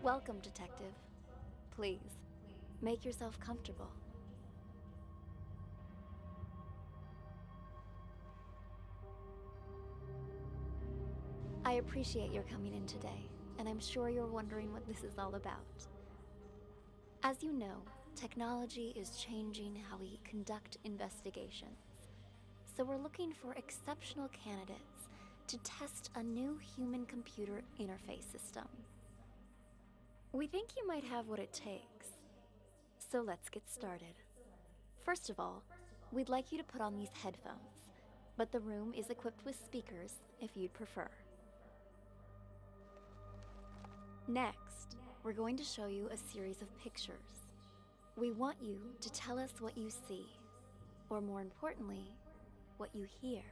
Welcome, Detective. Please, make yourself comfortable. I appreciate your coming in today, and I'm sure you're wondering what this is all about. As you know, technology is changing how we conduct investigations. So we're looking for exceptional candidates to test a new human-computer interface system. We think you might have what it takes. So let's get started. First of all, we'd like you to put on these headphones, but the room is equipped with speakers if you'd prefer. Next, we're going to show you a series of pictures. We want you to tell us what you see, or more importantly, what you hear.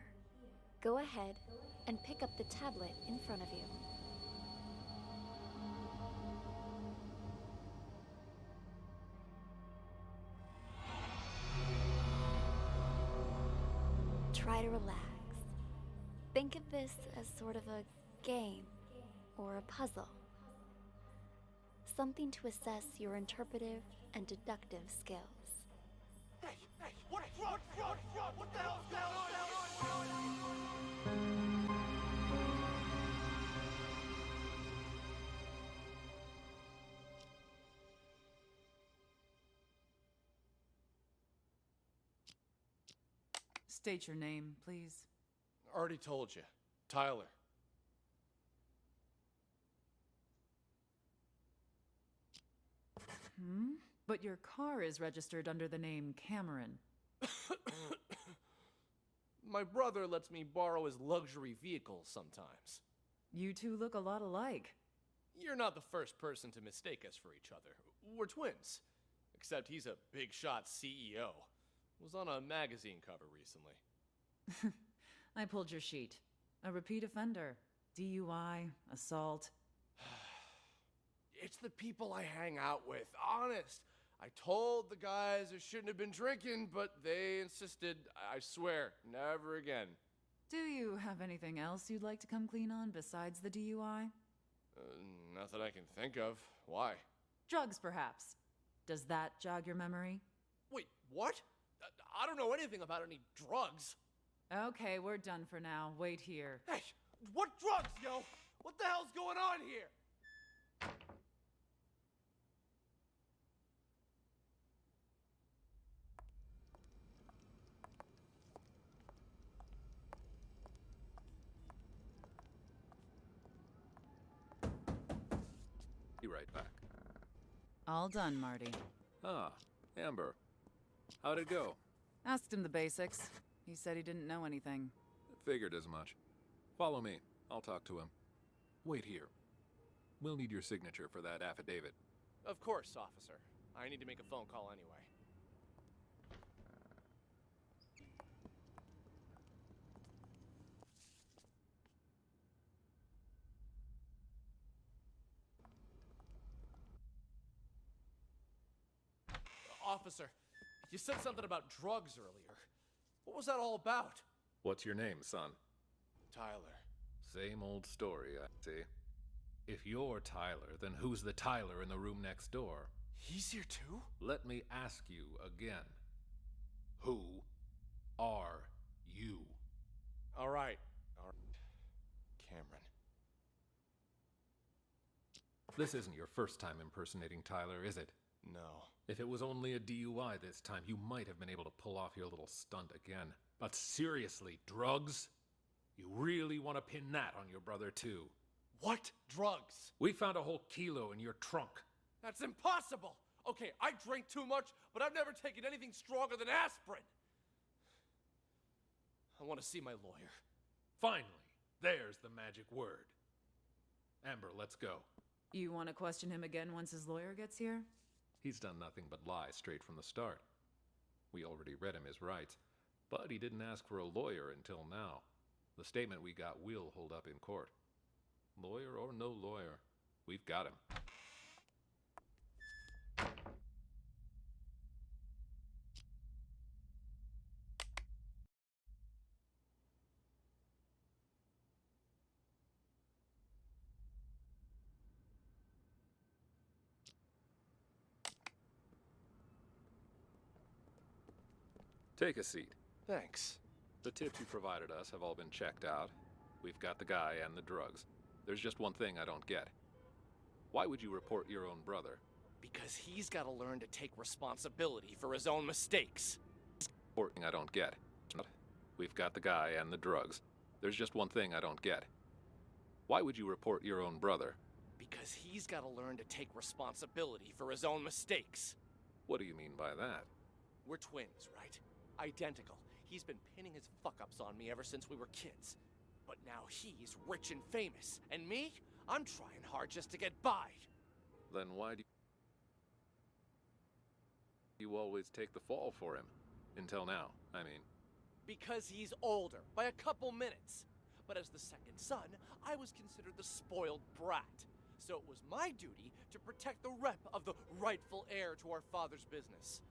Go ahead and pick up the tablet in front of you. Try to relax. Think of this as sort of a game or a puzzle. Something to assess your interpretive and deductive skills. Hey, what the hell's going on? State your name, please. Already told you. Tyler. But your car is registered under the name Cameron. My brother lets me borrow his luxury vehicles sometimes. You two look a lot alike. You're not the first person to mistake us for each other. We're twins. Except he's a big shot CEO. Was on a magazine cover recently. I pulled your sheet. A repeat offender. DUI, assault. It's the people I hang out with, honest. I told the guys I shouldn't have been drinking, but they insisted. I swear, never again. Do you have anything else you'd like to come clean on besides the DUI? Nothing I can think of. Why? Drugs, perhaps. Does that jog your memory? Wait, what? I don't know anything about any drugs. Okay, we're done for now. Wait here. Hey, what drugs, yo? What the hell's going on here? Be right back. All done, Marty. Ah, Amber. How'd it go? Asked him the basics. He said he didn't know anything. Figured as much. Follow me. I'll talk to him. Wait here. We'll need your signature for that affidavit. Of course, officer. I need to make a phone call anyway. Officer, you said something about drugs earlier. What was that all about? What's your name, son? Tyler. Same old story, I see. If you're Tyler, then who's the Tyler in the room next door? He's here too? Let me ask you again. Who are you? All right. Cameron. This isn't your first time impersonating Tyler, is it? No. If it was only a DUI this time, you might have been able to pull off your little stunt again. But seriously, drugs? You really want to pin that on your brother too? What drugs? We found a whole kilo in your trunk. That's impossible! Okay, I drink too much, but I've never taken anything stronger than aspirin. I want to see my lawyer. Finally, there's the magic word. Amber, let's go. You want to question him again once his lawyer gets here? He's done nothing but lie straight from the start. We already read him his rights, but he didn't ask for a lawyer until now. The statement we got will hold up in court. Lawyer or no lawyer, we've got him. Take a seat. Thanks. The tips you provided us have all been checked out. We've got the guy and the drugs. There's just one thing I don't get. Why would you report your own brother? Because he's got to learn to take responsibility for his own mistakes. Reporting I don't get. We've got the guy and the drugs. There's just one thing I don't get. Why would you report your own brother? Because he's got to learn to take responsibility for his own mistakes. What do you mean by that? We're twins, right? Identical. He's been pinning his fuck-ups on me ever since we were kids. But now he's rich and famous. And me? I'm trying hard just to get by. Then why do you always take the fall for him? Until now, I mean. Because he's older, by a couple minutes. But as the second son, I was considered the spoiled brat. So it was my duty to protect the rep of the rightful heir to our father's business.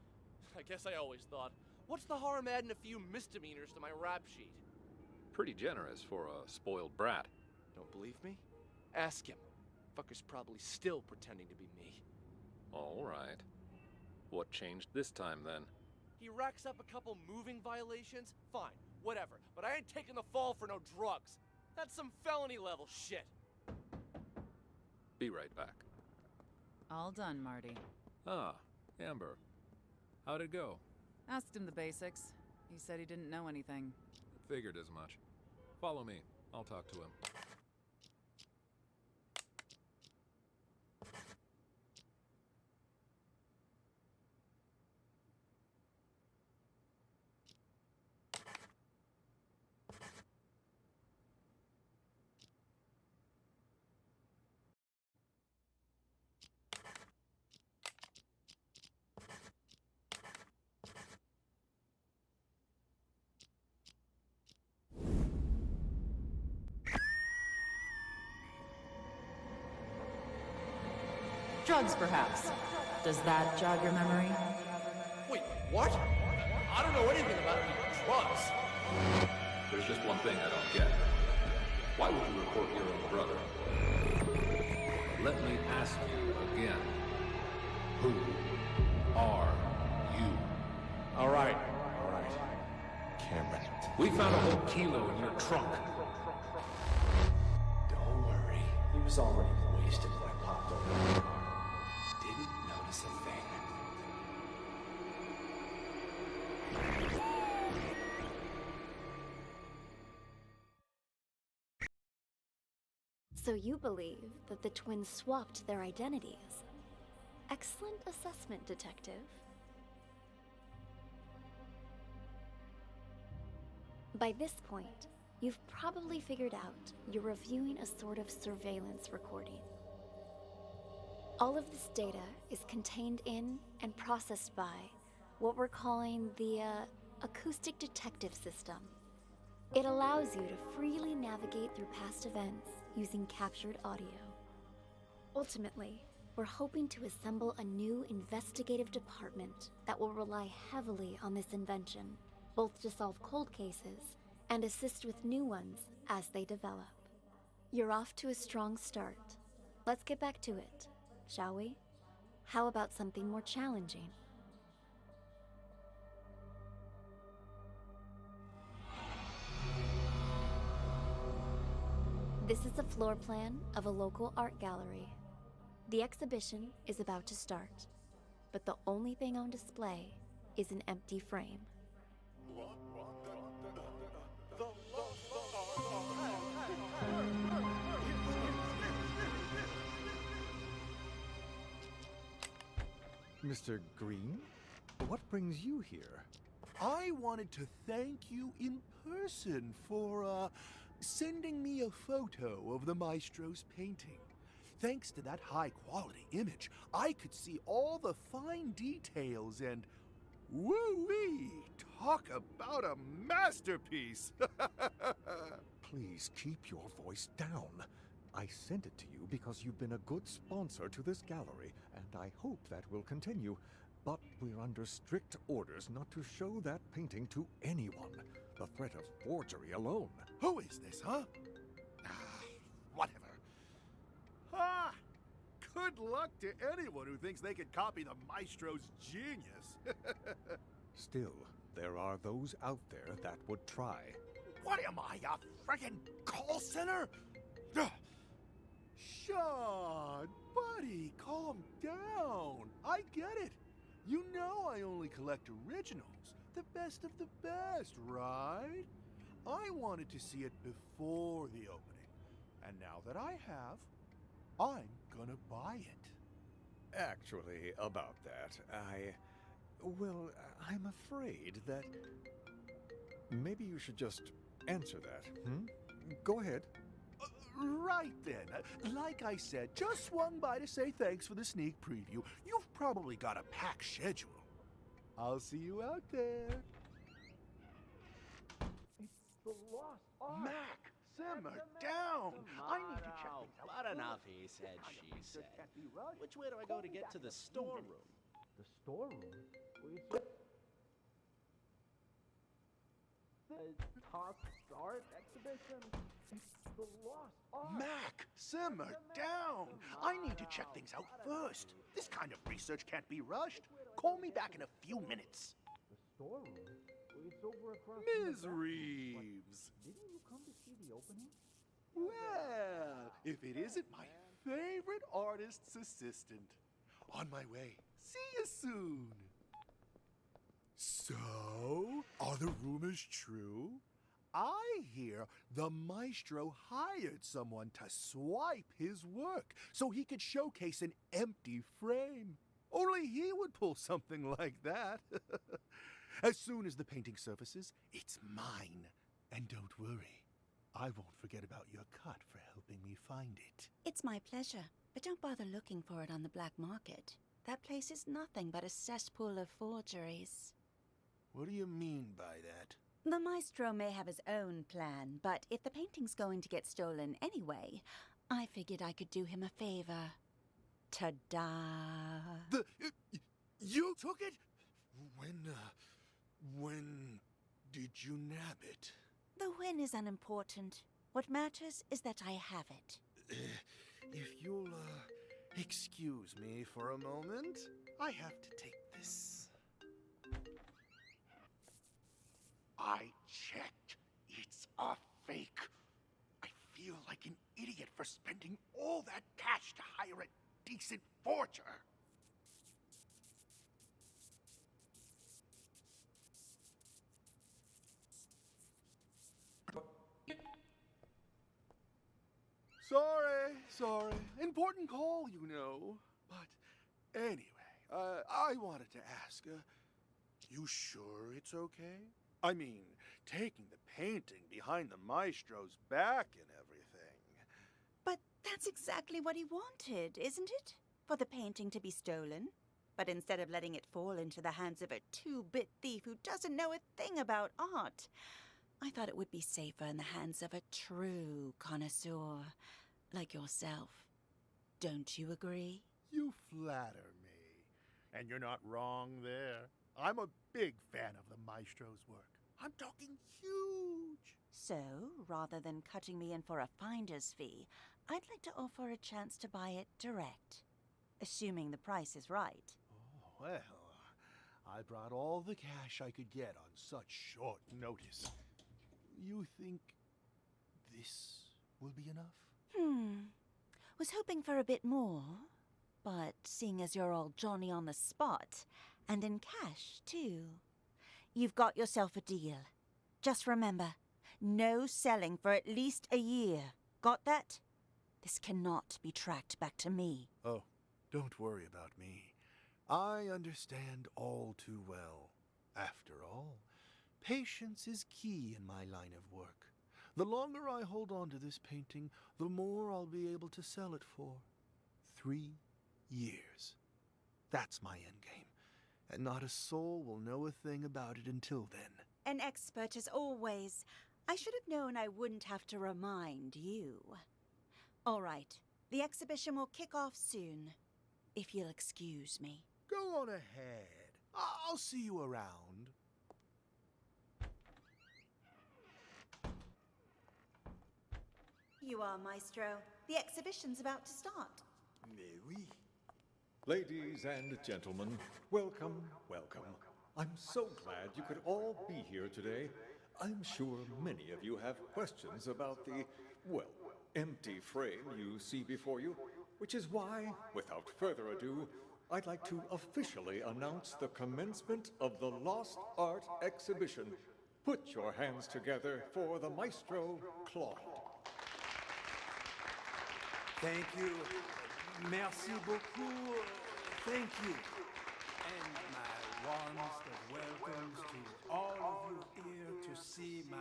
I guess I always thought, what's the harm adding a few misdemeanors to my rap sheet? Pretty generous for a spoiled brat. Don't believe me? Ask him. Fucker's probably still pretending to be me. All right. What changed this time, then? He racks up a couple moving violations? Fine, whatever. But I ain't taking the fall for no drugs. That's some felony level shit. Be right back. All done, Marty. Ah, Amber. How'd it go? Asked him the basics. He said he didn't know anything. Figured as much. Follow me. I'll talk to him. Drugs, perhaps. Does that jog your memory? Wait, what? I don't know anything about any drugs. There's just one thing I don't get. Why would you report your own brother? Let me ask you again. Who are you? All right. Cameron. We found a whole kilo in your trunk. Don't worry. He was already wasted when I popped over. Didn't notice a thing. So you believe that the twins swapped their identities? Excellent assessment, detective. By this point, you've probably figured out you're reviewing a sort of surveillance recording. All of this data is contained in and processed by what we're calling the acoustic detective system. It allows you to freely navigate through past events using captured audio. Ultimately, we're hoping to assemble a new investigative department that will rely heavily on this invention, both to solve cold cases and assist with new ones as they develop. You're off to a strong start. Let's get back to it, shall we? How about something more challenging? This is a floor plan of a local art gallery. The exhibition is about to start, but the only thing on display is an empty frame. Mr. Green, what brings you here? I wanted to thank you in person for, sending me a photo of the maestro's painting. Thanks to that high-quality image, I could see all the fine details and... woo-wee! Talk about a masterpiece! Please keep your voice down. I sent it to you because you've been a good sponsor to this gallery, and I hope that will continue. But we're under strict orders not to show that painting to anyone. The threat of forgery alone. Who is this, huh? Whatever. Ha! Good luck to anyone who thinks they can copy the maestro's genius. Still, there are those out there that would try. What am I, a friggin' call center? Ugh. Sean, buddy, calm down. I get it. You know I only collect originals, the best of the best, right? I wanted to see it before the opening, and now that I have, I'm gonna buy it. Actually, about that, well, I'm afraid that... Maybe you should just answer that, hmm? Go ahead. Right then. Like I said, just swung by to say thanks for the sneak preview. You've probably got a packed schedule. I'll see you out there. It's the lost art. Mac, simmer down. I need to check things out. But enough, he said, she said. Which way do I go to get to the storeroom? The storeroom? The Toss Art Exhibition? It's the lost art. Mac, simmer down. I need to check things out first. This kind of research can't be rushed. Call me back in a few minutes. The storeroom? It's over across Ms. Reeves. Didn't you come to see the opening? Well, if it isn't my favorite artist's assistant. On my way. See you soon. So, are the rumors true? I hear the maestro hired someone to swipe his work so he could showcase an empty frame. Only he would pull something like that. As soon as the painting surfaces, it's mine. And don't worry, I won't forget about your cut for helping me find it. It's my pleasure, but don't bother looking for it on the black market. That place is nothing but a cesspool of forgeries. What do you mean by that? The maestro may have his own plan, but if the painting's going to get stolen anyway, I figured I could do him a favor. Ta-da! You took it? When did you nab it? The win is unimportant. What matters is that I have it. If you'll, excuse me for a moment, I have to take this. I checked. It's a fake. I feel like an idiot for spending all that cash to hire a decent forger. Sorry. Important call, you know. But anyway, I wanted to ask, you sure it's okay? I mean, taking the painting behind the maestro's back and everything. But that's exactly what he wanted, isn't it? For the painting to be stolen. But instead of letting it fall into the hands of a two-bit thief who doesn't know a thing about art, I thought it would be safer in the hands of a true connoisseur like yourself. Don't you agree? You flatter me. And you're not wrong there. I'm a big fan of the maestro's work. I'm talking huge. So, rather than cutting me in for a finder's fee, I'd like to offer a chance to buy it direct. Assuming the price is right. Oh, well, I brought all the cash I could get on such short notice. You think this will be enough? Was hoping for a bit more. But seeing as you're all Johnny on the spot, and in cash, too, you've got yourself a deal. Just remember, no selling for at least a year. Got that? This cannot be tracked back to me. Oh, don't worry about me. I understand all too well. After all, patience is key in my line of work. The longer I hold on to this painting, the more I'll be able to sell it for. 3 years. That's my endgame. And not a soul will know a thing about it until then. An expert as always. I should have known I wouldn't have to remind you. All right, the exhibition will kick off soon. If you'll excuse me. Go on ahead. I'll see you around. You are, Maestro. The exhibition's about to start. Mais oui. Ladies and gentlemen, welcome, welcome. I'm so glad you could all be here today. I'm sure many of you have questions about the, well, empty frame you see before you, which is why, without further ado, I'd like to officially announce the commencement of the Lost Art Exhibition. Put your hands together for the maestro, Claude. Thank you. Merci beaucoup. Thank you. And my warmest of welcomes to all of you here to see my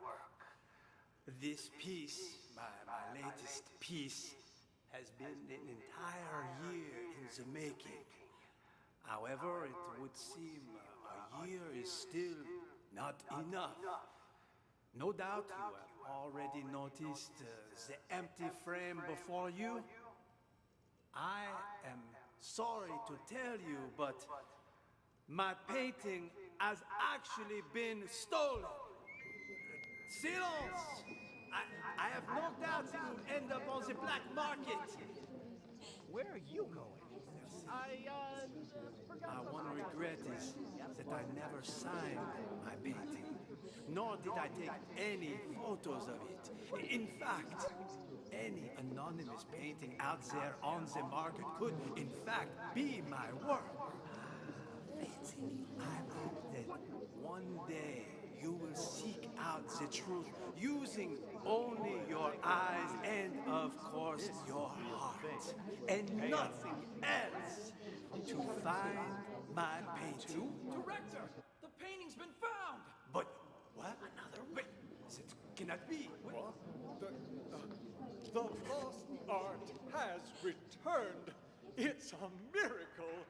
work. This piece, my latest piece, has been an entire year in the making. However, it would seem a year is still not enough. No doubt you have already noticed the empty frame before you. I am sorry to tell you, but my painting has actually been stolen. Silence! I have no doubt it will end up on the black market. Where are you going? My one regret is that I never signed my painting, nor did I take any photos of it. In fact, any anonymous painting out there on the market could, in fact, be my work. I hope that one day you will seek out the truth using only your eyes and, of course, your heart, and nothing else to find my painting. Director, the painting's been found. But what? Another? Wait, that cannot be. What? The lost art has returned. It's a miracle.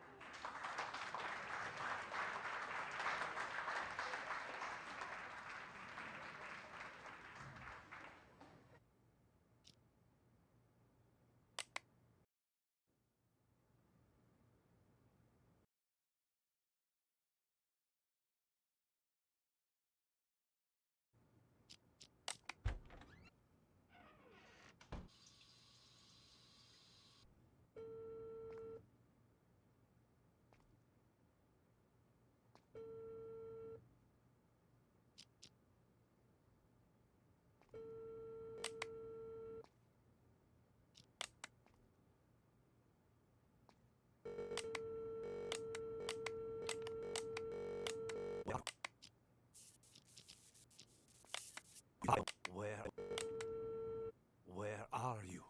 Where are you?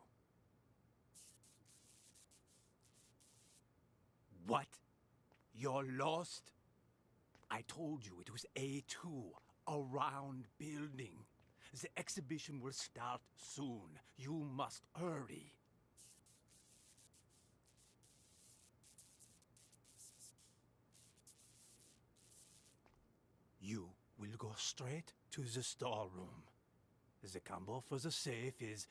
What? You're lost? I told you it was A2, a round building. The exhibition will start soon. You must hurry. You will go straight to the storeroom. The combo for the safe is...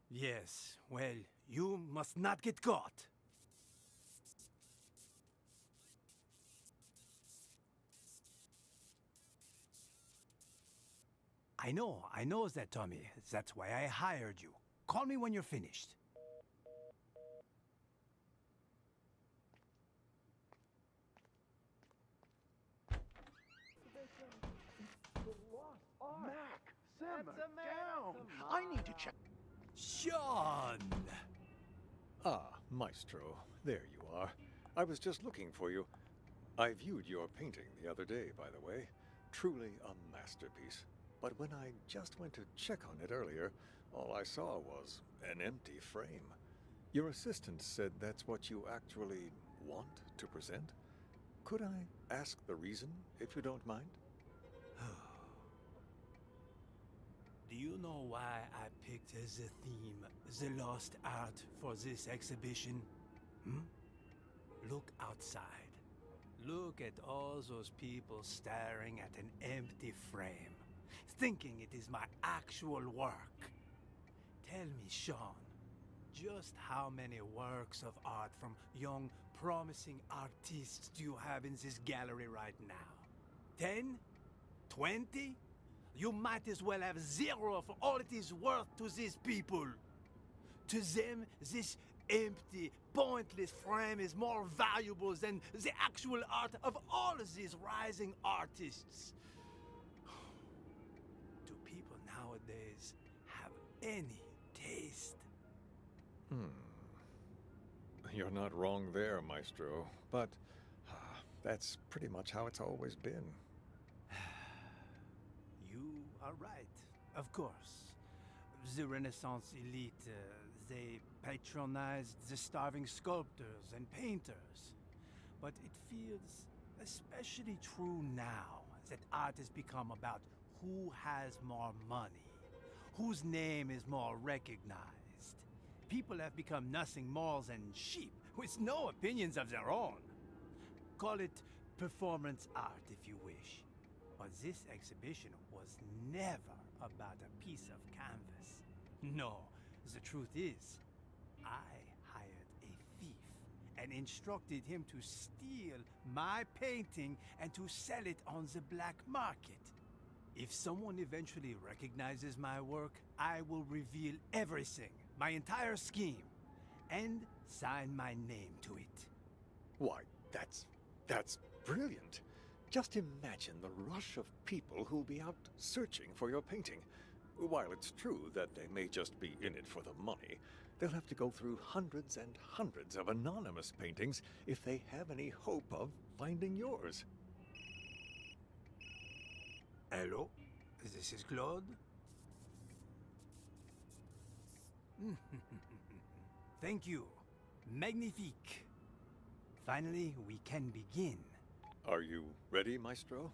Yes, well, you must not get caught. I know that, Tommy. That's why I hired you. Call me when you're finished. Mac, simmer down. I need to check. Sean! Ah, Maestro, there you are. I was just looking for you. I viewed your painting the other day, by the way. Truly a masterpiece. But when I just went to check on it earlier, all I saw was an empty frame. Your assistant said that's what you actually want to present? Could I ask the reason, if you don't mind? Do you know why I picked as a theme the lost art for this exhibition? Look outside. Look at all those people staring at an empty frame, thinking it is my actual work. Tell me, Sean, just how many works of art from young, promising artists do you have in this gallery right now? 10? 20? You might as well have 0 for all it is worth to these people. To them, this empty, pointless frame is more valuable than the actual art of all of these rising artists. Do people nowadays have any taste? You're not wrong there, Maestro, but that's pretty much how it's always been. You are right, of course. The Renaissance elite, they patronized the starving sculptors and painters. But it feels especially true now that art has become about who has more money, whose name is more recognized. People have become nothing more than sheep with no opinions of their own. Call it performance art if you wish. But this exhibition was never about a piece of canvas. No, the truth is, I hired a thief and instructed him to steal my painting and to sell it on the black market. If someone eventually recognizes my work, I will reveal everything, my entire scheme, and sign my name to it. Why, that's brilliant. Just imagine the rush of people who'll be out searching for your painting. While it's true that they may just be in it for the money, they'll have to go through hundreds and hundreds of anonymous paintings if they have any hope of finding yours. Hello? This is Claude? Thank you. Magnifique. Finally, we can begin. Are you ready, Maestro?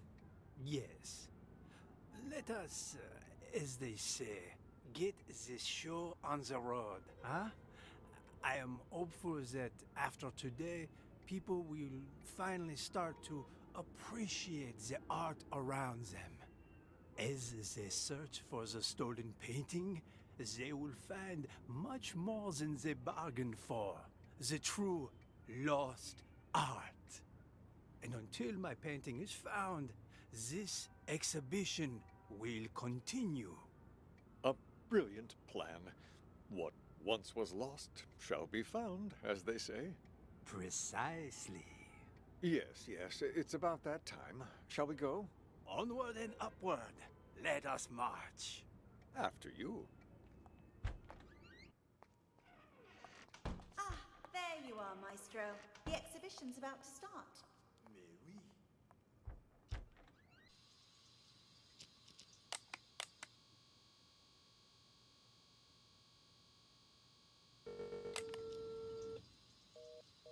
Yes. Let us, as they say, get this show on the road, huh? I am hopeful that after today, people will finally start to appreciate the art around them. As they search for the stolen painting, they will find much more than they bargained for. The true lost art. And until my painting is found, this exhibition will continue. A brilliant plan. What once was lost shall be found, as they say. Precisely. Yes, it's about that time. Shall we go? Onward and upward. Let us march. After you. Ah, there you are, Maestro. The exhibition's about to start. Mais oui.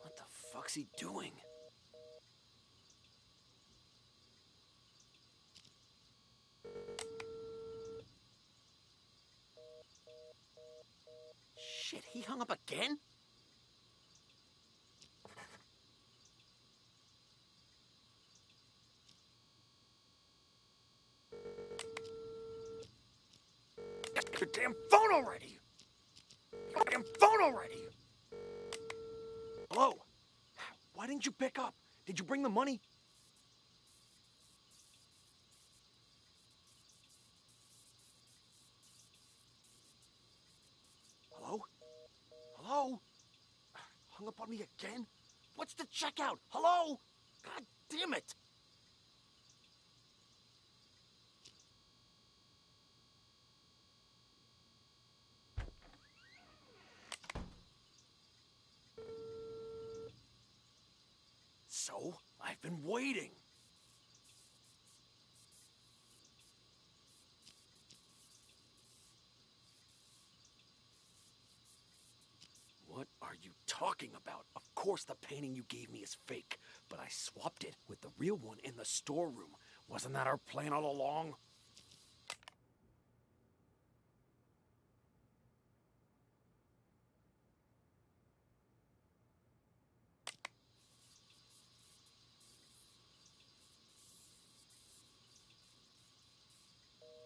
What the fuck's he doing? Shit, he hung up again? Get your damn phone already! Your damn phone already! Hello? Why didn't you pick up? Did you bring the money? Hello? Hello? Hung up on me again? What's the checkout? Hello? God damn it! So, I've been waiting. What are you talking about? Of course the painting you gave me is fake, but I swapped it with the real one in the storeroom. Wasn't that our plan all along?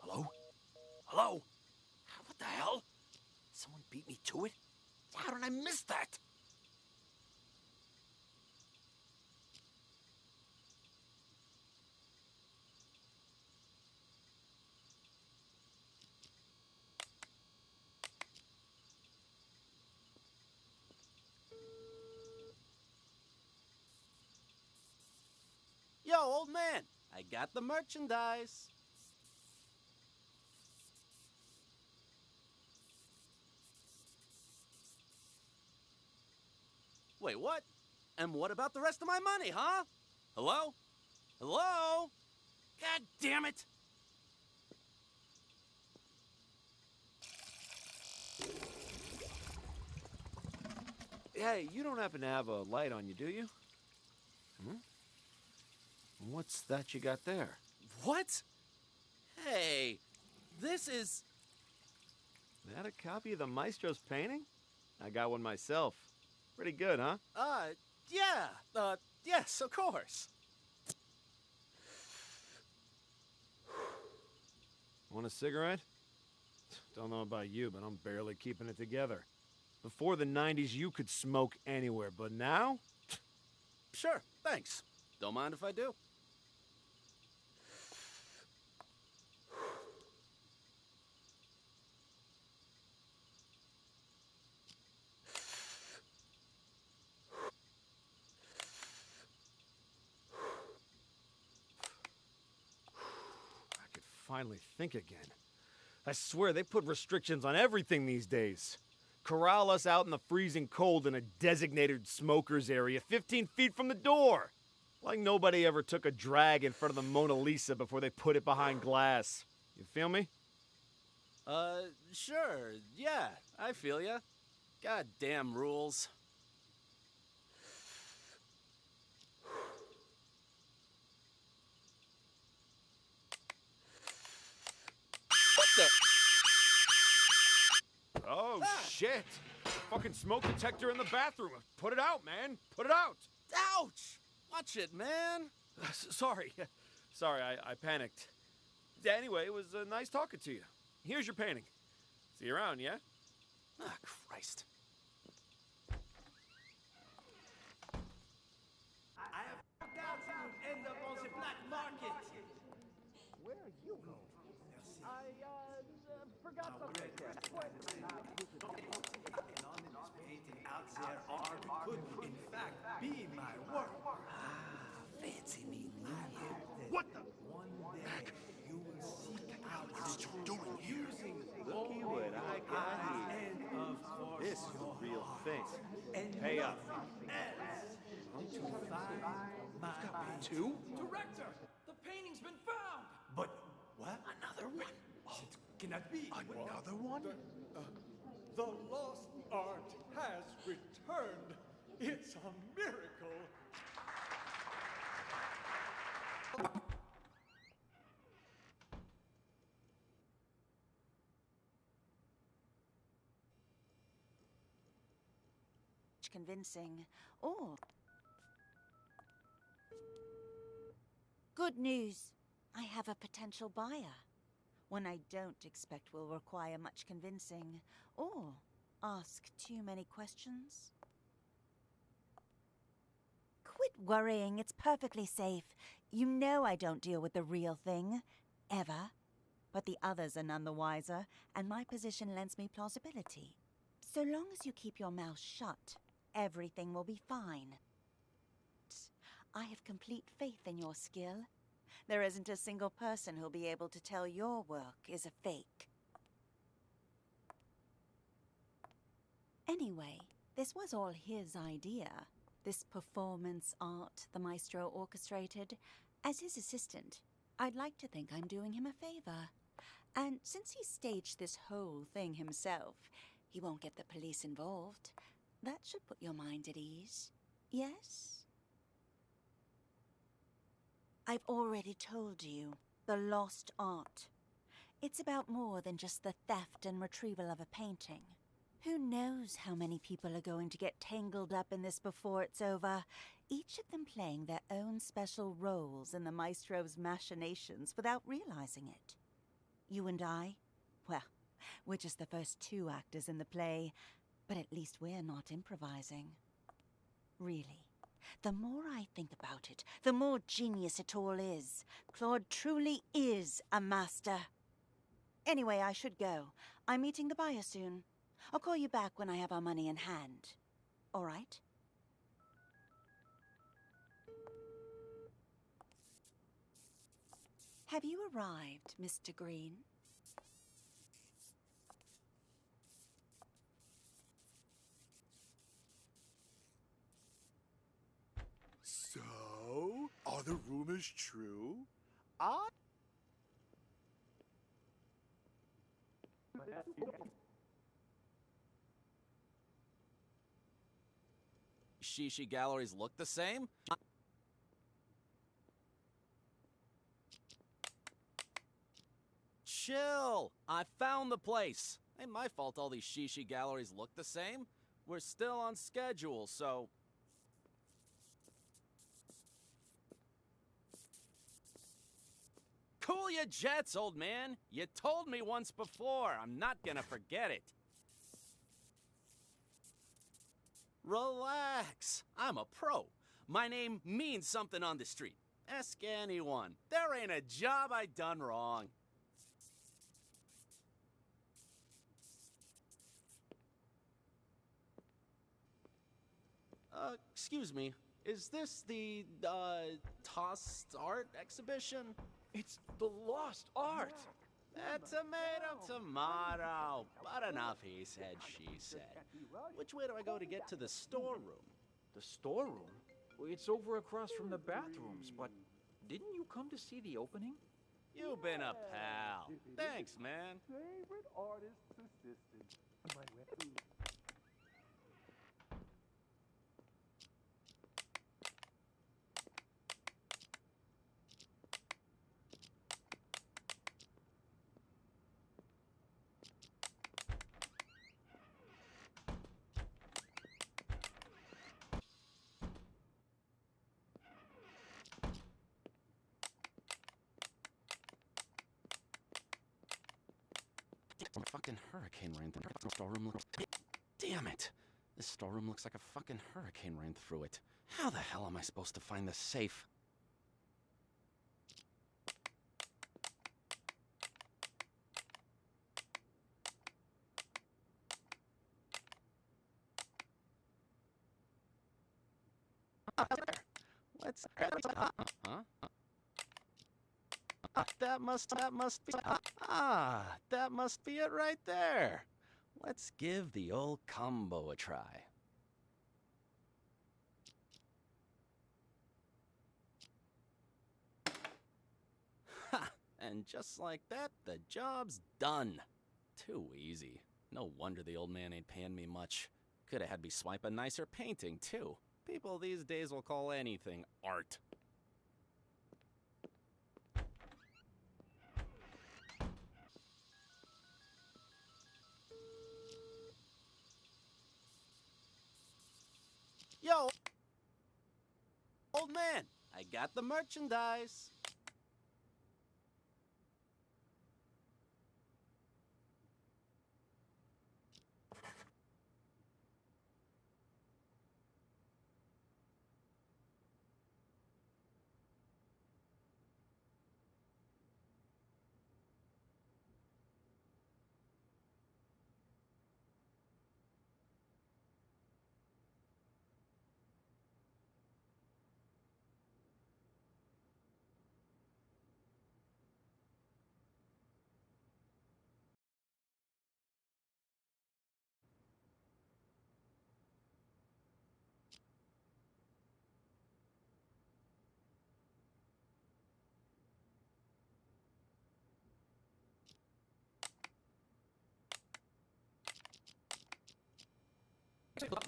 Hello? Hello? What the hell? Someone beat me to it? How did I miss that? old man. I got the merchandise. Wait, what? And what about the rest of my money, huh? Hello? Hello? God damn it! Hey, you don't happen to have a light on you, do you? Hmm? What's that you got there? What? Hey, this is... That a copy of the Maestro's painting? I got one myself. Pretty good, huh? Yeah. Yes, of course. Want a cigarette? Don't know about you, but I'm barely keeping it together. Before the 90s, you could smoke anywhere, but now? Sure, thanks. Don't mind if I do. I could finally think again. I swear they put restrictions on everything these days. Corral us out in the freezing cold in a designated smokers area 15 feet from the door. Like nobody ever took a drag in front of the Mona Lisa before they put it behind glass. You feel me? Sure. Yeah, I feel ya. Goddamn rules. What the? Oh, shit. Fucking smoke detector in the bathroom. Put it out, man. Put it out. Ouch! Watch it, man. Sorry. Sorry, I panicked. Anyway, it was nice talking to you. Here's your painting. See you around, yeah? Ah, Christ. I have doubts it would end up on the black market. Where are you going? Merci. I forgot something. Anonymous painting out there art could, in fact, be my work. Fancy meeting you here. What the? One day you will seek out what you doing using Looky what I got here. and of course This is the your real heart. thing. And Pay up. nothing else to find my painting. Two? Director, the painting's been found. But what? Another one? It cannot be. Another one? The lost art has returned. It's a miracle. Convincing, or good news. I have a potential buyer. One I don't expect will require much convincing or ask too many questions. Quit worrying, it's perfectly safe. You know I don't deal with the real thing, ever. But the others are none the wiser, and my position lends me plausibility. So long as you keep your mouth shut, everything will be fine. I have complete faith in your skill. There isn't a single person who'll be able to tell your work is a fake. Anyway, this was all his idea. This performance art the Maestro orchestrated. As his assistant, I'd like to think I'm doing him a favor. And since he staged this whole thing himself, he won't get the police involved. That should put your mind at ease. Yes? I've already told you, the lost art. It's about more than just the theft and retrieval of a painting. Who knows how many people are going to get tangled up in this before it's over, each of them playing their own special roles in the Maestro's machinations without realizing it. You and I? Well, we're just the first two actors in the play, but at least we're not improvising. Really, the more I think about it, the more genius it all is. Claude truly is a master. Anyway, I should go. I'm meeting the buyer soon. I'll call you back when I have our money in hand. All right? Have you arrived, Mr. Green? So, are the rumors true? Shishi galleries look the same? Chill! I found the place! Ain't my fault all these shishi galleries look the same. We're still on schedule, so... Cool your jets, old man! You told me once before. I'm not gonna forget it. Relax. I'm a pro. My name means something on the street. Ask anyone. There ain't a job I done wrong. Excuse me. Is this the, Tossed Art exhibition? It's the lost art! Tomato. But enough, he said, she said. Which way do I go to get to the storeroom? The storeroom? Well, it's over across from the bathrooms, but didn't you come to see the opening? You've been a pal. Thanks, man. Favorite artist's assistant. My wet food. Fucking hurricane ran through the storeroom. Damn it! This storeroom looks like a fucking hurricane ran through it. How the hell am I supposed to find the safe? Let's. Huh? That must be it right there. Let's give the old combo a try. Ha! And just like that, the job's done. Too easy. No wonder the old man ain't paying me much. Could have had me swipe a nicer painting, too. People these days will call anything art. Yo, old man, I got the merchandise.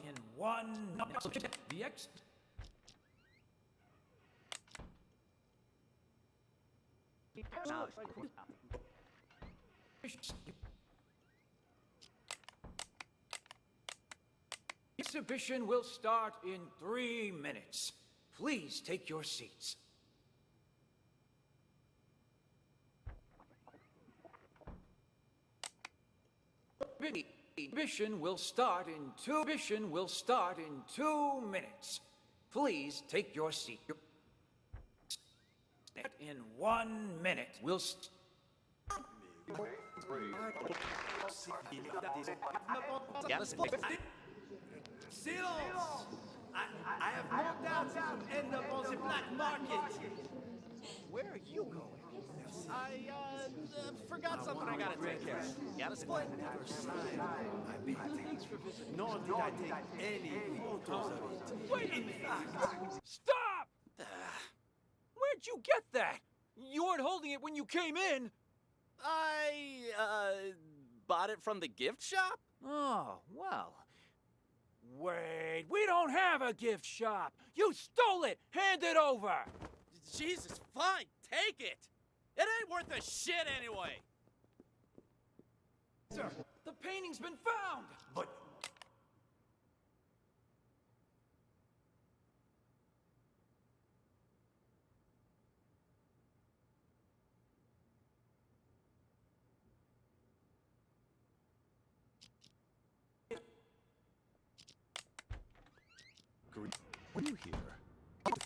In one... The ex... Exhibition will start in 3 minutes. Please take your seats. Exhibition will start in 2 minutes. Please take your seat. In 1 minute, we'll Silence! I have no doubt it will end up on the black market. where are you going? I, forgot something I gotta take care of. Gotta split. Never signed my painting. Nor did I take any photos of it. Wait a In minute! fact, Stop! Where'd you get that? You weren't holding it when you came in. I, bought it from the gift shop? Oh, well. Wait, we don't have a gift shop. You stole it. Hand it over. Jesus, fine, take it. It ain't worth a shit anyway. Sir, the painting's been found. but What do you hear?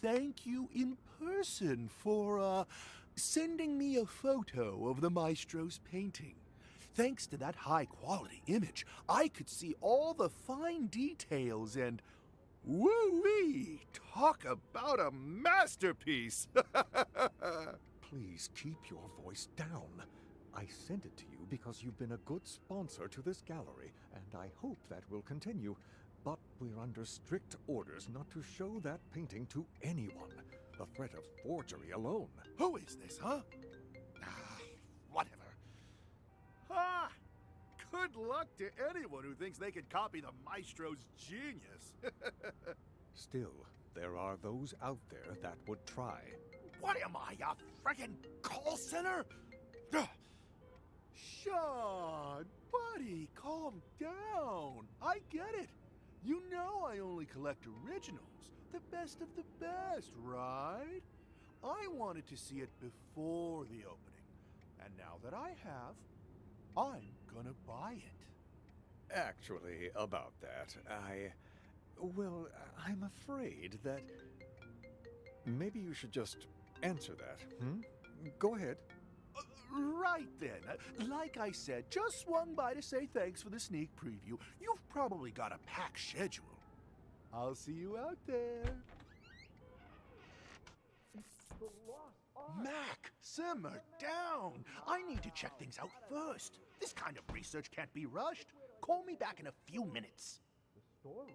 Thank you in person for, sending me a photo of the maestro's painting. Thanks to that high-quality image, I could see all the fine details and... woo-wee! Talk about a masterpiece! Please keep your voice down. I sent it to you because you've been a good sponsor to this gallery, and I hope that will continue. But we're under strict orders not to show that painting to anyone. The threat of forgery alone. Who is this, huh? Whatever. Ah! Good luck to anyone who thinks they could copy the maestro's genius. Still, there are those out there that would try. What am I, a friggin' call center? Ugh. Sean, buddy, calm down. I get it. You know I only collect originals, the best of the best, right? I wanted to see it before the opening, and now that I have, I'm gonna buy it. Actually, about that, well, I'm afraid that... Maybe you should just answer that, Go ahead. Right then. Like I said, just swung by to say thanks for the sneak preview. You've probably got a packed schedule. I'll see you out there. Mac, simmer down. I need to check things out first. This kind of research can't be rushed. Call me back in a few minutes. The storeroom?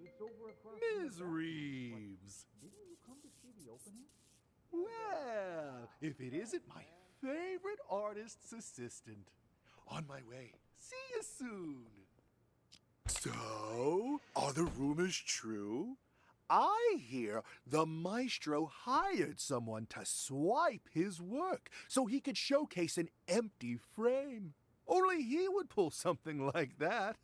It's over across Ms. Reeves. Didn't you come to see the opening? Well, if it isn't my favorite artist's assistant. On my way. See you soon. So, are the rumors true? I hear the maestro hired someone to swipe his work so he could showcase an empty frame. Only he would pull something like that.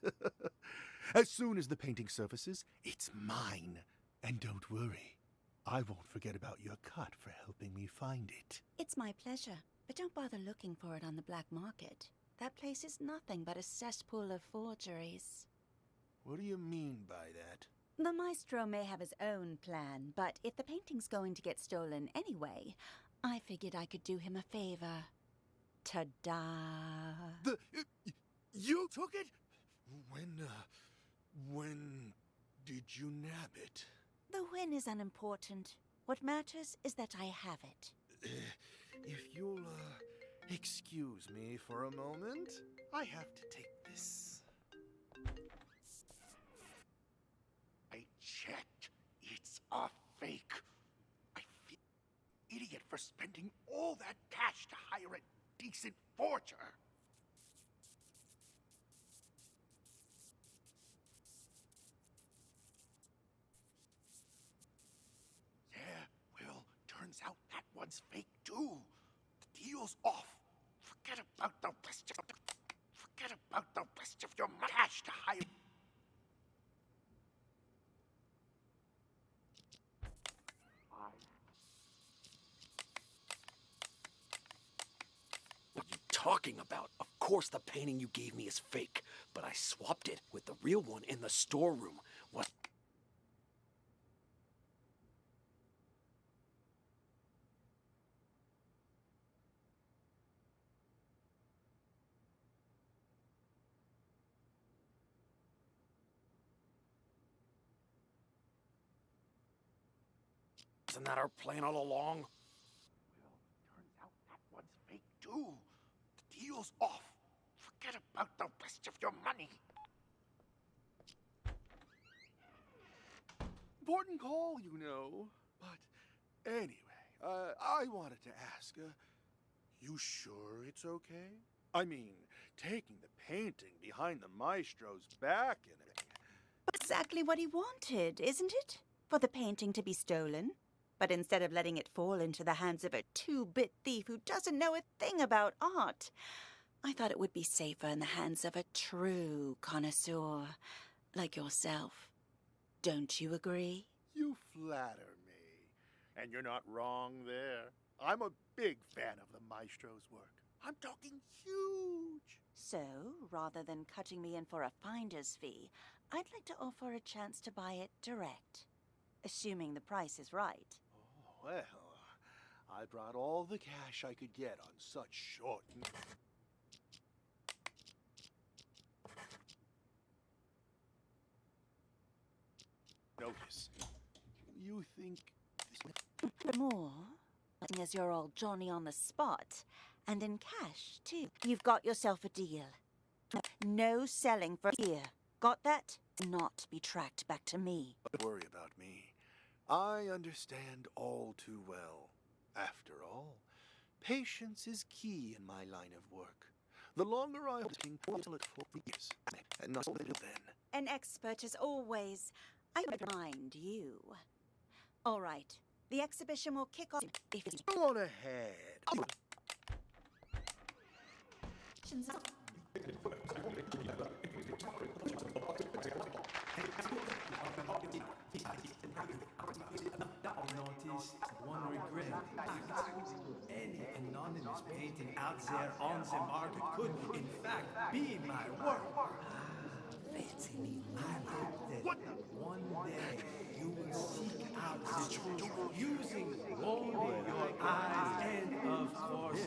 As soon as the painting surfaces, it's mine. And don't worry, I won't forget about your cut for helping me find it. It's my pleasure, but don't bother looking for it on the black market. That place is nothing but a cesspool of forgeries. What do you mean by that? The maestro may have his own plan, but if the painting's going to get stolen anyway, I figured I could do him a favor. Ta-da! You took it? When did you nab it? The win is unimportant. What matters is that I have it. If you'll, excuse me for a moment, I have to take this. I checked. It's a fake. I feel idiot for spending all that cash to hire a decent forger. Turns out that one's fake too. The deal's off. Forget about the rest of your cash to hire. What are you talking about? Of course the painting you gave me is fake, but I swapped it with the real one in the storeroom. What? Isn't that our plan all along? do. The deal's off. Forget about the rest of your money. Important call, you know. But anyway, I wanted to ask, you sure it's okay? I mean, taking the painting behind the maestro's back and everything. Exactly what he wanted, isn't it? For the painting to be stolen. But instead of letting it fall into the hands of a two-bit thief who doesn't know a thing about art, I thought it would be safer in the hands of a true connoisseur like yourself. Don't you agree? You flatter me. And you're not wrong there. I'm a big fan of the maestro's work. I'm talking huge. So, rather than cutting me in for a finder's fee, I'd like to offer a chance to buy it direct. Assuming the price is right. Oh, well, I brought all the cash I could get on such short notice. You think More, as you're all Johnny on the spot, and in cash, too. You've got yourself a deal. No selling for a year. Got that? Not be tracked back to me. Don't worry about me. I understand all too well. After all, patience is key in my line of work. The longer I hold it for years, and not little then. An expert as always. I would mind you. All right. The exhibition will kick off if it's Go on ahead. Notice one regret. Any anonymous painting out there on the market could, in fact, be my work. Fancy me that one day you will seek out the truth using only your eyes and, of course,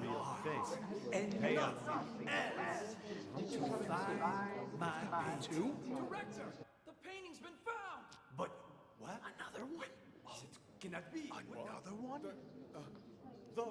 your heart, and nothing else to find my painting. Director, the painting's been found! But what? Another one? It cannot be. Another one? The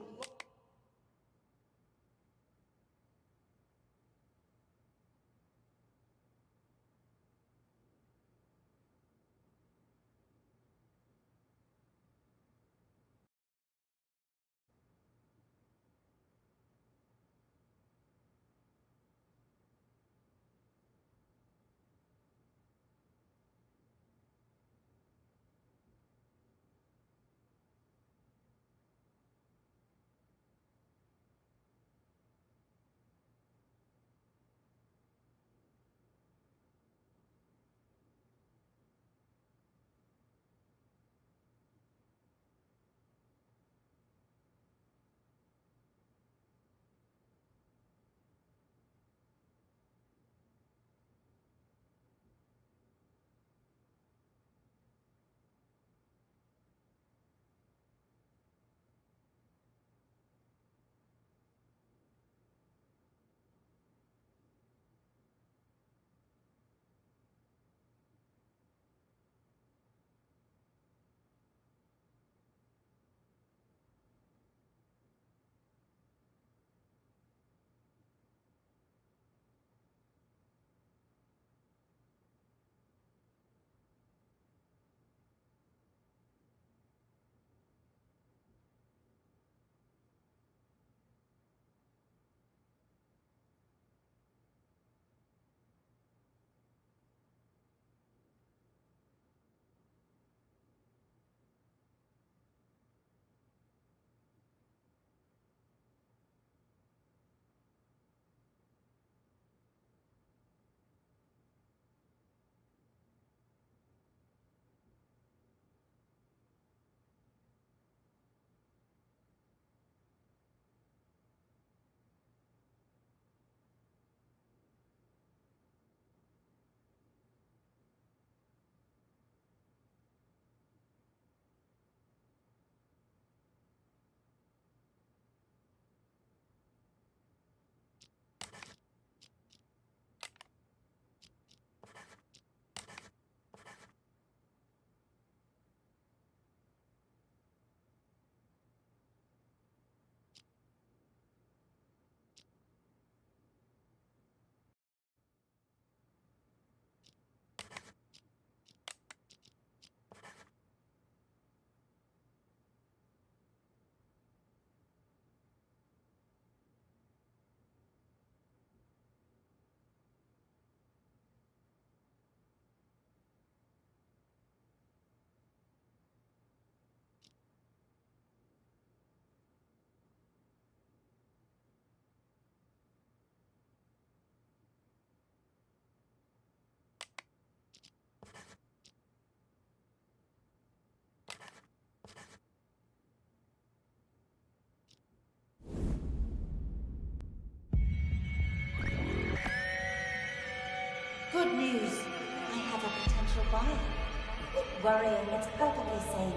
worrying. It's perfectly safe.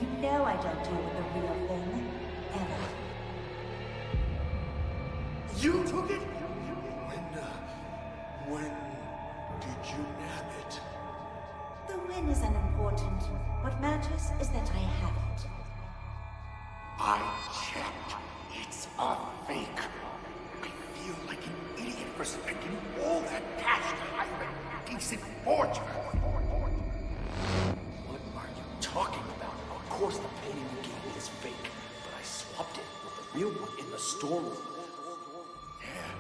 You know I don't deal with the real thing. Ever. You took it? When did you nab it? The win is unimportant. What matters is that I have it. I checked. It's a fake. I feel like an idiot for spending all that cash to hire a decent forger. What are you talking about? Of course the painting you gave me is fake, but I swapped it with the real one in the storeroom. Yeah,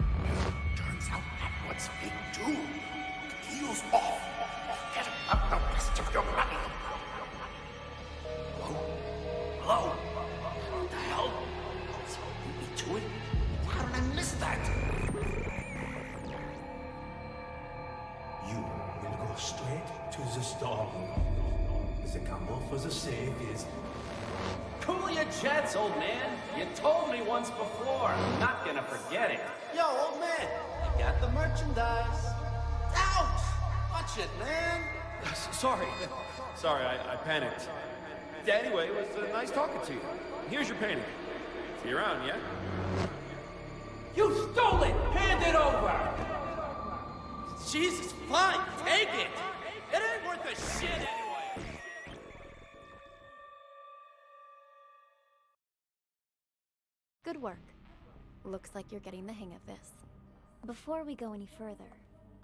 turns out that one's fake too. The deal's off. Forget about the rest of your money. Hello? Hello? What the hell? Someone beat me to it? How did I miss that? You will go straight to the storeroom. The combo for the safe is... Cool your jets, old man. You told me once before. I'm not gonna forget it. Yo, old man, I got the merchandise. Ouch! Watch it, man. Sorry. Sorry, I panicked. Yeah, anyway, it was nice talking to you. Here's your painting. See you around, yeah? You stole it! Hand it over! Jesus, fine, take it! It ain't worth a shit anyway! Good work. Looks like you're getting the hang of this. Before we go any further,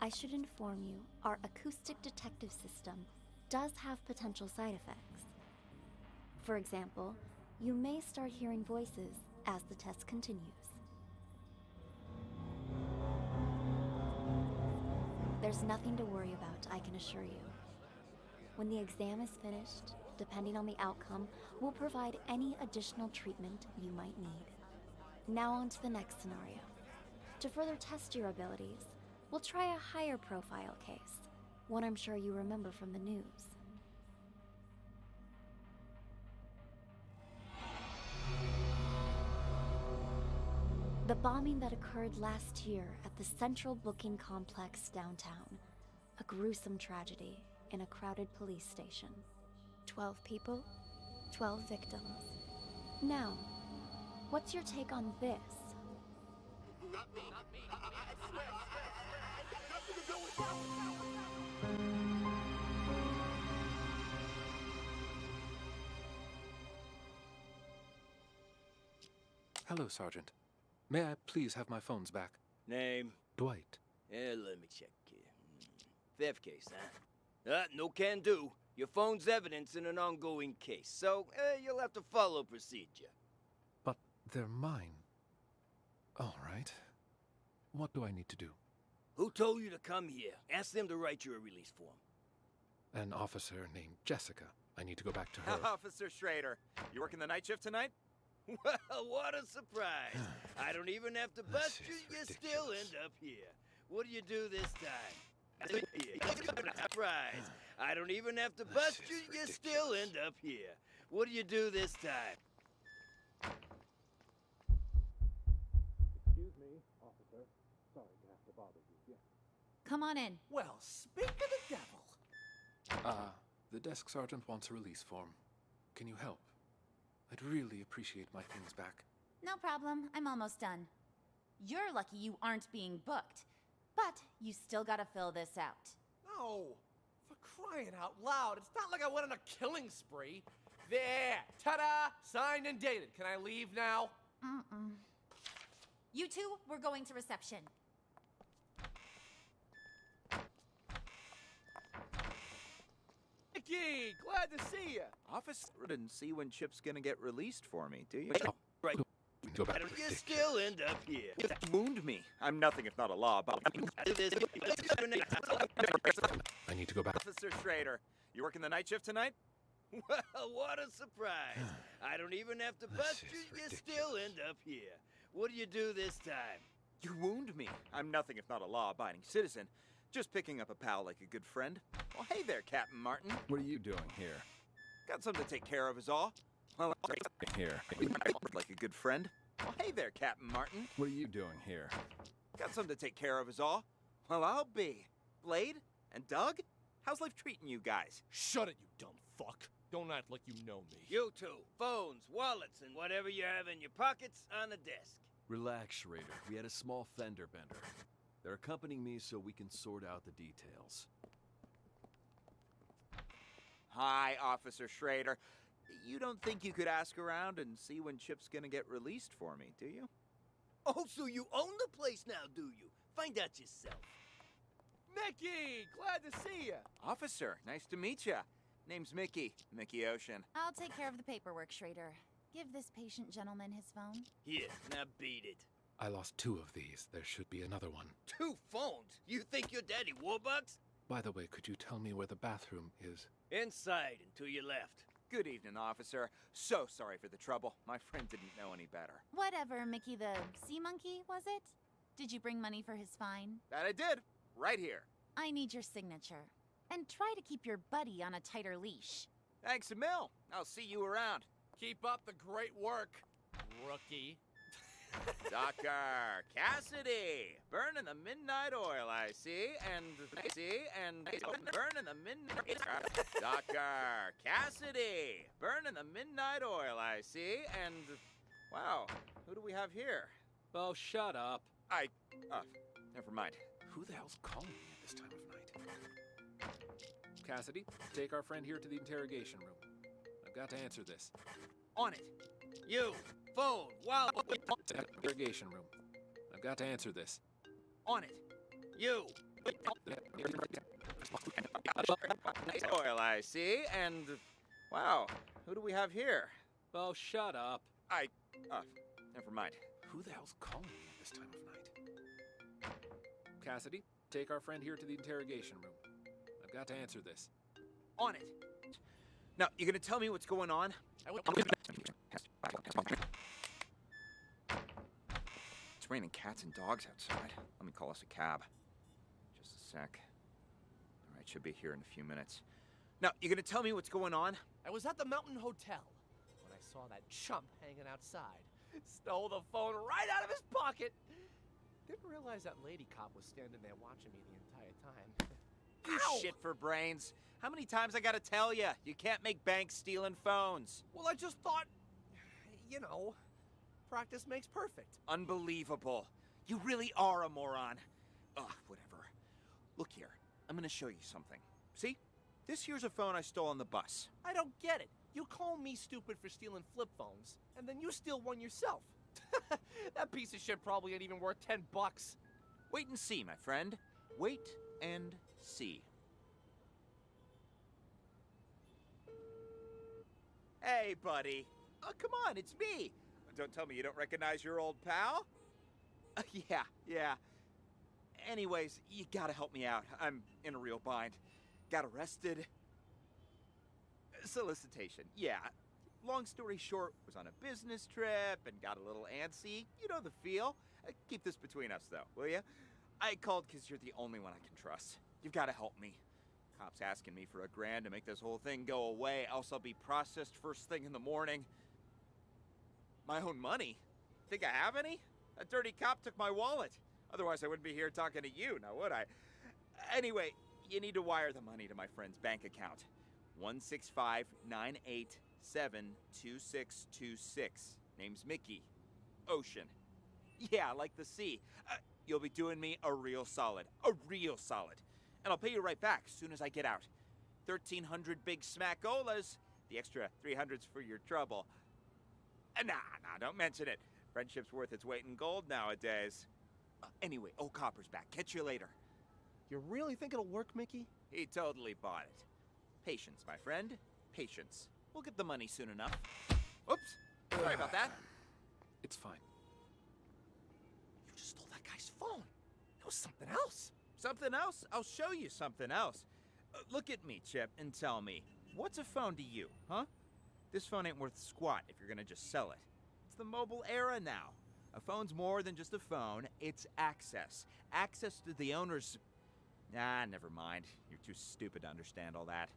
I should inform you our acoustic detective system does have potential side effects. For example, you may start hearing voices as the test continues. There's nothing to worry about, I can assure you. When the exam is finished, depending on the outcome, we'll provide any additional treatment you might need. Now on to the next scenario. To further test your abilities, we'll try a higher profile case, one I'm sure you remember from the news. The bombing that occurred last year at the Central Booking Complex downtown. A gruesome tragedy in a crowded police station. 12 people, 12 victims. Now, what's your take on this? Not me. Hello, Sergeant. May I please have my phones back? Name? Dwight. Let me check here. Theft case, huh? No can do. Your phone's evidence in an ongoing case, so you'll have to follow procedure. But they're mine. All right. What do I need to do? Who told you to come here? Ask them to write you a release form. An officer named Jessica. I need to go back to her. Officer Schrader, you working the night shift tonight? Well, what a surprise. I don't even have to bust you, you still end up here. What do you do this time? Surprise. I don't even have to bust you, you still end up here. What do you do this time? Excuse me, officer. Sorry to have to bother you. Yeah. Come on in. Well, speak of the devil. The desk sergeant wants a release form. Can you help? I'd really appreciate my things back. No problem. I'm almost done. You're lucky you aren't being booked. But you still gotta fill this out. No, for crying out loud. It's not like I went on a killing spree. There, ta-da, signed and dated. Can I leave now? You two, we're going to reception. Mickey, glad to see you. Officer didn't see when Chip's gonna get released for me, do you? Right. Go back. You still end up here. Wound me. I'm nothing if not a law abiding. I need to go back. Officer Schrader, you working the night shift tonight? Well, what a surprise. I don't even have to bust you, you still end up here. What do you do this time? You wound me. I'm nothing if not a law-abiding citizen. Just picking up a pal like a good friend. Well, hey there, Captain Martin. What are you doing here? Got something to take care of is all. Well, Here. like a good friend. Well, hey there, Captain Martin. What are you doing here? Got something to take care of is all. Well, I'll be. Blade and Doug? How's life treating you guys? Shut it, you dumb fuck. Don't act like you know me. You two, phones, wallets, and whatever you have in your pockets on the desk. Relax, Schrader. We had a small fender bender. They're accompanying me so we can sort out the details. Hi, Officer Schrader. You don't think you could ask around and see when Chip's gonna get released for me, do you? Oh, so you own the place now, do you? Find out yourself. Mickey! Glad to see you! Officer, nice to meet ya. Name's Mickey. Mickey Ocean. I'll take care of the paperwork, Schrader. Give this patient gentleman his phone. Here, now beat it. I lost 2 of these. There should be another one. 2 phones? You think you're Daddy Warbucks? By the way, could you tell me where the bathroom is? Inside and to your left. Good evening, officer. So sorry for the trouble. My friend didn't know any better. Whatever, Mickey the sea monkey, was it? Did you bring money for his fine? That I did. Right here. I need your signature. And try to keep your buddy on a tighter leash. Thanks a mil. I'll see you around. Keep up the great work, rookie. Dr. Cassidy, burning the midnight oil, I see, and burning the midnight. Dr. Cassidy, burning the midnight oil, I see, and wow, who do we have here? Oh, shut up. Never mind. Who the hell's calling me at this time of night? Cassidy, take our friend here to the interrogation room. I've got to answer this. On it. You, phone, wallet. Interrogation room. I've got to answer this. On it. You. Oil, I see, and wow, who do we have here? Oh, shut up. Never mind. Who the hell's calling me at this time of night? Cassidy, take our friend here to the interrogation room. I've got to answer this. On it. Now, you gonna tell me what's going on? It's raining cats and dogs outside. Let me call us a cab. Just a sec. All right, should be here in a few minutes. Now, you gonna tell me what's going on? I was at the Mountain Hotel when I saw that chump hanging outside. Stole the phone right out of his pocket. Didn't realize that lady cop was standing there watching me the entire time. You Ow! shit for brains. How many times I gotta tell you? You can't make bank stealing phones. Well, I just thought, you know, practice makes perfect. Unbelievable. You really are a moron. Ugh, whatever. Look here, I'm gonna show you something. See? This here's a phone I stole on the bus. I don't get it. You call me stupid for stealing flip phones, and then you steal one yourself. That piece of shit probably ain't even worth $10. Wait and see, my friend. Wait and see. Hey, buddy. Oh, come on, it's me. Don't tell me you don't recognize your old pal? Yeah. Anyways, you gotta help me out. I'm in a real bind. Got arrested. Solicitation, yeah. Long story short, was on a business trip and got a little antsy. You know the feel. Keep this between us, though, will you? I called because you're the only one I can trust. You've got to help me. Cops asking me for $1,000 to make this whole thing go away, else I'll be processed first thing in the morning. My own money? Think I have any? That dirty cop took my wallet. Otherwise, I wouldn't be here talking to you, now would I? Anyway, you need to wire the money to my friend's bank account. 165-987-2626. Name's Mickey. Ocean. Yeah, like the sea. You'll be doing me a real solid. A real solid. And I'll pay you right back as soon as I get out. 1,300 big smackolas. The extra 300's for your trouble. Nah, don't mention it. Friendship's worth its weight in gold nowadays. Anyway, old Copper's back. Catch you later. You really think it'll work, Mickey? He totally bought it. Patience, my friend. Patience. We'll get the money soon enough. Oops. Sorry about that. It's fine. You just stole that guy's phone. It was something else. Something else? I'll show you something else. Look at me, Chip, and tell me, what's a phone to you, huh? This phone ain't worth squat if you're gonna just sell it. It's the mobile era now. A phone's more than just a phone. It's access. Access to the owner's... never mind. You're too stupid to understand all that.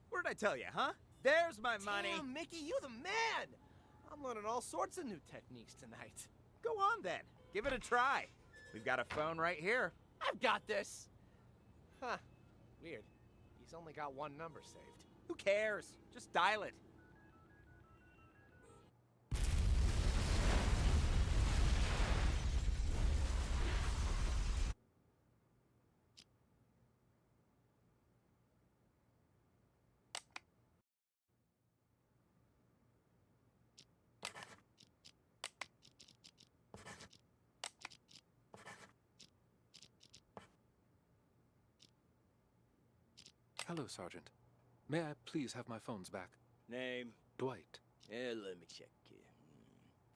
What did I tell you, huh? There's my money. Damn, Mickey, you the man. I'm learning all sorts of new techniques tonight. Go on, then. Give it a try. We've got a phone right here. I've got this. Huh. Weird. He's only got one number saved. Who cares? Just dial it. Hello, Sergeant. May I please have my phones back? Name? Dwight. Let me check here.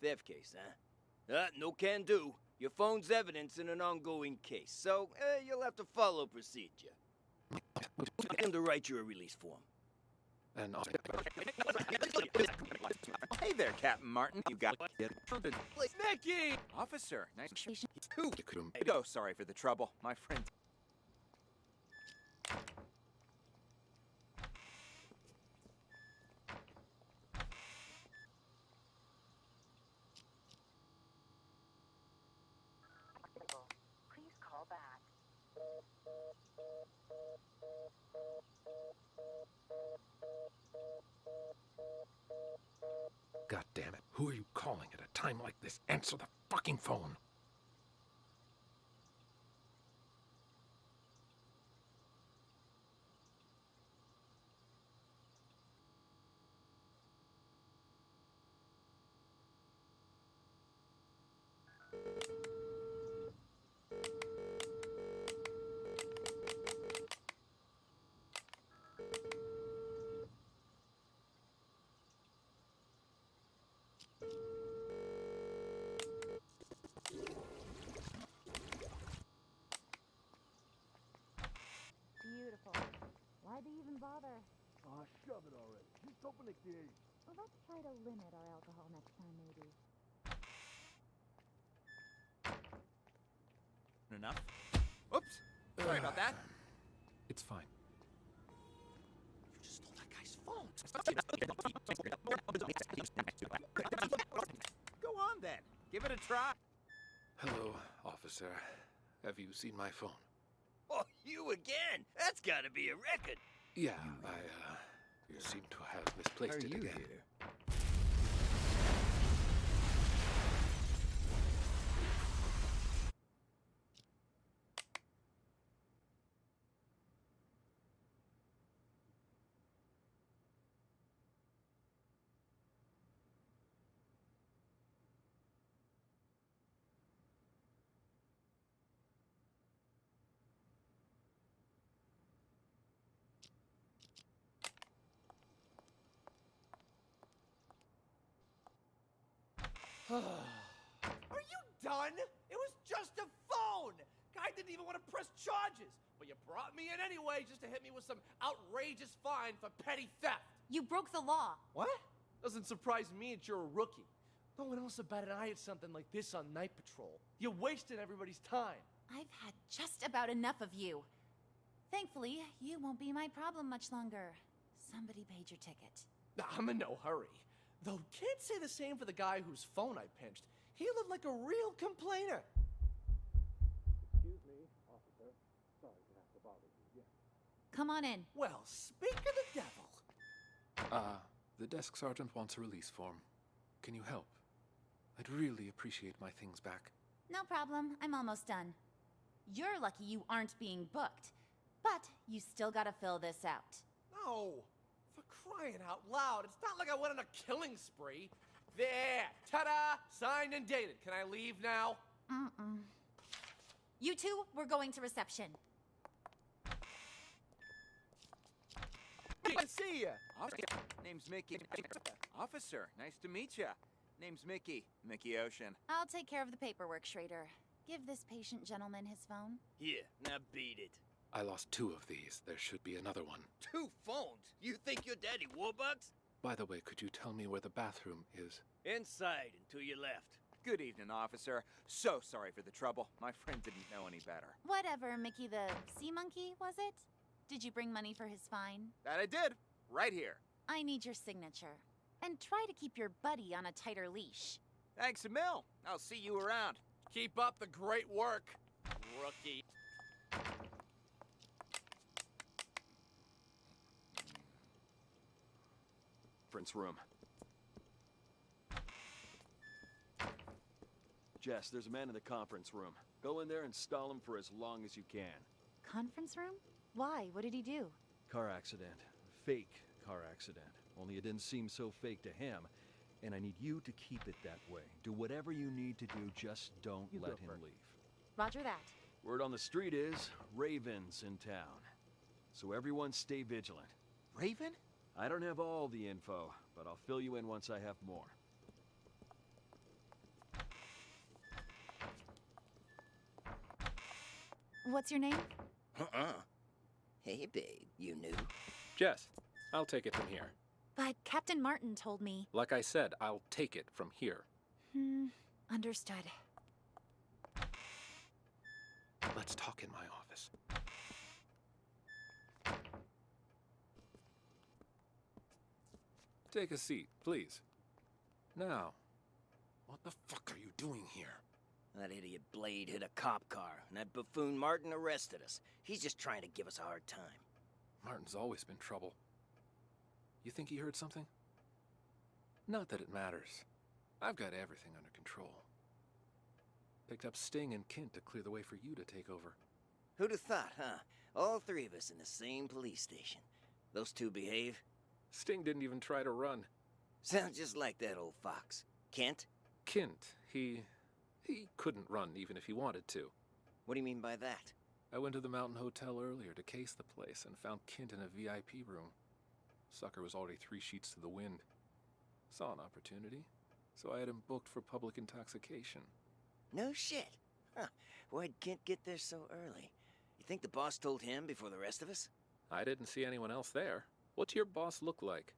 Theft case, huh? No can do. Your phone's evidence in an ongoing case, so you'll have to follow procedure. And to write you a release form. And Hey there, Captain Martin. You got Mickey! Officer, nice to meet you. Oh, sorry for the trouble. My friend. Please call back. God damn it. Who are you calling at a time like this? Answer the fucking phone. Beautiful. Why'd they even bother? Aw, shove it already. Just open the gate. Well, let's try to limit our alcohol next time, maybe. Enough. Oops. Sorry about that. It's fine. You just stole that guy's phone. Go on then. Give it a try. Hello, officer. Have you seen my phone? Oh, you again? That's gotta be a record. Yeah, you seem to have misplaced it again. Are you done? It was just a phone! Guy didn't even want to press charges, but you brought me in anyway just to hit me with some outrageous fine for petty theft. You broke the law. What? Doesn't surprise me that you're a rookie. No one else would bat an eye at something like this on night patrol. You're wasting everybody's time. I've had just about enough of you. Thankfully, you won't be my problem much longer. Somebody paid your ticket. I'm in no hurry. Though can't say the same for the guy whose phone I pinched. He looked like a real complainer. Excuse me, officer. Sorry to have to bother you again. Come on in. Well, speak of the devil. The desk sergeant wants a release form. Can you help? I'd really appreciate my things back. No problem. I'm almost done. You're lucky you aren't being booked. But you still gotta fill this out. No. For crying out loud. It's not like I went on a killing spree. There. Ta-da! Signed and dated. Can I leave now? You two, we're going to reception. Good to see ya. Name's Mickey. Officer, nice to meet ya. Name's Mickey. Mickey Ocean. I'll take care of the paperwork, Schrader. Give this patient gentleman his phone. Here, now beat it. I lost 2 of these. There should be another one. 2 phones? You think you're Daddy Warbucks? By the way, could you tell me where the bathroom is? Inside and to your left. Good evening, officer. So sorry for the trouble. My friend didn't know any better. Whatever, Mickey the sea monkey, was it? Did you bring money for his fine? That I did. Right here. I need your signature. And try to keep your buddy on a tighter leash. Thanks a mil. I'll see you around. Keep up the great work, rookie. conference room. Jess, there's a man in the conference room. Go in there and stall him for as long as you can. Conference room? Why? What did he do? Car accident. Fake car accident. Only it didn't seem so fake to him. And I need you to keep it that way. Do whatever you need to do, just don't let him leave. Roger that. Word on the street is Raven's in town. So everyone stay vigilant. Raven? I don't have all the info, but I'll fill you in once I have more. What's your name? Hey, babe, you new? Jess, I'll take it from here. But Captain Martin told me. Like I said, I'll take it from here. Understood. Let's talk in my office. Take a seat, please. Now, what the fuck are you doing here? That idiot Blade hit a cop car, and that buffoon Martin arrested us. He's just trying to give us a hard time. Martin's always been trouble. You think he heard something? Not that it matters. I've got everything under control. Picked up Sting and Kint to clear the way for you to take over. Who'd have thought, huh? All three of us in the same police station. Those two behave? Sting didn't even try to run. Sounds just like that old fox. Kent? Kint, he couldn't run even if he wanted to. What do you mean by that? I went to the Mountain Hotel earlier to case the place and found Kint in a VIP room. Sucker was already 3 sheets to the wind. Saw an opportunity, so I had him booked for public intoxication. No shit. Huh. Why'd Kent get there so early? You think the boss told him before the rest of us? I didn't see anyone else there. What's your boss look like?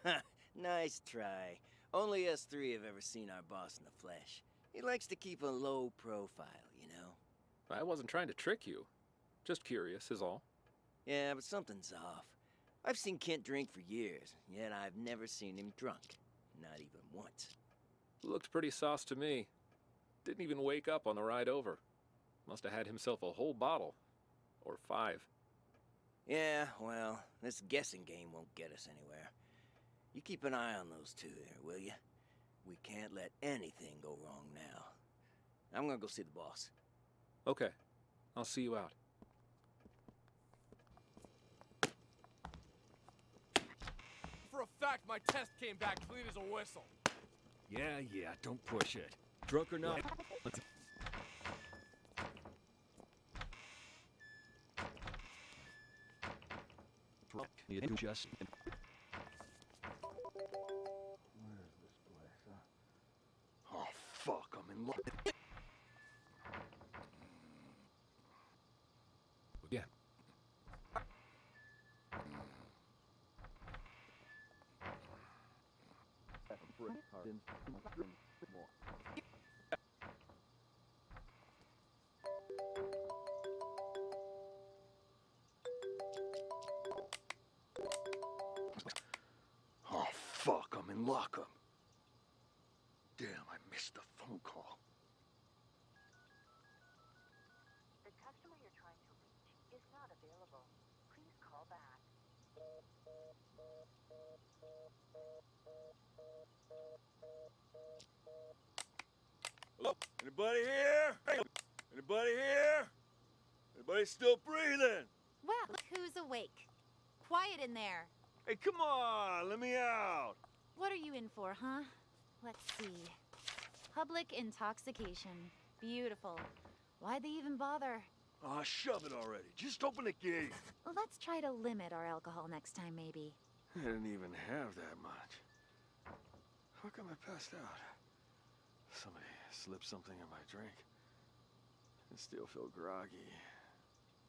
Ha! Nice try. Only us three have ever seen our boss in the flesh. He likes to keep a low profile, you know? I wasn't trying to trick you. Just curious, is all. Yeah, but something's off. I've seen Kent drink for years, yet I've never seen him drunk. Not even once. Looked pretty sauce to me. Didn't even wake up on the ride over. Must have had himself a whole bottle. Or 5. Yeah, well, this guessing game won't get us anywhere. You keep an eye on those two there, will you? We can't let anything go wrong now. I'm gonna go see the boss. Okay. I'll see you out. For a fact, my test came back clean as a whistle. Yeah, don't push it. Drunk or not. You just... Where's this place, huh? Oh, fuck, I'm in luck. Again. Oh, fuck, I'm in lockup. Damn, I missed the phone call. The customer you're trying to reach is not available. Please call back. Hello? Anybody here? Anybody here? Anybody still breathing? Well, look who's awake. Quiet in there. Hey, come on, let me out. What are you in for, huh? Let's see. Public intoxication. Beautiful. Why'd they even bother? Ah, shove it already. Just open the gate. Let's try to limit our alcohol next time, maybe. I didn't even have that much. How come I passed out? Somebody slipped something in my drink. I still feel groggy.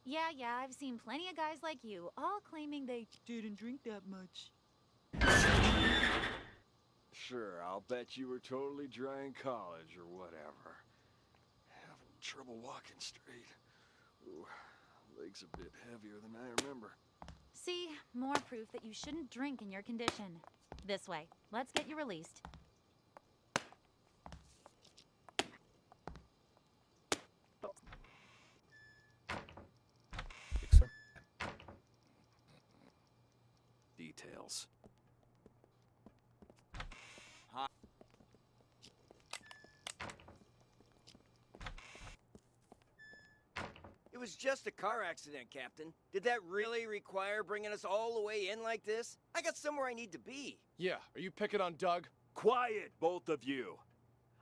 Yeah, I've seen plenty of guys like you, all claiming they didn't drink that much. Sure, I'll bet you were totally dry in college or whatever. Having trouble walking straight. Ooh, legs a bit heavier than I remember. See, more proof that you shouldn't drink in your condition. This way. Let's get you released. Details. was just a car accident, Captain. Did that really require bringing us all the way in like this? I got somewhere I need to be. Yeah, are you picking on Doug? Quiet, both of you.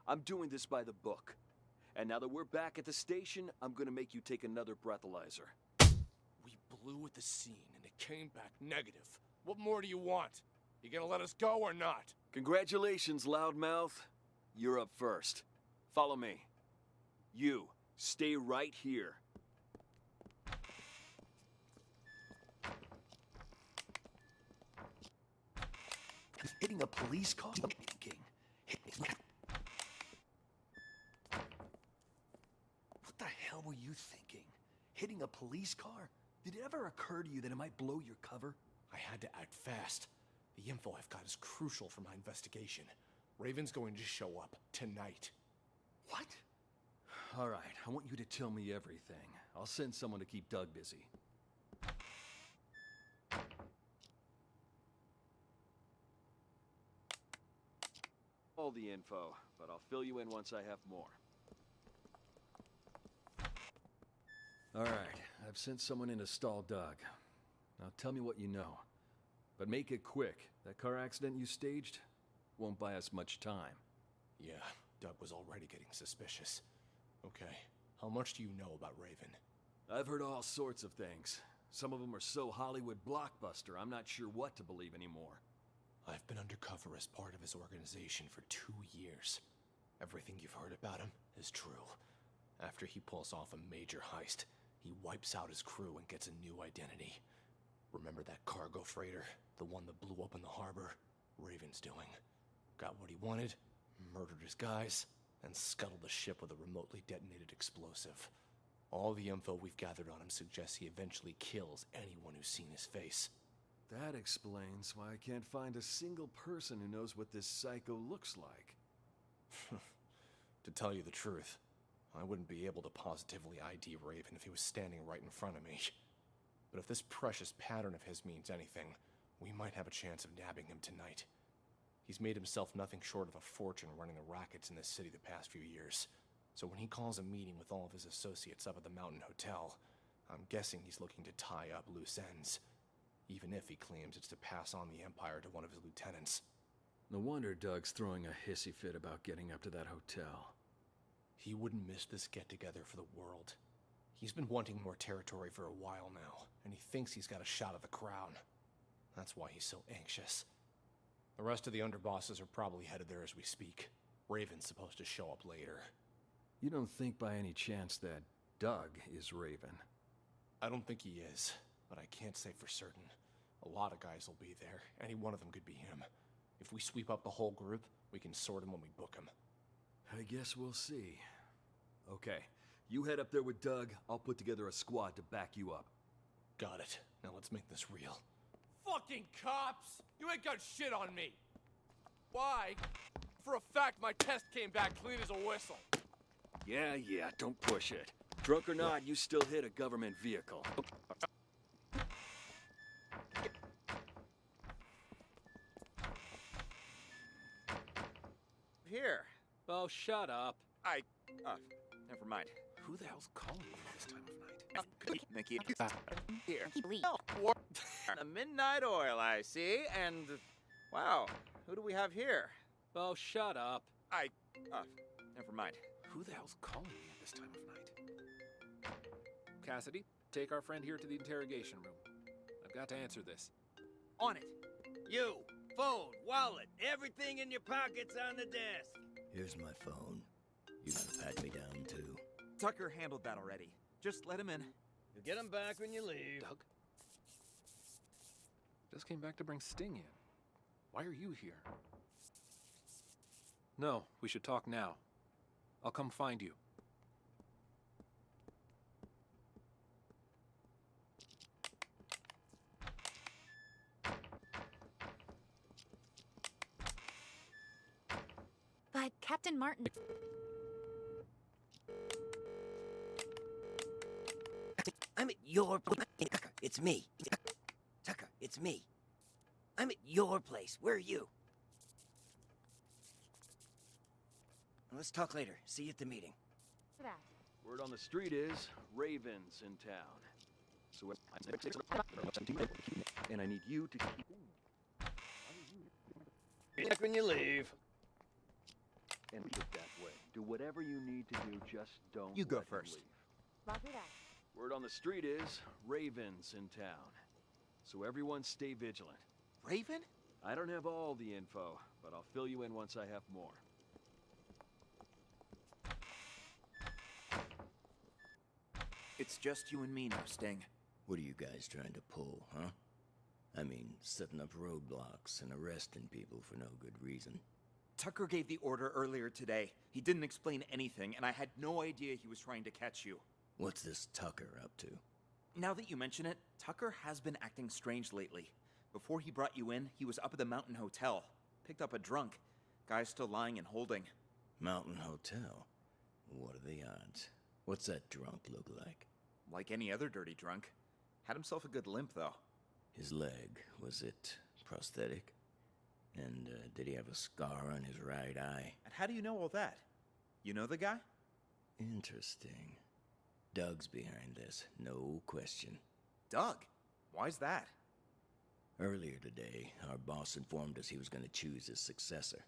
I'm doing this by the book. And now that we're back at the station, I'm gonna make you take another breathalyzer. We blew at the scene and it came back negative. What more do you want? You gonna let us go or not? Congratulations, loudmouth. You're up first. Follow me. You, stay right here. Hitting a police car? Thinking. What the hell were you thinking? Hitting a police car? Did it ever occur to you that it might blow your cover? I had to act fast. The info I've got is crucial for my investigation. Raven's going to show up tonight. What? All right, I want you to tell me everything. I'll send someone to keep Doug busy. All the info, but I'll fill you in once I have more. All right, I've sent someone in to stall Doug. Now tell me what you know. But make it quick. That car accident you staged won't buy us much time. Yeah, Doug was already getting suspicious. Okay, how much do you know about Raven? I've heard all sorts of things. Some of them are so Hollywood blockbuster, I'm not sure what to believe anymore. I've been undercover as part of his organization for 2 years. Everything you've heard about him is true. After he pulls off a major heist, he wipes out his crew and gets a new identity. Remember that cargo freighter? The one that blew up in the harbor? Raven's doing. Got what he wanted, murdered his guys, and scuttled the ship with a remotely detonated explosive. All the info we've gathered on him suggests he eventually kills anyone who's seen his face. That explains why I can't find a single person who knows what this psycho looks like. To tell you the truth, I wouldn't be able to positively ID Raven if he was standing right in front of me. But if this precious pattern of his means anything, we might have a chance of nabbing him tonight. He's made himself nothing short of a fortune running the rackets in this city the past few years. So when he calls a meeting with all of his associates up at the Mountain Hotel, I'm guessing he's looking to tie up loose ends. Even if he claims it's to pass on the Empire to one of his lieutenants. No wonder Doug's throwing a hissy fit about getting up to that hotel. He wouldn't miss this get-together for the world. He's been wanting more territory for a while now, and he thinks he's got a shot at the crown. That's why he's so anxious. The rest of the underbosses are probably headed there as we speak. Raven's supposed to show up later. You don't think by any chance that Doug is Raven? I don't think he is, but I can't say for certain. A lot of guys will be there. Any one of them could be him. If we sweep up the whole group, we can sort him when we book him. I guess we'll see. Okay, you head up there with Doug. I'll put together a squad to back you up. Got it. Now let's make this real. Fucking cops! You ain't got shit on me! Why? For a fact, my test came back clean as a whistle. Yeah, don't push it. Drunk or not, you still hit a government vehicle. Here. Oh, shut up. Never mind. Who the hell's calling me at this time of night? Mickey, here. The Midnight Oil, I see, and wow, who do we have here? Oh, shut up. Never mind. Who the hell's calling me at this time of night? Cassidy, take our friend here to the interrogation room. I've got to answer this. On it. You, phone, wallet, everything in your pockets on the desk. Here's my phone. You can pat me down, too. Tucker handled that already. Just let him in. You'll get him back when you leave. Doug? Just came back to bring Sting in. Why are you here? No, we should talk now. I'll come find you. But Captain Martin... I'm at your place. Tucker, it's me. Tucker, it's me. I'm at your place. Where are you? Let's talk later. See you at the meeting. That. Word on the street is Raven's in town. So and I need you to keep Back when you leave. and keep it that way. Do whatever you need to do, just don't You go let him first. leave. Roger that. Word on the street is Raven's in town. So everyone stay vigilant. Raven? I don't have all the info, but I'll fill you in once I have more. It's just you and me now, Sting. What are you guys trying to pull, huh? I mean, setting up roadblocks and arresting people for no good reason. Tucker gave the order earlier today. He didn't explain anything, and I had no idea he was trying to catch you. What's this Tucker up to? Now that you mention it, Tucker has been acting strange lately. Before he brought you in, he was up at the Mountain Hotel. Picked up a drunk. Guy's still lying and holding. Mountain Hotel? What are the odds? What's that drunk look like? Like any other dirty drunk. Had himself a good limp, though. His leg, was it prosthetic? And did he have a scar on his right eye? And how do you know all that? You know the guy? Interesting. Doug's behind this, no question. Doug? Why's that? Earlier today, our boss informed us he was going to choose his successor.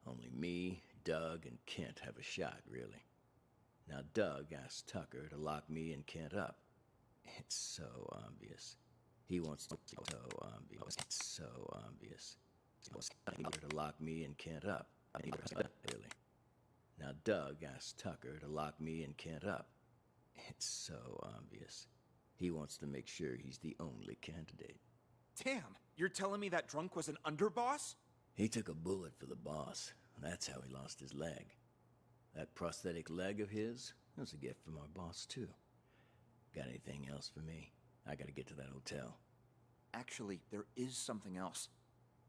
Only me, Doug, and Kent have a shot, really. Now, Doug asked Tucker to lock me and Kent up. It's so obvious. He wants to... So obvious. It's so obvious. He wants to lock me and Kent up. Really. Now, Doug asked Tucker to lock me and Kent up. It's so obvious. He wants to make sure he's the only candidate. Damn, you're telling me that drunk was an underboss? He took a bullet for the boss. That's how he lost his leg. That prosthetic leg of his was a gift from our boss, too. Got anything else for me? I gotta get to that hotel. Actually, there is something else.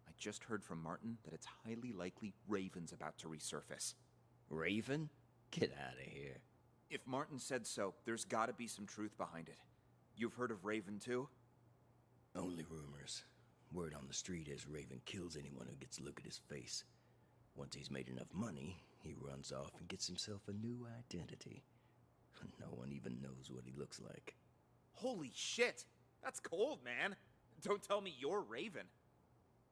I just heard from Martin that it's highly likely Raven's about to resurface. Raven? Get out of here. If Martin said so, there's gotta be some truth behind it. You've heard of Raven, too? Only rumors. Word on the street is Raven kills anyone who gets a look at his face. Once he's made enough money, he runs off and gets himself a new identity. No one even knows what he looks like. Holy shit! That's cold, man! Don't tell me you're Raven.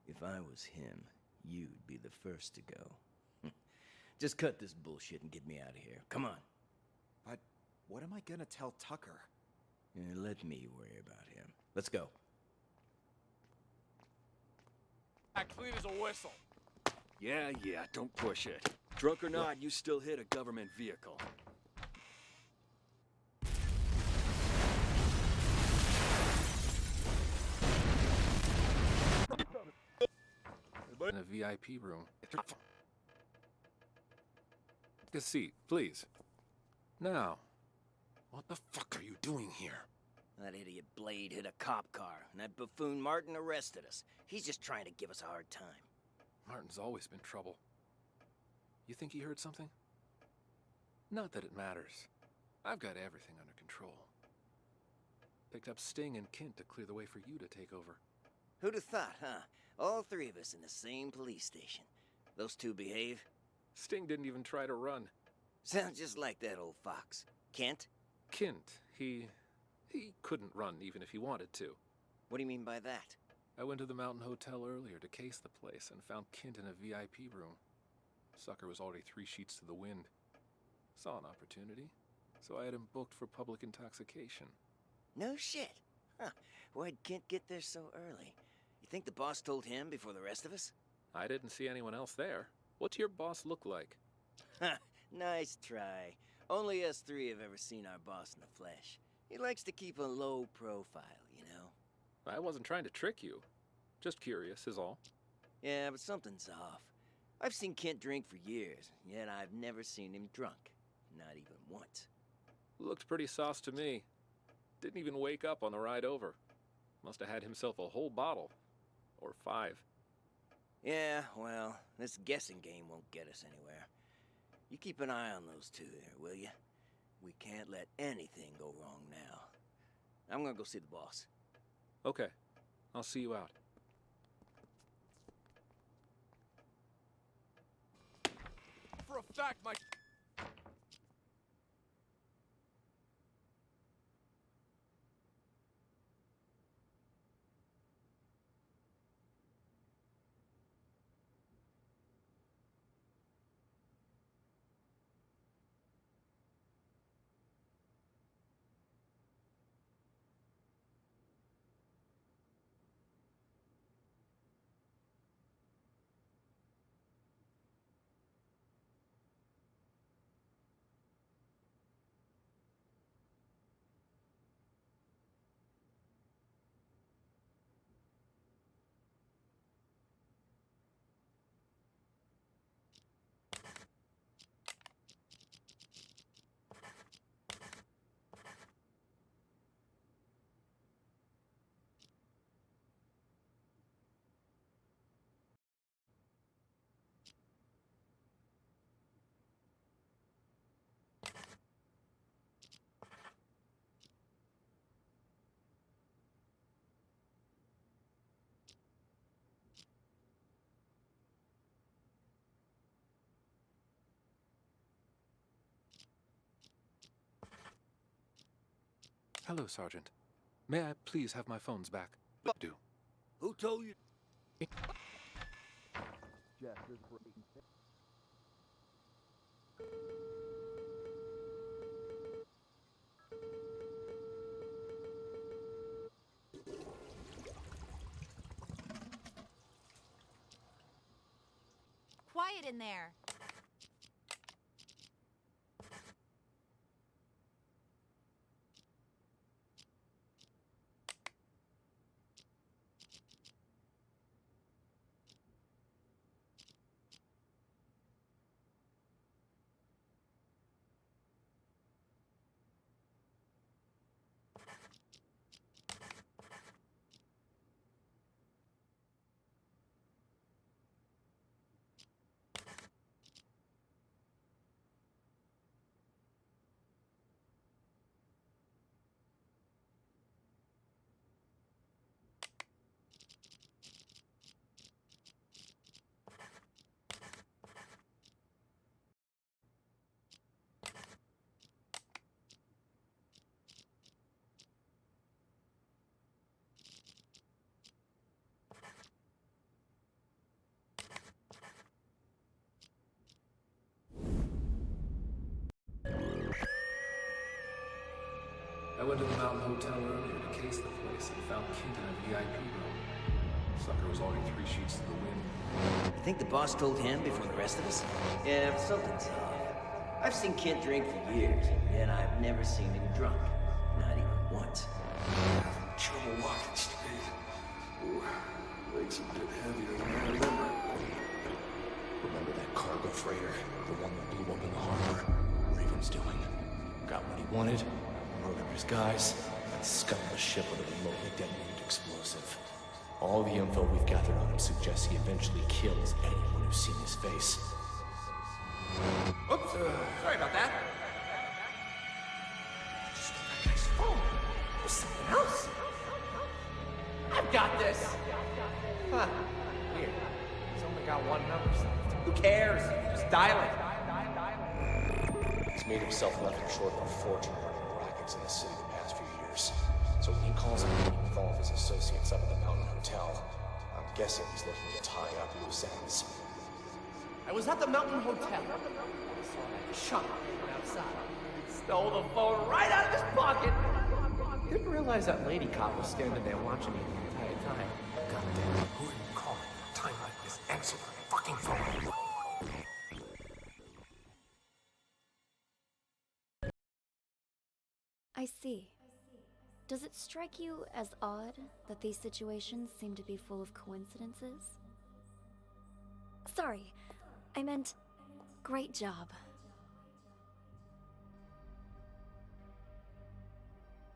If I was him, you'd be the first to go. Just cut this bullshit and get me out of here. Come on. But what am I gonna tell Tucker? Let me worry about him. Let's go. Clean as a whistle. Yeah, don't push it. Drunk or not, you still hit a government vehicle. In a VIP room. Take a seat, please. Now. What the fuck are you doing here? That idiot Blade hit a cop car, and that buffoon Martin arrested us. He's just trying to give us a hard time. Martin's always been trouble. You think he heard something? Not that it matters. I've got everything under control. Picked up Sting and Kent to clear the way for you to take over. Who'd have thought, huh? All three of us in the same police station. Those two behave? Sting didn't even try to run. Sounds just like that old fox. Kent? Kent, he couldn't run even if he wanted to. What do you mean by that? I went to the Mountain Hotel earlier to case the place and found Kent in a VIP room. Sucker was already 3 sheets to the wind. Saw an opportunity, so I had him booked for public intoxication. No shit. Huh. Why'd Kent get there so early? You think the boss told him before the rest of us? I didn't see anyone else there. What's your boss look like? Ha! Nice try. Only us three have ever seen our boss in the flesh. He likes to keep a low profile, you know? I wasn't trying to trick you. Just curious, is all. Yeah, but something's off. I've seen Kent drink for years, yet I've never seen him drunk. Not even once. Looked pretty sauce to me. Didn't even wake up on the ride over. Must have had himself a whole bottle. Or 5. Yeah, well, this guessing game won't get us anywhere. You keep an eye on those two there, will you? We can't let anything go wrong now. I'm gonna go see the boss. Okay. I'll see you out. For a fact, my... Hello, Sergeant. May I please have my phones back? Do. Who told you? Quiet in there. I went to the Mountain Hotel earlier to case the place and found Kent in a VIP room. Sucker was already 3 sheets to the wind. You think the boss told him before the rest of us? Yeah, something's off. I've seen Kent drink for years, yet I've never seen him drunk. Not even once. Having trouble walking straight. Ooh, legs a bit heavier than I remember. Remember that cargo freighter? The one that blew up in the harbor? Raven's doing. Got what he wanted, murdered his guys, and scuttled the ship with a remotely detonated explosive. All the info we've gathered on him suggests he eventually kills anyone who's seen his face. Oops, sorry about that. Just that guy's phone. There's something else. I've got this. Huh. Weird. He's only got one number saved. Who cares? Just dial it. He's made himself nothing short of a fortune running brackets in the city the past few years. So when he calls a meeting with all of his associates up at the Mountain Hotel, I'm guessing he's looking to tie up loose ends. I was at the Mountain Hotel. I saw that chump outside. Stole the phone right out of his pocket. Didn't realize that lady cop was standing there watching me the entire time. Goddamn, who are you calling at a time like this? Answer the fucking phone. I see. Does it strike you as odd that these situations seem to be full of coincidences? Sorry, I meant great job.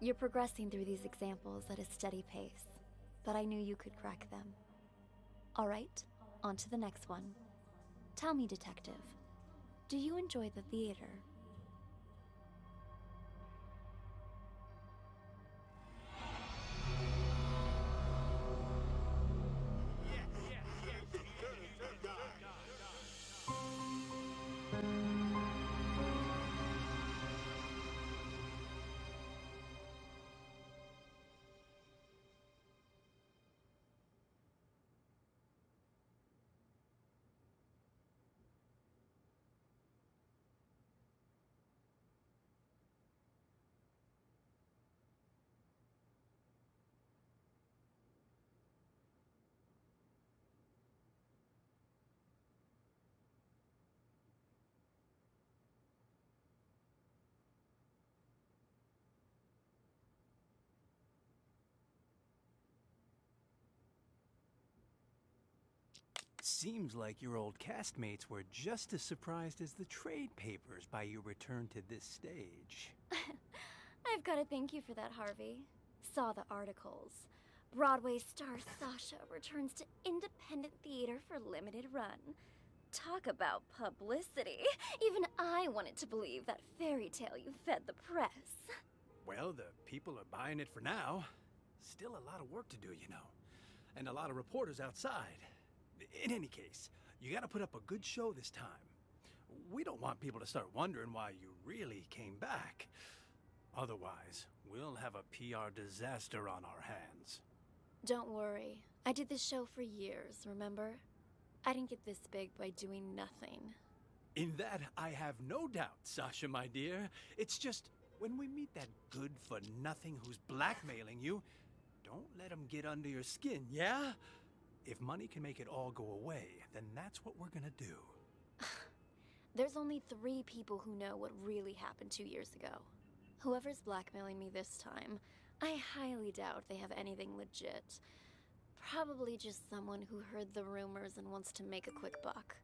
You're progressing through these examples at a steady pace, but I knew you could crack them. All right, on to the next one. Tell me, detective, do you enjoy the theater? Seems like your old castmates were just as surprised as the trade papers by your return to this stage. I've got to thank you for that, Harvey. Saw the articles. Broadway star Sasha returns to independent theater for limited run. Talk about publicity. Even I wanted to believe that fairy tale you fed the press. Well, the people are buying it for now. Still a lot of work to do, you know. And a lot of reporters outside. In any case, you gotta put up a good show this time. We don't want people to start wondering why you really came back. Otherwise, we'll have a PR disaster on our hands. Don't worry. I did this show for years, remember? I didn't get this big by doing nothing. In that, I have no doubt, Sasha, my dear. It's just, when we meet that good-for-nothing who's blackmailing you, don't let him get under your skin, yeah? If money can make it all go away, then that's what we're gonna do. There's only 3 people who know what really happened 2 years ago. Whoever's blackmailing me this time, I highly doubt they have anything legit. Probably just someone who heard the rumors and wants to make a quick buck.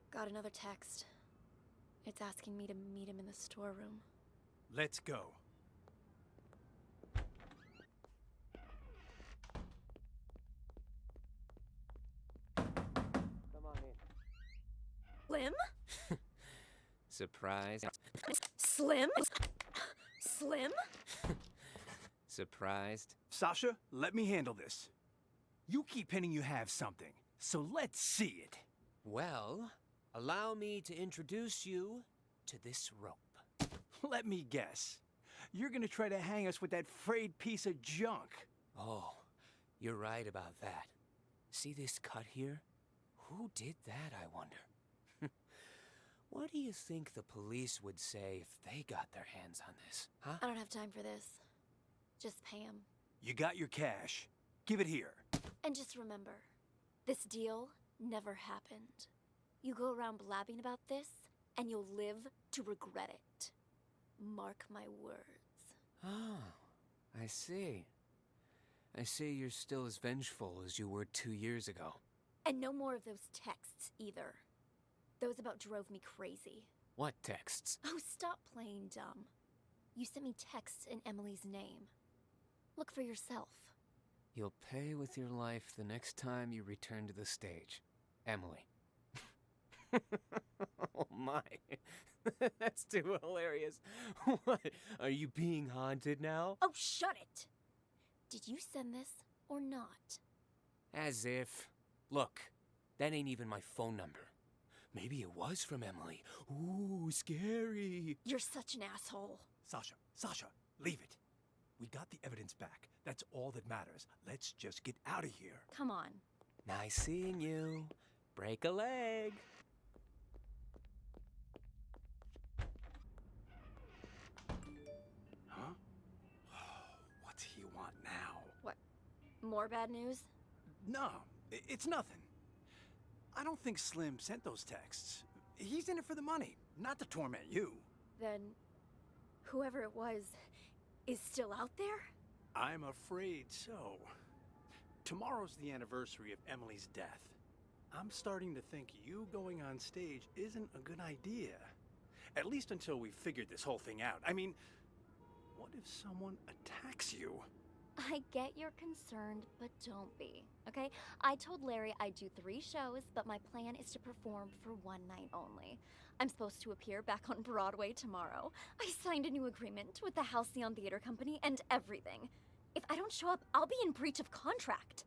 Got another text. It's asking me to meet him in the storeroom. Let's go. Come on in. Slim? Surprise. Slim? Slim? Surprised? Sasha, let me handle this. You keep hinting you have something, so let's see it. Well, allow me to introduce you to this rope. Let me guess. You're gonna try to hang us with that frayed piece of junk. Oh, you're right about that. See this cut here? Who did that, I wonder? What do you think the police would say if they got their hands on this, huh? I don't have time for this. Just pay him. You got your cash. Give it here. And just remember, this deal never happened. You go around blabbing about this, and you'll live to regret it. Mark my words. Oh, I see. I see you're still as vengeful as you were 2 years ago. And no more of those texts, either. Those about drove me crazy. What texts? Oh, stop playing dumb. You sent me texts in Emily's name. Look for yourself. You'll pay with your life the next time you return to the stage. Emily. Oh my. That's too hilarious. What? Are you being haunted now? Oh, shut it! Did you send this or not? As if. Look, that ain't even my phone number. Maybe it was from Emily. Ooh, scary. You're such an asshole. Sasha, leave it. We got the evidence back. That's all that matters. Let's just get out of here. Come on. Nice seeing you. Break a leg. Huh? What's he want now? What? More bad news? No, it's nothing. I don't think Slim sent those texts. He's in it for the money, not to torment you. Then, whoever it was is still out there? I'm afraid so. Tomorrow's the anniversary of Emily's death. I'm starting to think you going on stage isn't a good idea. At least until we've figured this whole thing out. I mean, what if someone attacks you? I get you're concerned, but don't be, okay? I told Larry I'd do 3 shows, but my plan is to perform for 1 night only. I'm supposed to appear back on Broadway tomorrow. I signed a new agreement with the Halcyon Theater Company and everything. If I don't show up, I'll be in breach of contract.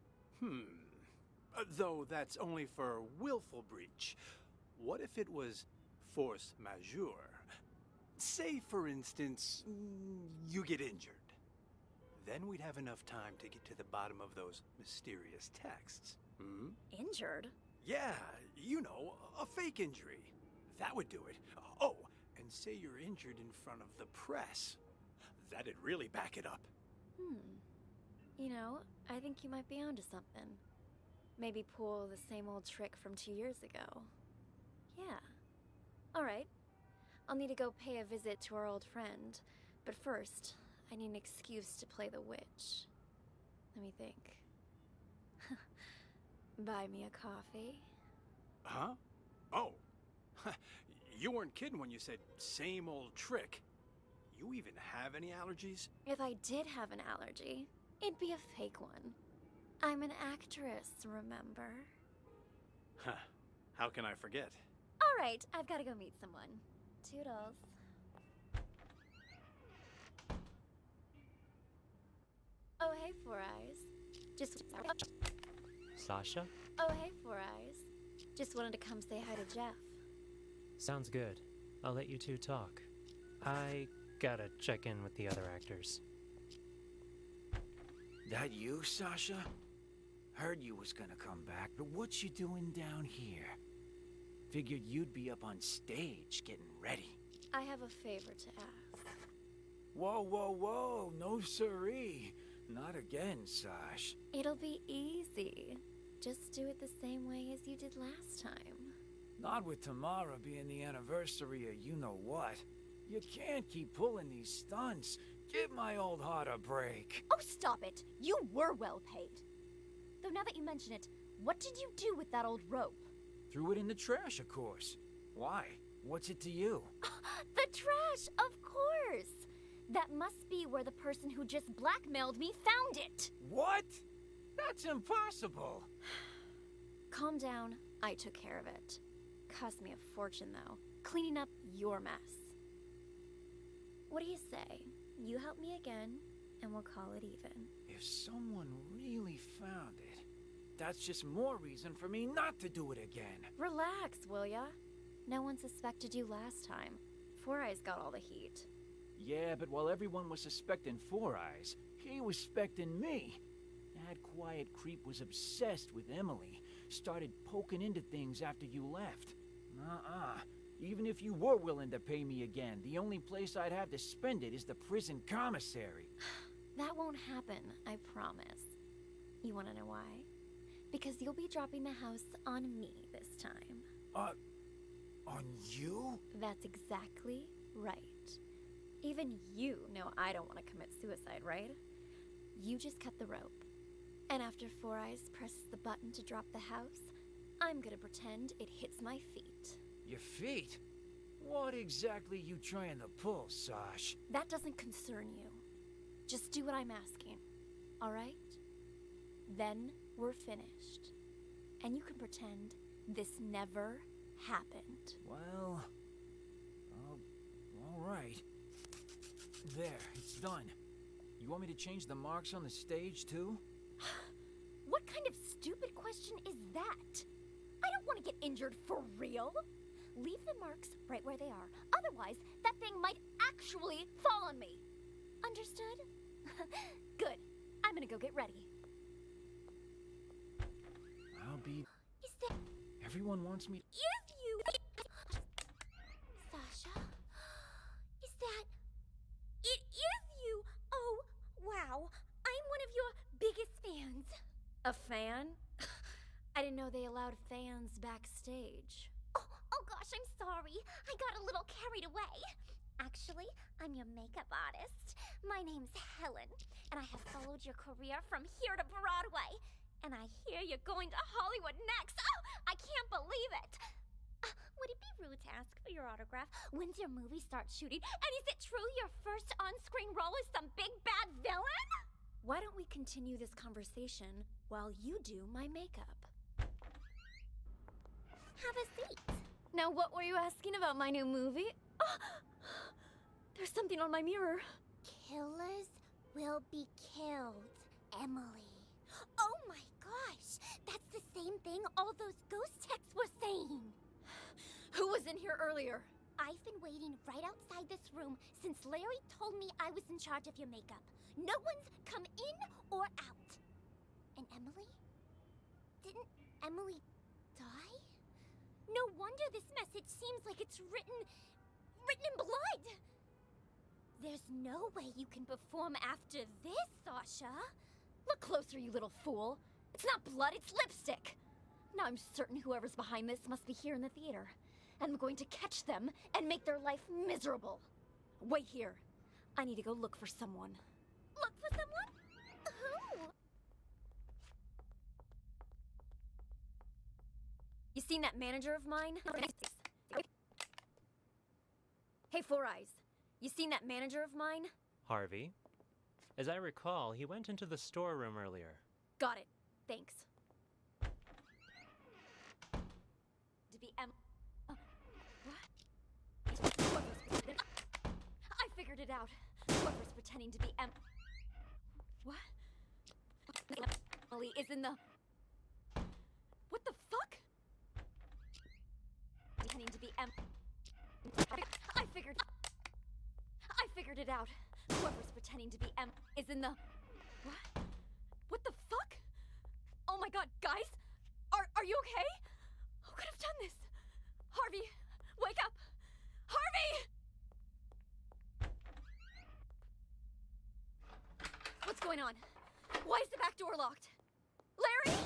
Though that's only for willful breach. What if it was force majeure? Say, for instance, you get injured. Then we'd have enough time to get to the bottom of those mysterious texts. Injured? Yeah, you know, a fake injury. That would do it. Oh, and say you're injured in front of the press. That'd really back it up. You know, I think you might be onto something. Maybe pull the same old trick from 2 years ago. Yeah. All right. I'll need to go pay a visit to our old friend. But first, I need an excuse to play the witch. Let me think. Buy me a coffee? Huh? Oh. You weren't kidding when you said same old trick. You even have any allergies? If I did have an allergy, it'd be a fake one. I'm an actress, remember? Huh. How can I forget? All right, I've got to go meet someone. Toodles. Oh, hey, Four Eyes. Just... Sasha? Oh, hey, Four Eyes. Just wanted to come say hi to Jeff. Sounds good. I'll let you two talk. I Gotta check in with the other actors. That you, Sasha? Heard you was gonna come back, but what you doing down here? Figured you'd be up on stage getting ready. I have a favor to ask. Whoa, whoa, whoa, no siree. Not again, Sash. It'll be easy. Just do it the same way as you did last time. Not with Tamara being the anniversary of you-know-what. You can't keep pulling these stunts. Give my old heart a break. Oh, stop it! You were well paid. Though now that you mention it, what did you do with that old rope? Threw it in the trash, of course. Why? What's it to you? The trash, of course! That must be where the person who just blackmailed me found it! What? That's impossible! Calm down. I took care of it. Cost me a fortune, though. Cleaning up your mess. What do you say? You help me again, and we'll call it even. If someone really found it, that's just more reason for me not to do it again. Relax, will ya? No one suspected you last time. Four Eyes got all the heat. Yeah, but while everyone was suspecting Four Eyes, he was suspecting me. That quiet creep was obsessed with Emily. Started poking into things after you left. Even if you were willing to pay me again, the only place I'd have to spend it is the prison commissary. That won't happen, I promise. You wanna know why? Because you'll be dropping the house on me this time. On you? That's exactly right. Even you know I don't want to commit suicide, right? You just cut the rope. And after Four Eyes presses the button to drop the house, I'm gonna pretend it hits my feet. Your feet? What exactly you trying to pull, Sash? That doesn't concern you. Just do what I'm asking, alright? Then we're finished. And you can pretend this never happened. Well, all right. There, it's done. You want me to change the marks on the stage, too? What kind of stupid question is that? I don't want to get injured for real. Leave the marks right where they are. Otherwise, that thing might actually fall on me. Understood? Good. I'm gonna go get ready. I'll be... Is that... Everyone wants me... Is you... Sasha? Is that... It is you! Oh, wow. I'm one of your biggest fans. A fan? I didn't know they allowed fans backstage. Oh gosh, I'm sorry. I got a little carried away. Actually, I'm your makeup artist. My name's Helen, and I have followed your career from here to Broadway. And I hear you're going to Hollywood next. Oh, I can't believe it. Would it be rude to ask for your autograph? When's your movie start shooting? And is it true your first on-screen role is some big bad villain? Why don't we continue this conversation while you do my makeup? Have a seat. Now, what were you asking about my new movie? Oh, there's something on my mirror. Killers will be killed, Emily. Oh my gosh, that's the same thing all those ghost texts were saying. Who was in here earlier? I've been waiting right outside this room since Larry told me I was in charge of your makeup. No one's come in or out. And Emily? Didn't Emily die? No wonder this message seems like it's written in blood. There's no way you can perform after this, Sasha. Look closer, you little fool. It's not blood, it's lipstick. Now I'm certain whoever's behind this must be here in the theater. And I'm going to catch them and make their life miserable. Wait here. I need to go look for someone. Look for someone? Who? You seen that manager of mine? Hey, Four Eyes. You seen that manager of mine? Harvey? As I recall, he went into the storeroom earlier. Got it. Thanks. To be what? I figured it out. Whoever's pretending to be What? Emily is in the... What the fuck? Pretending to be I figured figured it out. Whoever's pretending to be M is in the... What? What the fuck? Oh my god, guys? Are you okay? Who could have done this? Harvey, wake up! Harvey! What's going on? Why is the back door locked? Larry?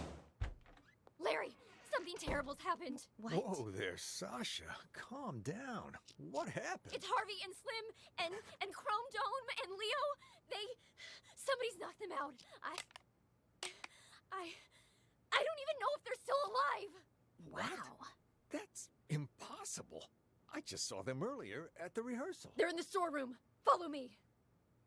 Larry, something terrible's happened. Whoa there, Sasha. Calm down. What happened? It's Harvey and Slim and Chrome Dome and Leo. Somebody's knocked them out. I don't even know if they're still alive. Wow. That's impossible. I just saw them earlier at the rehearsal. They're in the storeroom. Follow me.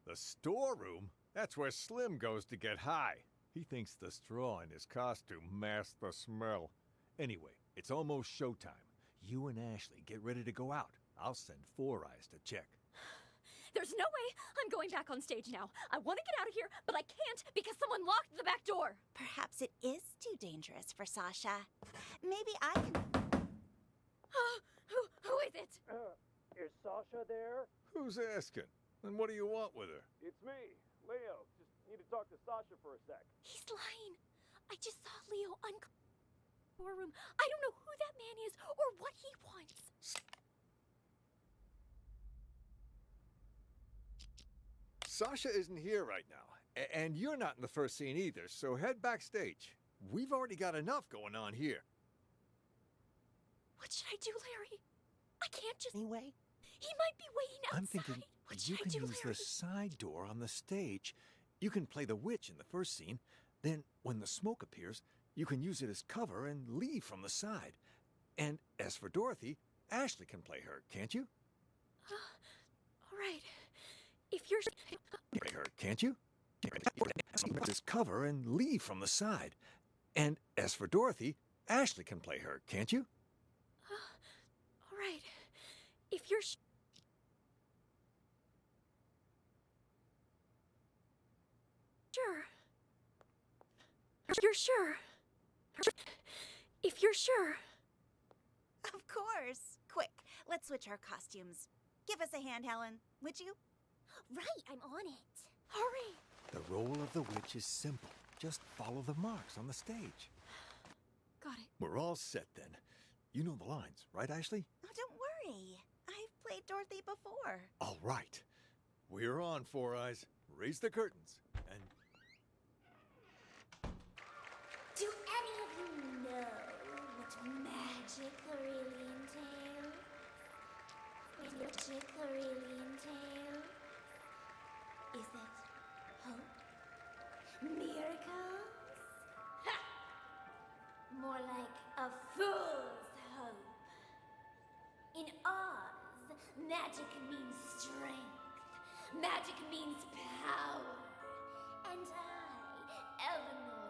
The storeroom? That's where Slim goes to get high. He thinks the straw in his costume masks the smell. Anyway, it's almost showtime. You and Ashley get ready to go out. I'll send Four Eyes to check. There's no way I'm going back on stage now. I want to get out of here, but I can't because someone locked the back door. Perhaps it is too dangerous for Sasha. Maybe I can... Who is it? Is Sasha there? Who's asking? And what do you want with her? It's me, Leo. Just need to talk to Sasha for a sec. He's lying. I just saw Leo room. I don't know who that man is or what he wants. Sasha isn't here right now, and you're not in the first scene either, so head backstage. We've already got enough going on here. What should I do, Larry? I can't just... Anyway? He might be waiting outside. I'm thinking you can use the side door on the stage. You can play the witch in the first scene. Then, when the smoke appears, you can use it as cover and leave from the side. And as for Dorothy, Ashley can play her, can't you? All right. If you're... Play her, can't you? As cover and leave from the side. And as for Dorothy, Ashley can play her, can't you? All right. If you're... Sure. You're sure. If you're sure. Of course. Quick, let's switch our costumes. Give us a hand, Helen, would you? Right, I'm on it. Hurry. The role of the witch is simple. Just follow the marks on the stage. Got it. We're all set then. You know the lines, right, Ashley? Oh, don't worry. I've played Dorothy before. All right. We're on, Four Eyes. Raise the curtains. And Do any of you know what magic really entails? Magic really entails? Is it hope? Miracles? Ha! More like a fool's hope. In Oz, magic means strength. Magic means power. And I, Eleanor,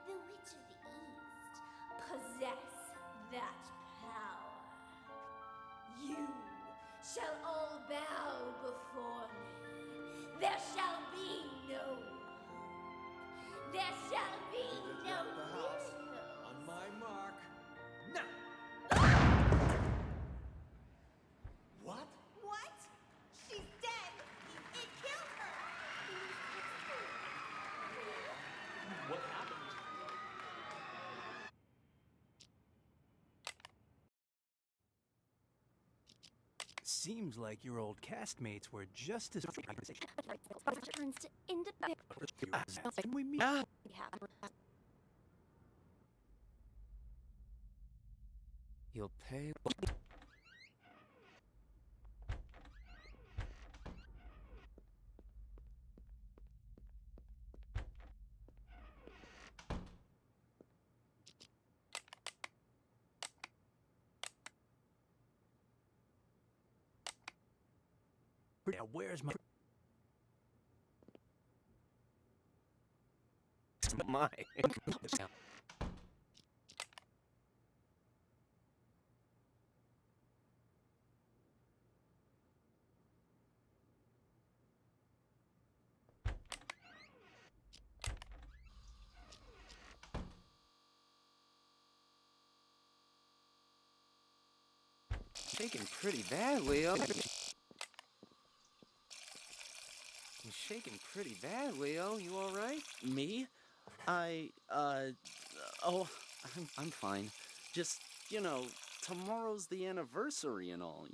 the Witch of the East, possess that power. You shall all bow before me. There shall be no hope. There shall be no miracle. on my mark. Now! What? What? She's dead. It killed her. What happened? Seems like your old castmates were just as... Turns to independent. Can we meet? You'll pay... Now, where's my... My... Shaking pretty bad, Leo. shaking pretty bad, Leo. You all right? Me? Oh, I'm fine. Just, tomorrow's the anniversary and all,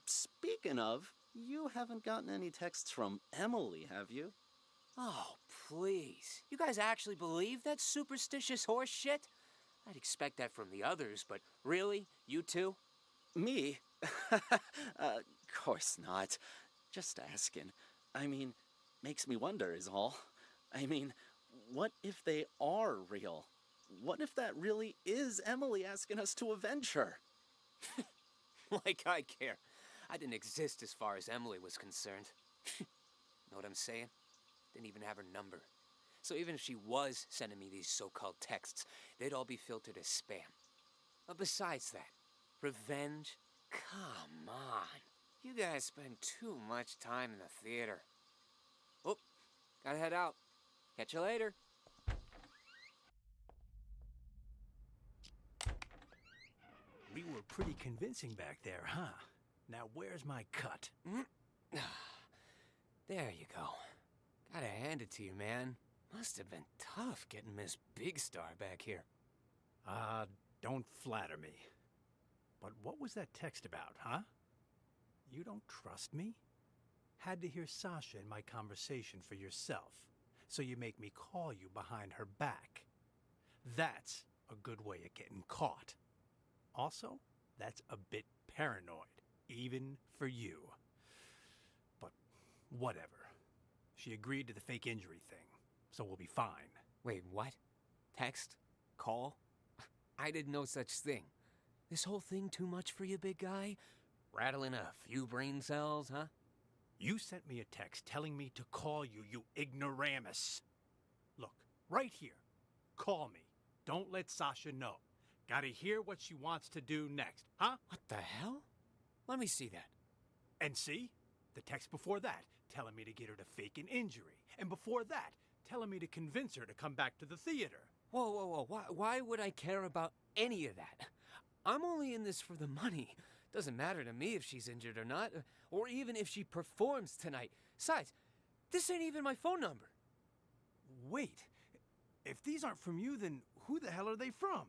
Speaking of, you haven't gotten any texts from Emily, have you? Oh, please. You guys actually believe that superstitious horse shit? I'd expect that from the others, but really? You two? Me? Of course not. Just asking. Makes me wonder is all. What if they are real? What if that really is Emily asking us to avenge her? Like I care. I didn't exist as far as Emily was concerned. Know what I'm saying? Didn't even have her number. So even if she was sending me these so-called texts, they'd all be filtered as spam. But besides that, revenge? Come on. You guys spend too much time in the theater. Oh, gotta head out. Catch you later. We were pretty convincing back there, huh? Now where's my cut? There you go. Gotta hand it to you, man. Must have been tough getting Miss Big Star back here. Don't flatter me. But what was that text about, huh? You don't trust me? Had to hear Sasha in my conversation for yourself, so you make me call you behind her back. That's a good way of getting caught. Also, that's a bit paranoid, even for you. But whatever. She agreed to the fake injury thing, so we'll be fine. Wait, what? Text? Call? I did no such thing. This whole thing too much for you, big guy? Rattling a few brain cells, huh? You sent me a text telling me to call you, you ignoramus. Look, right here. Call me. Don't let Sasha know. Gotta hear what she wants to do next, huh? What the hell? Let me see that. And see? The text before that, telling me to get her to fake an injury. And before that, telling me to convince her to come back to the theater. Whoa. Why would I care about any of that? I'm only in this for the money. Doesn't matter to me if she's injured or not, or even if she performs tonight. Besides, this ain't even my phone number. Wait, if these aren't from you, then who the hell are they from?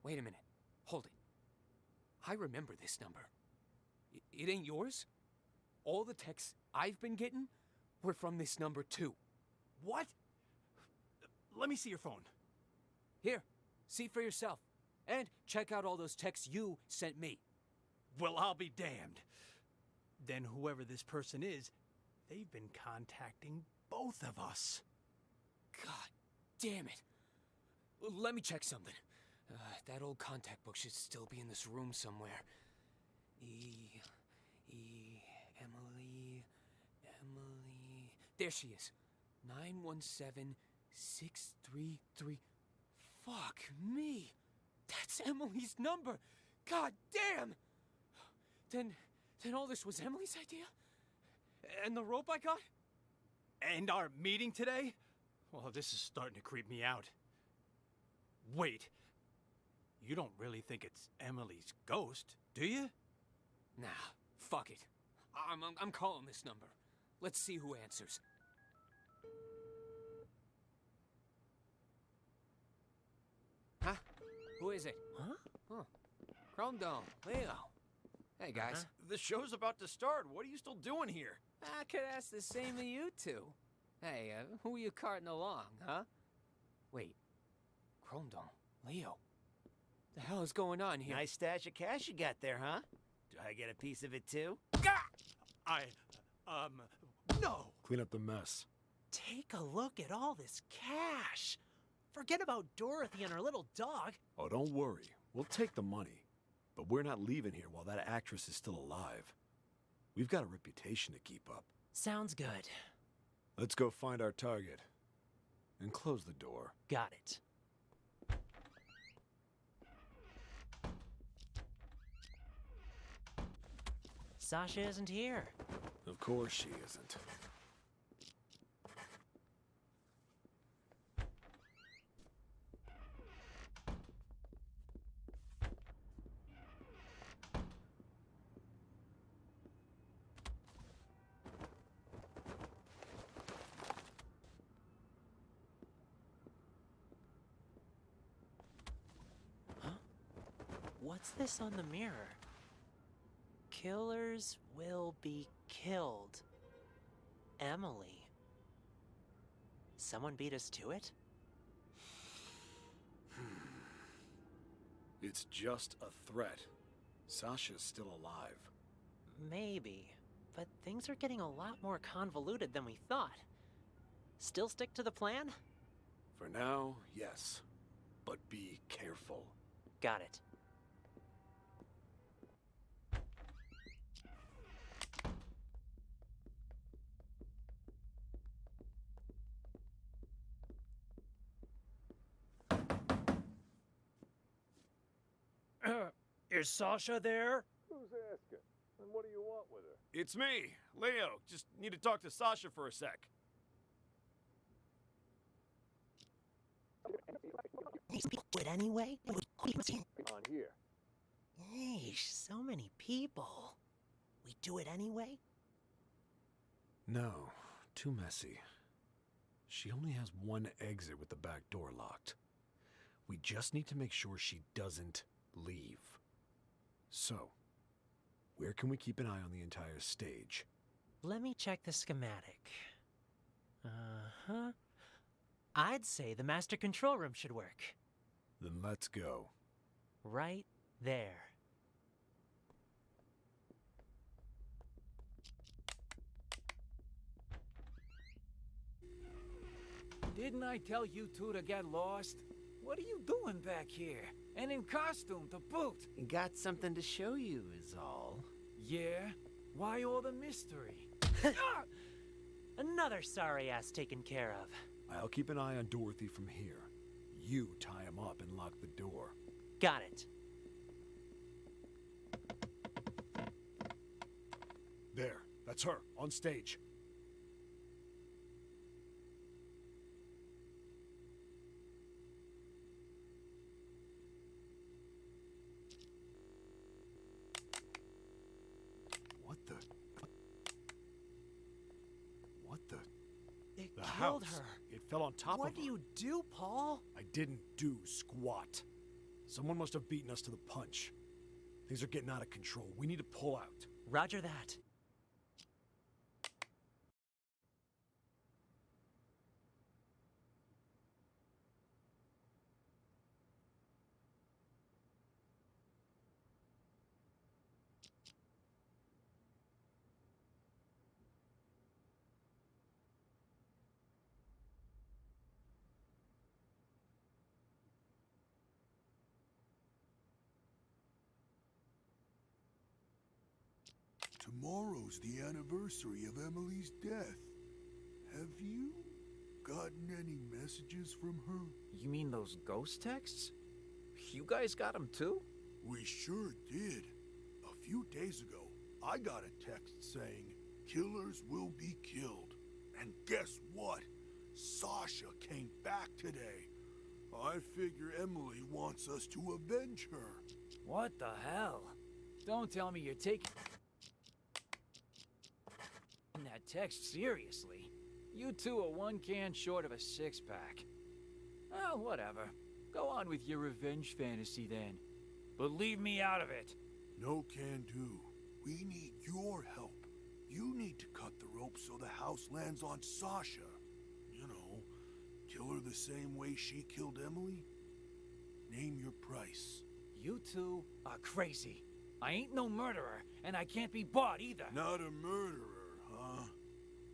Wait a minute. Hold it. I remember this number. It ain't yours? All the texts I've been getting were from this number too. What? Let me see your phone. Here, see for yourself. And check out all those texts you sent me. Well, I'll be damned. Then whoever this person is, they've been contacting both of us. God damn it. Let me check something. That old contact book should still be in this room somewhere. Emily. There she is. 917633. Fuck me. That's Emily's number. God damn. Then all this was Emily's idea? And the rope I got? And our meeting today? Well, this is starting to creep me out. Wait. You don't really think it's Emily's ghost, do you? Nah, fuck it. I'm calling this number. Let's see who answers. Huh? Who is it? Huh? Oh, Chrome Dome, Leo. Hey, guys. The show's about to start. What are you still doing here? I could ask the same of you two. Hey, who are you carting along, huh? Wait, Chrome Dome, Leo. The hell is going on here? Nice stash of cash you got there, huh? Do I get a piece of it too? No! Clean up the mess. Take a look at all this cash. Forget about Dorothy and her little dog. Oh, don't worry. We'll take the money. But we're not leaving here while that actress is still alive. We've got a reputation to keep up. Sounds good. Let's go find our target. And close the door. Got it. Sasha isn't here. Of course she isn't. What's this on the mirror? Killers will be killed. Emily. Someone beat us to it? It's just a threat. Sasha's still alive. Maybe, but things are getting a lot more convoluted than we thought. Still stick to the plan? For now, yes. But be careful. Got it. Is Sasha there? Who's asking? And what do you want with her? It's me, Leo. Just need to talk to Sasha for a sec. Do it anyway? On here. Yeesh, so many people. We do it anyway? No, too messy. She only has one exit with the back door locked. We just need to make sure she doesn't leave. So, where can we keep an eye on the entire stage? Let me check the schematic. Uh-huh. I'd say the master control room should work. Then let's go. Right there. Didn't I tell you two to get lost? What are you doing back here? And in costume to boot? Got something to show you is all. Yeah? Why all the mystery? Another sorry ass taken care of. I'll keep an eye on Dorothy from here. You tie him up and lock the door. Got it. There, that's her, on stage. It The killed house. her. It fell on top of her. What do you do, Paul? I didn't do squat. Someone must have beaten us to the punch. Things are getting out of control. We need to pull out. Roger that. Tomorrow's the anniversary of Emily's death. Have you gotten any messages from her? You mean those ghost texts? You guys got them too? We sure did. A few days ago, I got a text saying, "Killers will be killed." And guess what? Sasha came back today. I figure Emily wants us to avenge her. What the hell? Don't tell me you're taking that text seriously. You two are one can short of a six-pack. Well, whatever. Go on with your revenge fantasy then. But leave me out of it. No can do. We need your help. You need to cut the rope so the house lands on Sasha. You know, kill her the same way she killed Emily. Name your price. You two are crazy. I ain't no murderer, and I can't be bought either. Not a murderer, huh?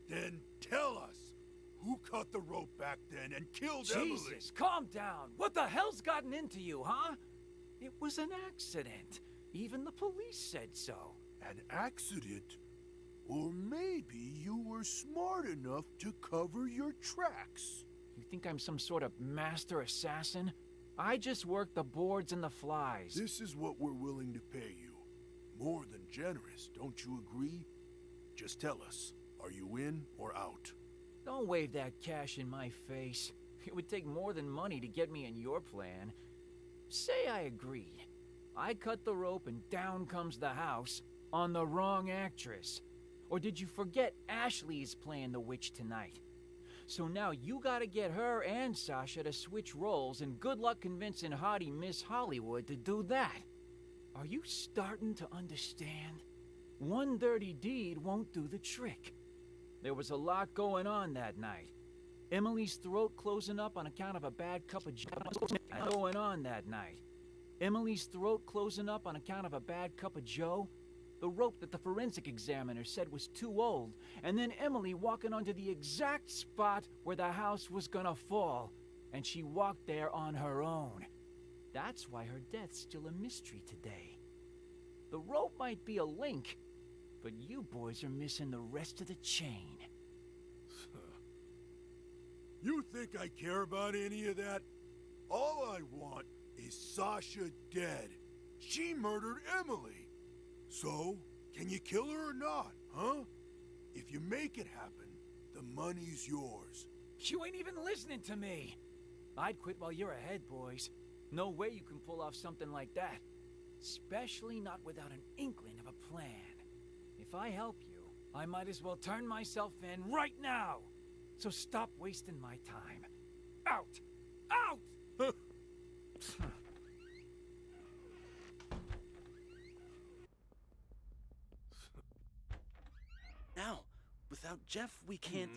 Then tell us, who cut the rope back then and killed Emily? Jesus, calm down. What the hell's gotten into you, huh? It was an accident. Even the police said so. An accident? Or maybe you were smart enough to cover your tracks. You think I'm some sort of master assassin? I just work the boards and the flies. This is what we're willing to pay you. More than generous, don't you agree? Just tell us, are you in or out? Don't wave that cash in my face. It would take more than money to get me in your plan. Say I agreed. I cut the rope and down comes the house on the wrong actress. Or did you forget Ashley's playing the witch tonight? So now you gotta get her and Sasha to switch roles, and good luck convincing haughty Miss Hollywood to do that. Are you starting to understand? One dirty deed won't do the trick. There was a lot going on that night. Emily's throat closing up on account of a bad cup of joe. Going on that night. Emily's throat closing up on account of a bad cup of joe. The rope that the forensic examiner said was too old, and then Emily walking onto the exact spot where the house was gonna fall, and she walked there on her own. That's why her death's still a mystery today. The rope might be a link, but you boys are missing the rest of the chain. You think I care about any of that? All I want is Sasha dead. She murdered Emily. So, can you kill her or not, huh? If you make it happen, the money's yours. You ain't even listening to me. I'd quit while you're ahead, boys. No way you can pull off something like that. Especially not without an inkling of a plan. If I help you, I might as well turn myself in right now. So stop wasting my time. Out! Out! Now, without Jeff, we can't...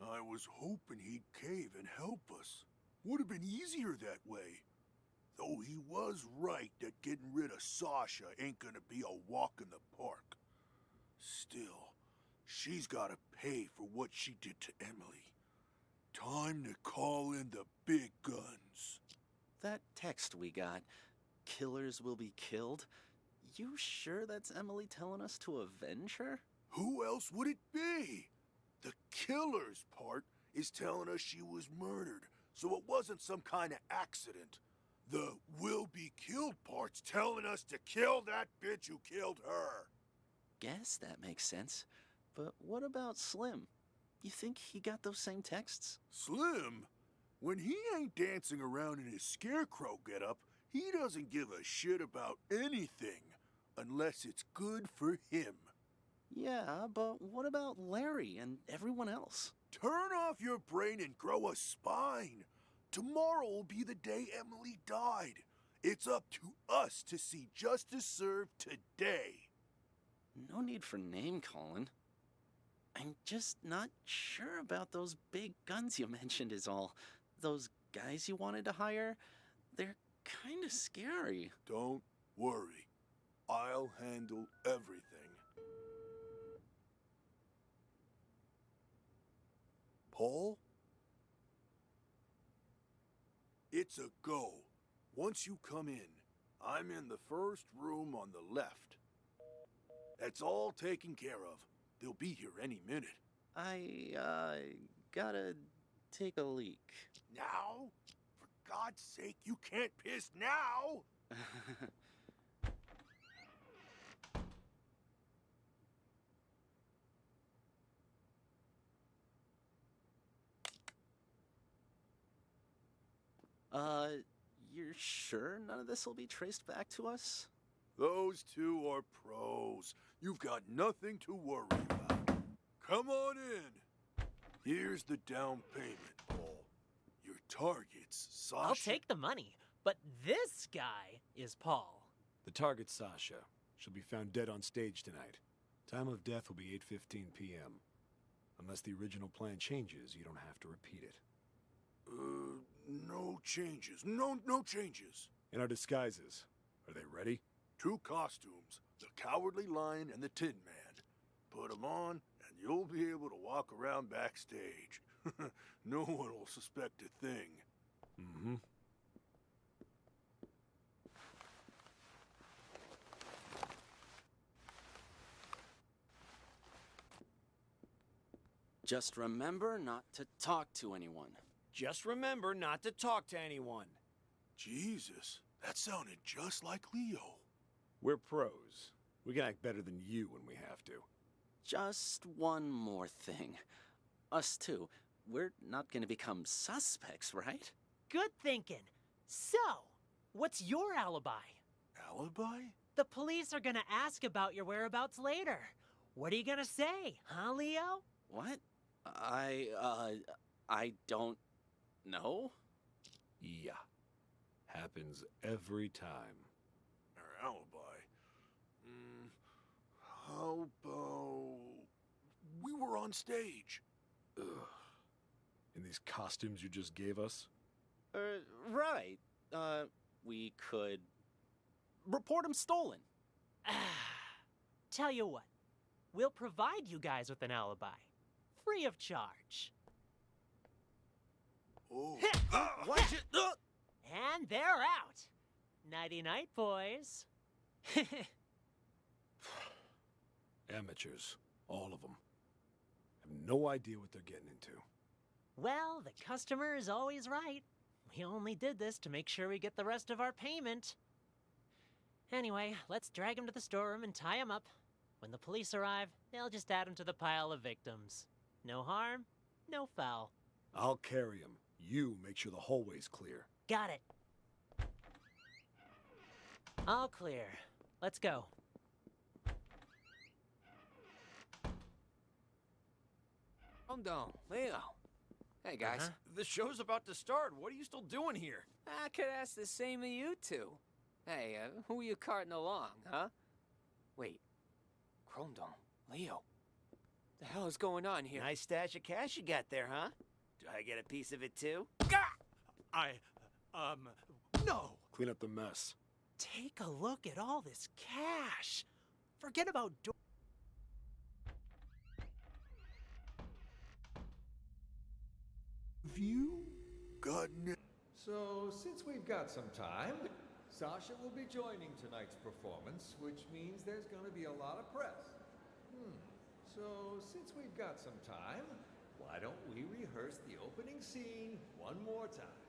I was hoping he'd cave and help us. Would have been easier that way. Though he was right that getting rid of Sasha ain't gonna be a walk in the park. Still, she's gotta pay for what she did to Emily. Time to call in the big guns. That text we got, killers will be killed, you sure that's Emily telling us to avenge her? Who else would it be? The killers part is telling us she was murdered, so it wasn't some kind of accident. The will be killed part's telling us to kill that bitch who killed her. Guess that makes sense. But what about Slim? You think he got those same texts? Slim? When he ain't dancing around in his scarecrow getup, he doesn't give a shit about anything, unless it's good for him. Yeah, but what about Larry and everyone else? Turn off your brain and grow a spine. Tomorrow will be the day Emily died. It's up to us to see justice served today. No need for name-calling. I'm just not sure about those big guns you mentioned is all. Those guys you wanted to hire, they're kinda scary. Don't worry. I'll handle everything. Paul? It's a go. Once you come in, I'm in the first room on the left. That's all taken care of. They'll be here any minute. I gotta take a leak. Now? For God's sake, you can't piss now! You're sure none of this will be traced back to us? Those two are pros. You've got nothing to worry about. Come on in. Here's the down payment, Paul. Your target's Sasha. I'll take the money, but this guy is Paul. The target's Sasha. She'll be found dead on stage tonight. Time of death will be 8:15 p.m. Unless the original plan changes, you don't have to repeat it. No changes. No changes. In our disguises, are they ready? 2 costumes, the Cowardly Lion and the Tin Man. Put them on, and you'll be able to walk around backstage. No one will suspect a thing. Mm-hmm. Just remember not to talk to anyone. Just remember not to talk to anyone. Jesus, that sounded just like Leo. We're pros. We can act better than you when we have to. Just one more thing. Us two, we're not gonna become suspects, right? Good thinking. So, what's your alibi? Alibi? The police are gonna ask about your whereabouts later. What are you gonna say, huh, Leo? What? I don't know. Yeah. Happens every time. Our alibi? on stage. Ugh. In these costumes you just gave us? Right. We could report him stolen. Tell you what, we'll provide you guys with an alibi, free of charge. Oh. Watch it! And they're out. Nighty-night, boys. Amateurs, all of them. Have no idea what they're getting into. Well, the customer is always right. We only did this to make sure we get the rest of our payment. Anyway, let's drag him to the storeroom and tie him up. When the police arrive, they'll just add him to the pile of victims. No harm, no foul. I'll carry him. You make sure the hallway's clear. Got it. All clear. Let's go. Calm down, Leo. Hey, guys. The show's about to start. What are you still doing here? I could ask the same of you two. Hey, who are you carting along, huh? Wait. Chromedome, Leo. The hell is going on here? Nice stash of cash you got there, huh? Do I get a piece of it too? No! Clean up the mess. Take a look at all this cash. Forget about Have you gotten it? So, since we've got some time, Sasha will be joining tonight's performance, which means there's going to be a lot of press. So, since we've got some time, why don't we rehearse the opening scene one more time?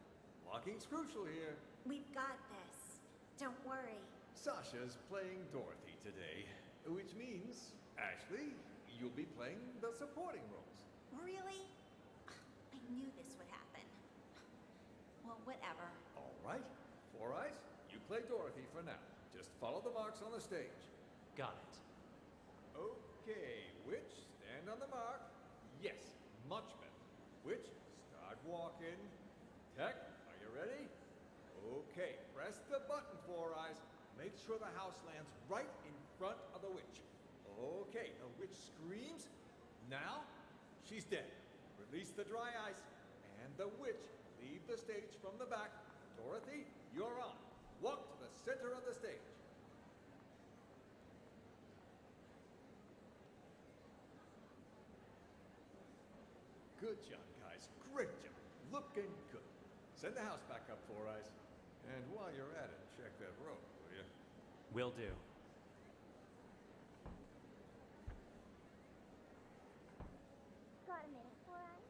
Blocking's crucial here. We've got this. Don't worry. Sasha's playing Dorothy today, which means, Ashley, you'll be playing the supporting roles. Really? I knew this would happen. Well, whatever. All right. Four Eyes, you play Dorothy for now. Just follow the marks on the stage. Got it. Okay, Witch, stand on the mark. Yes, much better. Witch, start walking. Tech, are you ready? Okay, press the button, Four Eyes. Make sure the house lands right in front of the witch. Okay, the witch screams. Now, she's dead. Release the dry ice, and the witch leave the stage from the back. Dorothy, you're on. Walk to the center of the stage. Good job, guys. Great job. Looking good. Send the house back up, Four Eyes. And while you're at it, check that road, will you? Will do. Got a minute, Four Eyes?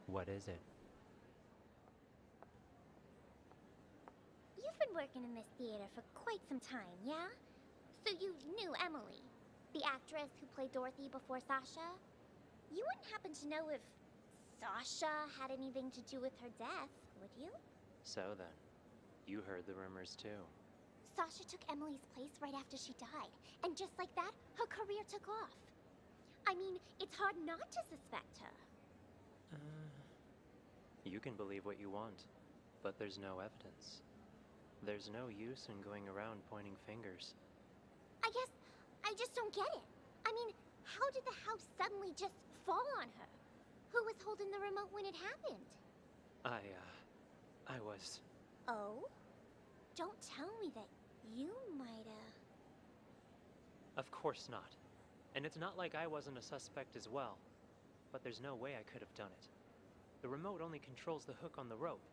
What is it? You've been working in this theater for quite some time, yeah? So you knew Emily, the actress who played Dorothy before Sasha? You wouldn't happen to know if Sasha had anything to do with her death, would you? So then, you heard the rumors too. Sasha took Emily's place right after she died, and just like that, her career took off. I mean, it's hard not to suspect her. You can believe what you want, but there's no evidence. There's no use in going around pointing fingers. I guess I just don't get it. I mean, how did the house suddenly just fall on her? Who was holding the remote when it happened? I was... Oh? Don't tell me that you might've... Of course not. And it's not like I wasn't a suspect as well. But there's no way I could have done it. The remote only controls the hook on the rope.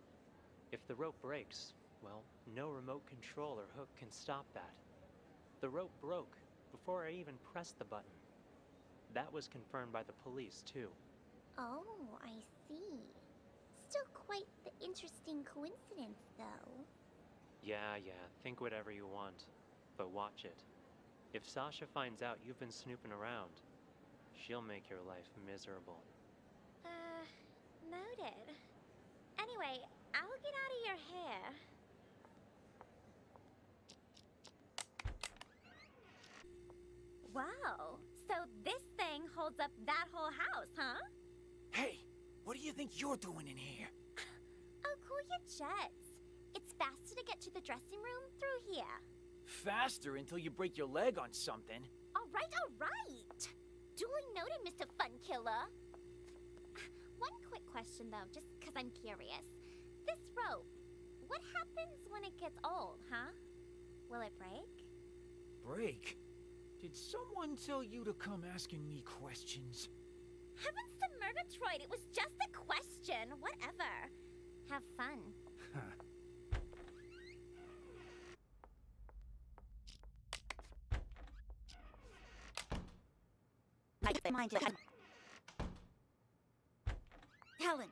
If the rope breaks, well, no remote control or hook can stop that. The rope broke before I even pressed the button. That was confirmed by the police, too. Oh, I see. Still quite the interesting coincidence, though. Yeah, think whatever you want. But watch it. If Sasha finds out you've been snooping around, she'll make your life miserable. Noted. Anyway, I'll get out of your hair. Wow, so this thing holds up that whole house, huh? Hey, what do you think you're doing in here? Oh, cool your jets. It's faster to get to the dressing room through here. Faster until you break your leg on something. All right. Duly noted, Mr. Funkiller. One quick question, though, just because I'm curious. This rope, what happens when it gets old, huh? Will it break? Break? Did someone tell you to come asking me questions? Heavens to Murgatroyd, it was just a question. Whatever. Have fun.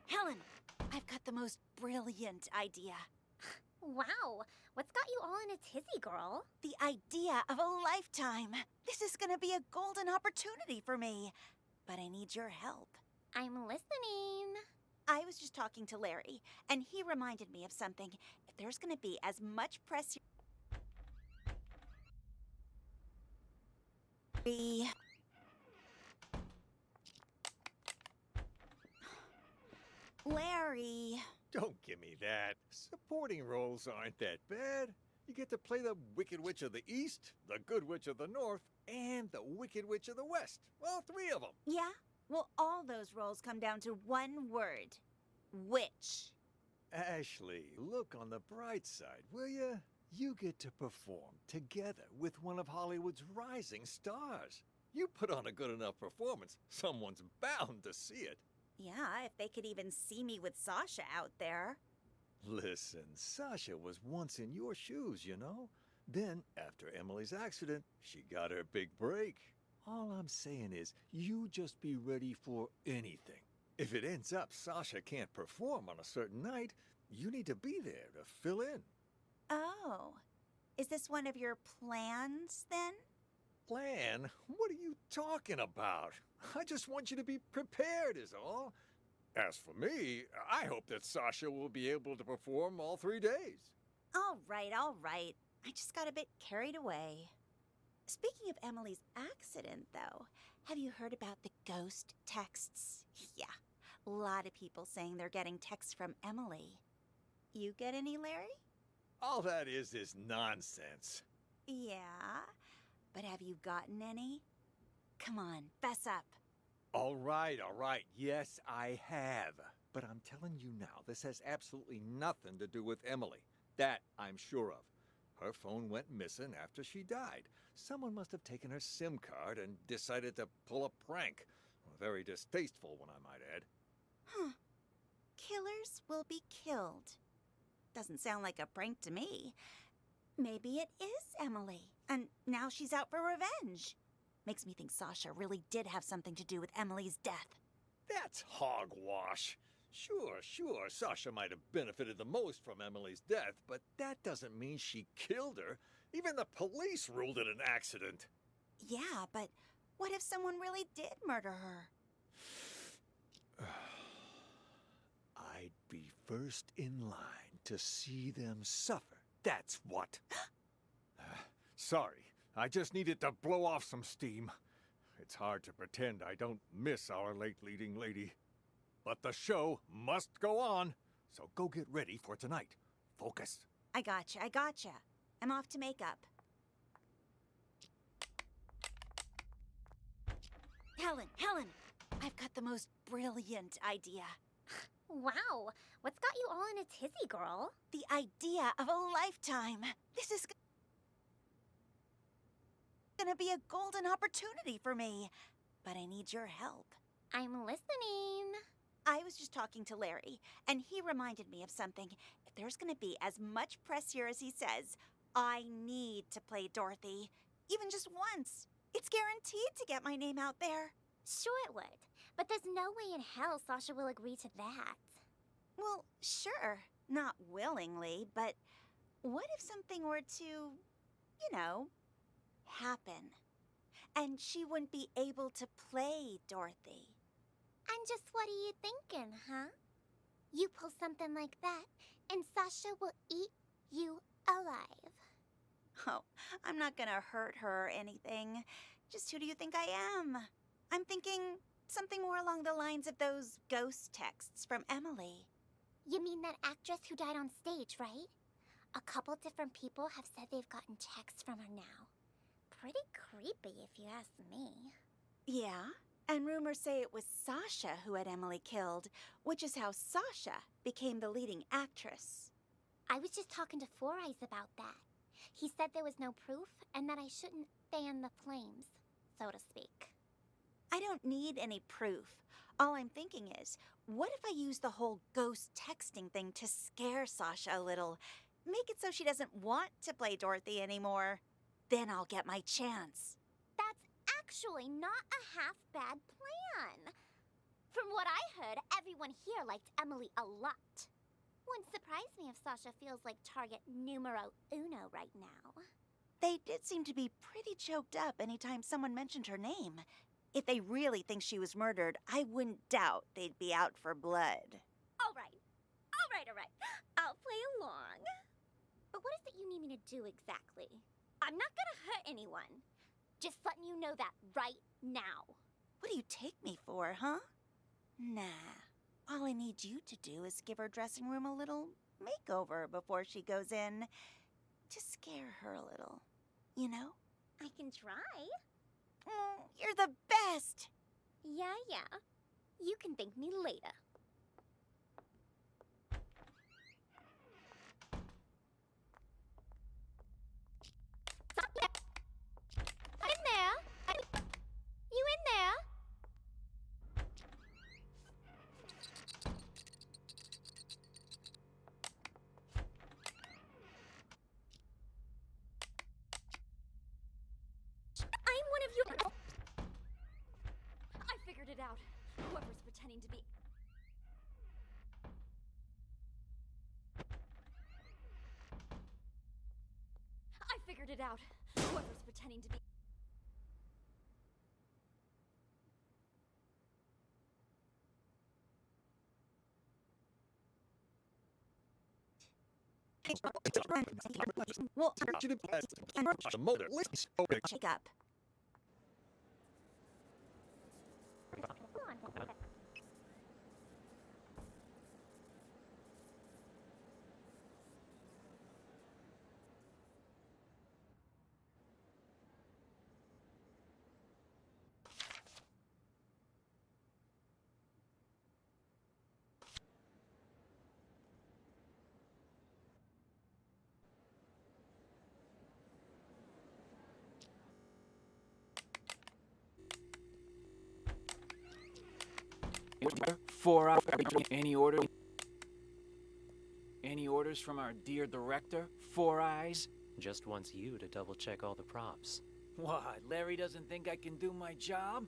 Helen, I've got the most brilliant idea. Wow, what's got you all in a tizzy, girl? The idea of a lifetime. This is gonna be a golden opportunity for me. But I need your help. I'm listening. I was just talking to Larry, and he reminded me of something. If there's gonna be as much press... Larry... Don't give me that. Supporting roles aren't that bad. You get to play the Wicked Witch of the East, the Good Witch of the North, and the Wicked Witch of the West. All three of them. Yeah? Well, all those roles come down to one word. Witch. Ashley, look on the bright side, will you? You get to perform together with one of Hollywood's rising stars. You put on a good enough performance, someone's bound to see it. Yeah, if they could even see me with Sasha out there. Listen, Sasha was once in your shoes, you know? Then, after Emily's accident, she got her big break. All I'm saying is, you just be ready for anything. If it ends up Sasha can't perform on a certain night, you need to be there to fill in. Oh. Is this one of your plans, then? Plan? What are you talking about? I just want you to be prepared is all. As for me, I hope that Sasha will be able to perform all 3 days. All right. I just got a bit carried away. Speaking of Emily's accident, though, have you heard about the ghost texts? Yeah, a lot of people saying they're getting texts from Emily. You get any, Larry? All that is nonsense. Yeah, but have you gotten any? Come on, fess up. All right. Yes, I have. But I'm telling you now, this has absolutely nothing to do with Emily. That I'm sure of. Her phone went missing after she died. Someone must have taken her SIM card and decided to pull a prank. A very distasteful one, I might add. Huh. Killers will be killed. Doesn't sound like a prank to me. Maybe it is Emily, and now she's out for revenge. Makes me think Sasha really did have something to do with Emily's death. That's hogwash. Sure, Sasha might have benefited the most from Emily's death, but that doesn't mean she killed her. Even the police ruled it an accident. Yeah, but what if someone really did murder her? I'd be first in line to see them suffer. That's what. Sorry, I just needed to blow off some steam. It's hard to pretend I don't miss our late leading lady. But the show must go on, so go get ready for tonight. Focus. I gotcha. I'm off to makeup. Helen, I've got the most brilliant idea. Wow, what's got you all in a tizzy, girl? The idea of a lifetime. This is gonna be a golden opportunity for me. But I need your help. I'm listening. I was just talking to Larry, and he reminded me of something. If there's gonna be as much press here as he says, I need to play Dorothy. Even just once. It's guaranteed to get my name out there. Sure it would, but there's no way in hell Sasha will agree to that. Well, sure, not willingly, but what if something were to, happen? And she wouldn't be able to play Dorothy. And just what are you thinking, huh? You pull something like that, and Sasha will eat you alive. Oh, I'm not gonna hurt her or anything. Just who do you think I am? I'm thinking something more along the lines of those ghost texts from Emily. You mean that actress who died on stage, right? A couple different people have said they've gotten texts from her now. Pretty creepy, if you ask me. Yeah, and rumors say it was Sasha who had Emily killed, which is how Sasha became the leading actress. I was just talking to Four Eyes about that. He said there was no proof and that I shouldn't fan the flames, so to speak. I don't need any proof. All I'm thinking is, what if I use the whole ghost texting thing to scare Sasha a little? Make it so she doesn't want to play Dorothy anymore. Then I'll get my chance. That's actually not a half-bad plan. From what I heard, everyone here liked Emily a lot. Wouldn't surprise me if Sasha feels like target numero uno right now. They did seem to be pretty choked up anytime someone mentioned her name. If they really think she was murdered, I wouldn't doubt they'd be out for blood. All right. I'll play along. But what is it you need me to do exactly? I'm not gonna hurt anyone. Just letting you know that right now. What do you take me for, huh? Nah. All I need you to do is give her dressing room a little makeover before she goes in. To scare her a little, you know? I can try. You're the best! Yeah. You can thank me later. In there? You in there? I'm one of your... I figured it out. Whoever's pretending to be... I figured it out. Whoever's pretending to be... Wake up. Four Eyes. Any order? Any orders from our dear director, Four Eyes? Just wants you to double check all the props. What, Larry doesn't think I can do my job?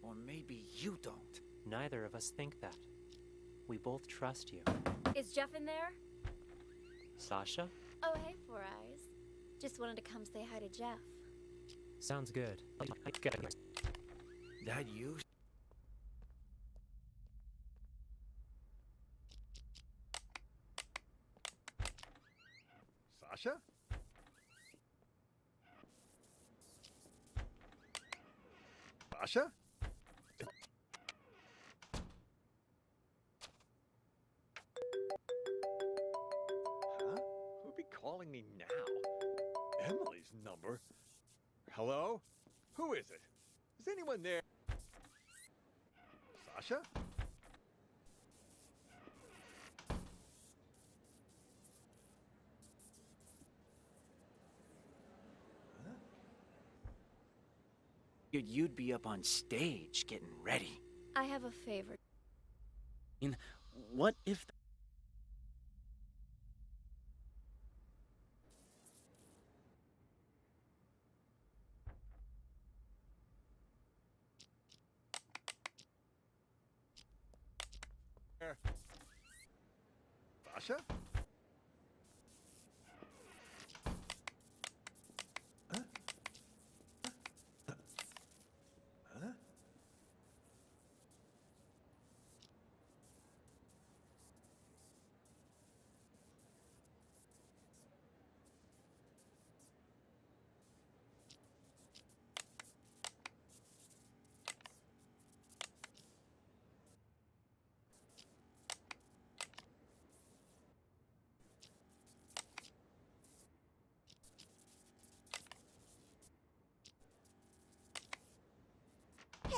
Or maybe you don't. Neither of us think that. We both trust you. Is Jeff in there? Sasha? Oh, hey, Four Eyes. Just wanted to come say hi to Jeff. Sounds good. That you? Sasha? Sasha? Huh? Who'd be calling me now? Emily's number? Hello? Who is it? Is anyone there? Sasha? You'd be up on stage getting ready. I have a favor. What if... Sasha?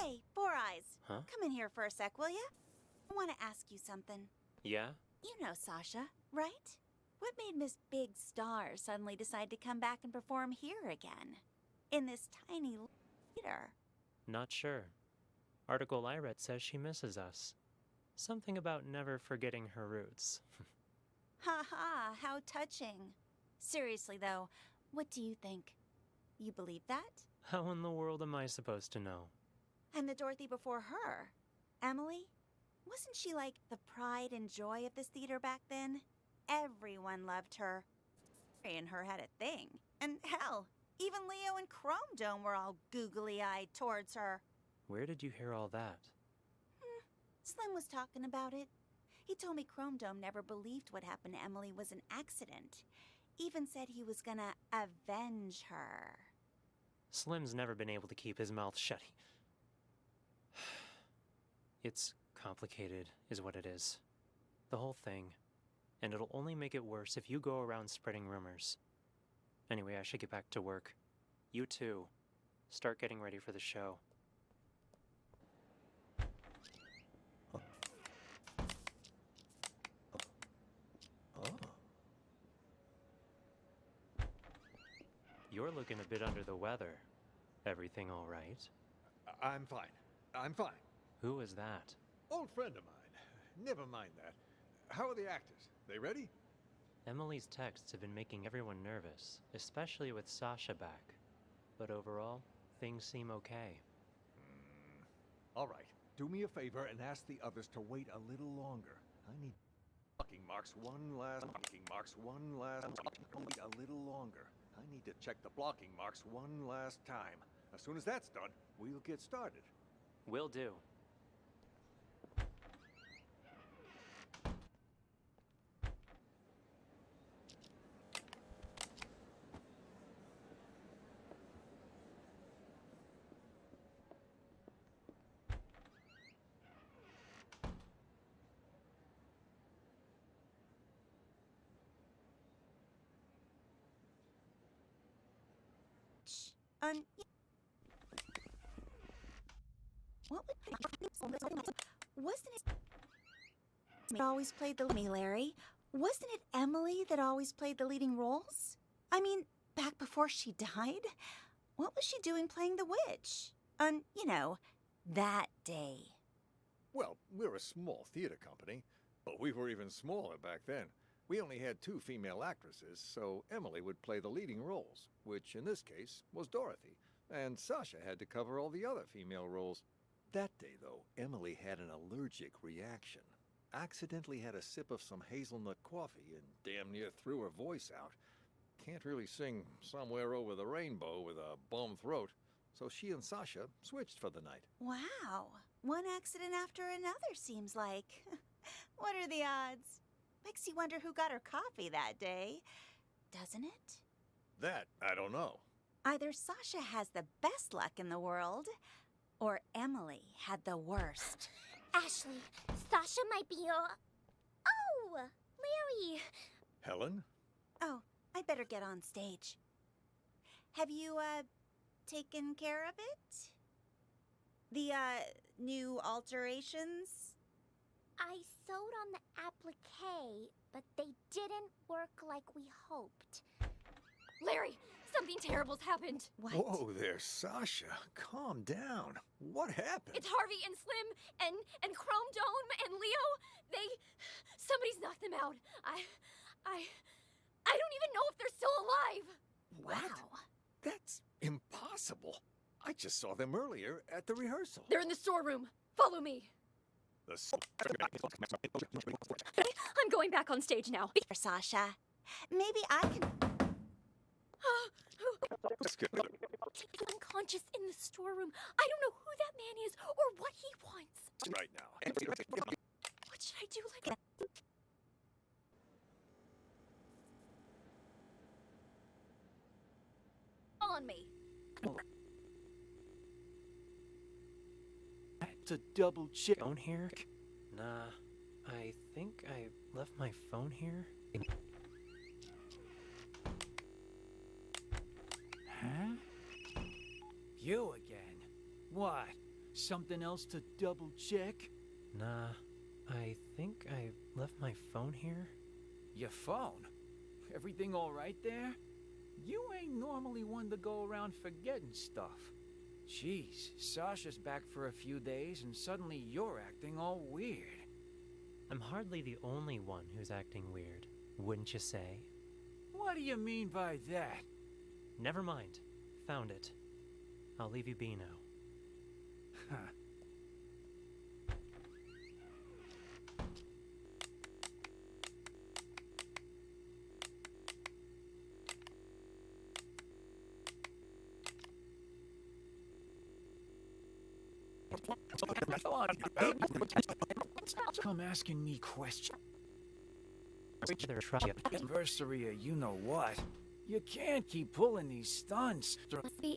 Hey, Four Eyes. Huh? Come in here for a sec, will ya? I want to ask you something. Yeah? You know Sasha, right? What made Miss Big Star suddenly decide to come back and perform here again? In this tiny theater? Not sure. Article I read says she misses us. Something about never forgetting her roots. Ha ha, how touching. Seriously though, what do you think? You believe that? How in the world am I supposed to know? And the Dorothy before her, Emily? Wasn't she like the pride and joy of this theater back then? Everyone loved her. And her had a thing. And hell, even Leo and Chrome Dome were all googly-eyed towards her. Where did you hear all that? Slim was talking about it. He told me Chrome Dome never believed what happened to Emily was an accident. Even said he was gonna avenge her. Slim's never been able to keep his mouth shut. It's complicated, is what it is. The whole thing. And it'll only make it worse if you go around spreading rumors. Anyway, I should get back to work. You too. Start getting ready for the show. You're looking a bit under the weather. Everything all right? I'm fine. I'm fine. Who is that? Old friend of mine. Never mind that. How are the actors? They ready? Emily's texts have been making everyone nervous, especially with Sasha back. But overall, things seem okay. All right. Do me a favor and ask the others to wait a little longer. I need blocking marks one last. Wait a little longer. I need to check the blocking marks one last time. As soon as that's done, we'll get started. Will do. What wasn't it always played the me, Larry? Wasn't it Emily that always played the leading roles? I mean, back before she died? What was she doing playing the witch? You know, that day. Well, we're a small theater company, but we were even smaller back then. We only had 2 female actresses, so Emily would play the leading roles, which in this case was Dorothy, and Sasha had to cover all the other female roles. That day, though, Emily had an allergic reaction. Accidentally had a sip of some hazelnut coffee and damn near threw her voice out. Can't really sing Somewhere Over the Rainbow with a bum throat, so she and Sasha switched for the night. Wow. One accident after another, seems like. What are the odds? Makes you wonder who got her coffee that day, doesn't it? That, I don't know. Either Sasha has the best luck in the world, or Emily had the worst. Ashley, Sasha might be your... Oh, Larry. Helen? Oh, I'd better get on stage. Have you, taken care of it? The, new alterations? I sewed on the applique, but they didn't work like we hoped. Larry, something terrible's happened. What? Whoa there, Sasha. Calm down. What happened? It's Harvey and Slim and Chrome Dome and Leo. Somebody's knocked them out. I don't even know if they're still alive. Wow. That's impossible. I just saw them earlier at the rehearsal. They're in the storeroom. Follow me. I'm going back on stage now. Sasha, maybe I can... He's unconscious in the storeroom. I don't know who that man is or what he wants. Right now. What should I do? Like... On me. To double check. Phone here? Nah, I think I left my phone here. Huh? You again? What? Something else to double check? Nah, I think I left my phone here. Your phone? Everything all right there? You ain't normally one to go around forgetting stuff. Jeez, Sasha's back for a few days and suddenly you're acting all weird. I'm hardly the only one who's acting weird, wouldn't you say? What do you mean by that? Never mind. Found it. I'll leave you be now. Huh. Come asking me questions. Anniversary of you know what? You can't keep pulling these stunts.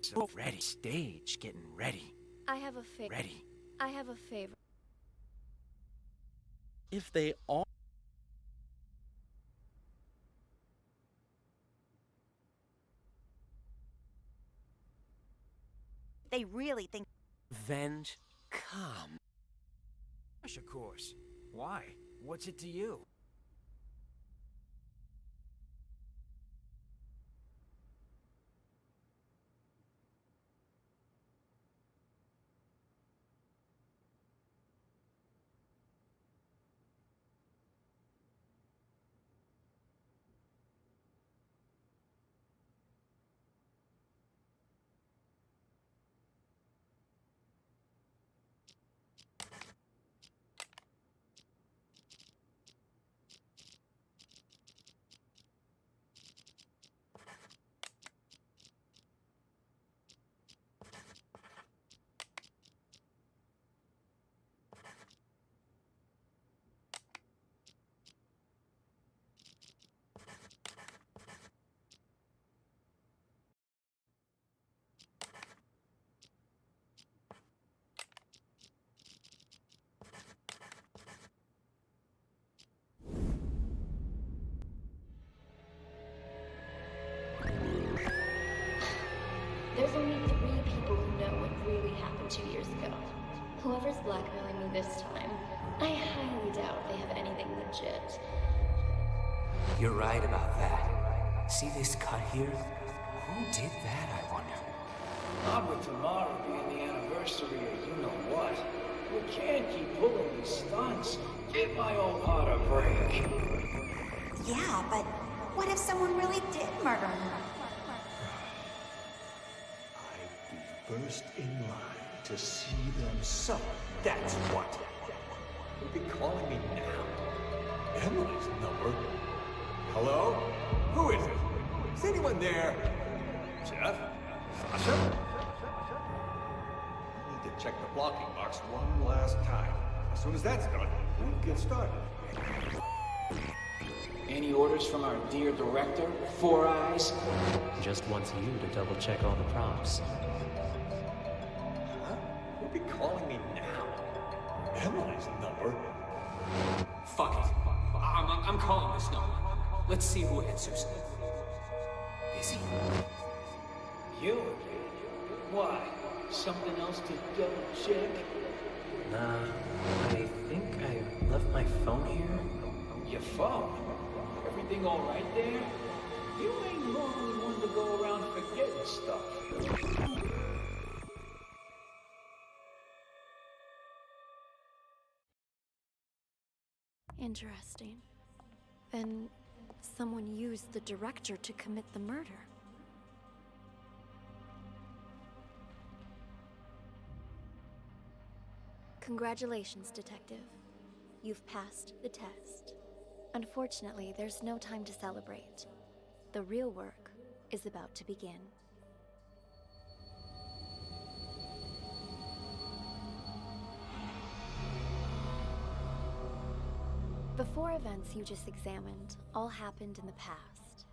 So ready, stage, getting ready. I have a favor. Ready. I have a favor. If they are. They really think. Venge? Come. Of course. Why? What's it to you? There's only 3 people who know what really happened 2 years ago. Whoever's blackmailing me this time, I highly doubt they have anything legit. You're right about that. See this cut here? Who did that, I wonder? Not with tomorrow being the anniversary of you know what. You can't keep pulling these stunts. Give my old heart a break. Yeah, but what if someone really did murder her? First in line to see them suffer. That's what. You'll be calling me now. Emily's number? Hello? Who is it? Is anyone there? Jeff? Sasha? I need to check the blocking marks one last time. As soon as that's done, we'll get started. Any orders from our dear director, Four Eyes? Just wants you to double check all the props. Be calling me now. Emily's number? Fuck it. I'm calling this number. Let's see who answers. Busy? You again? Why? Something else to double check? Nah, I think I left my phone here. Your phone? Everything all right there? You ain't normally one to go around forgetting stuff. Interesting. Then someone used the director to commit the murder. Congratulations, Detective. You've passed the test. Unfortunately, there's no time to celebrate. The real work is about to begin. The 4 events you just examined all happened in the past.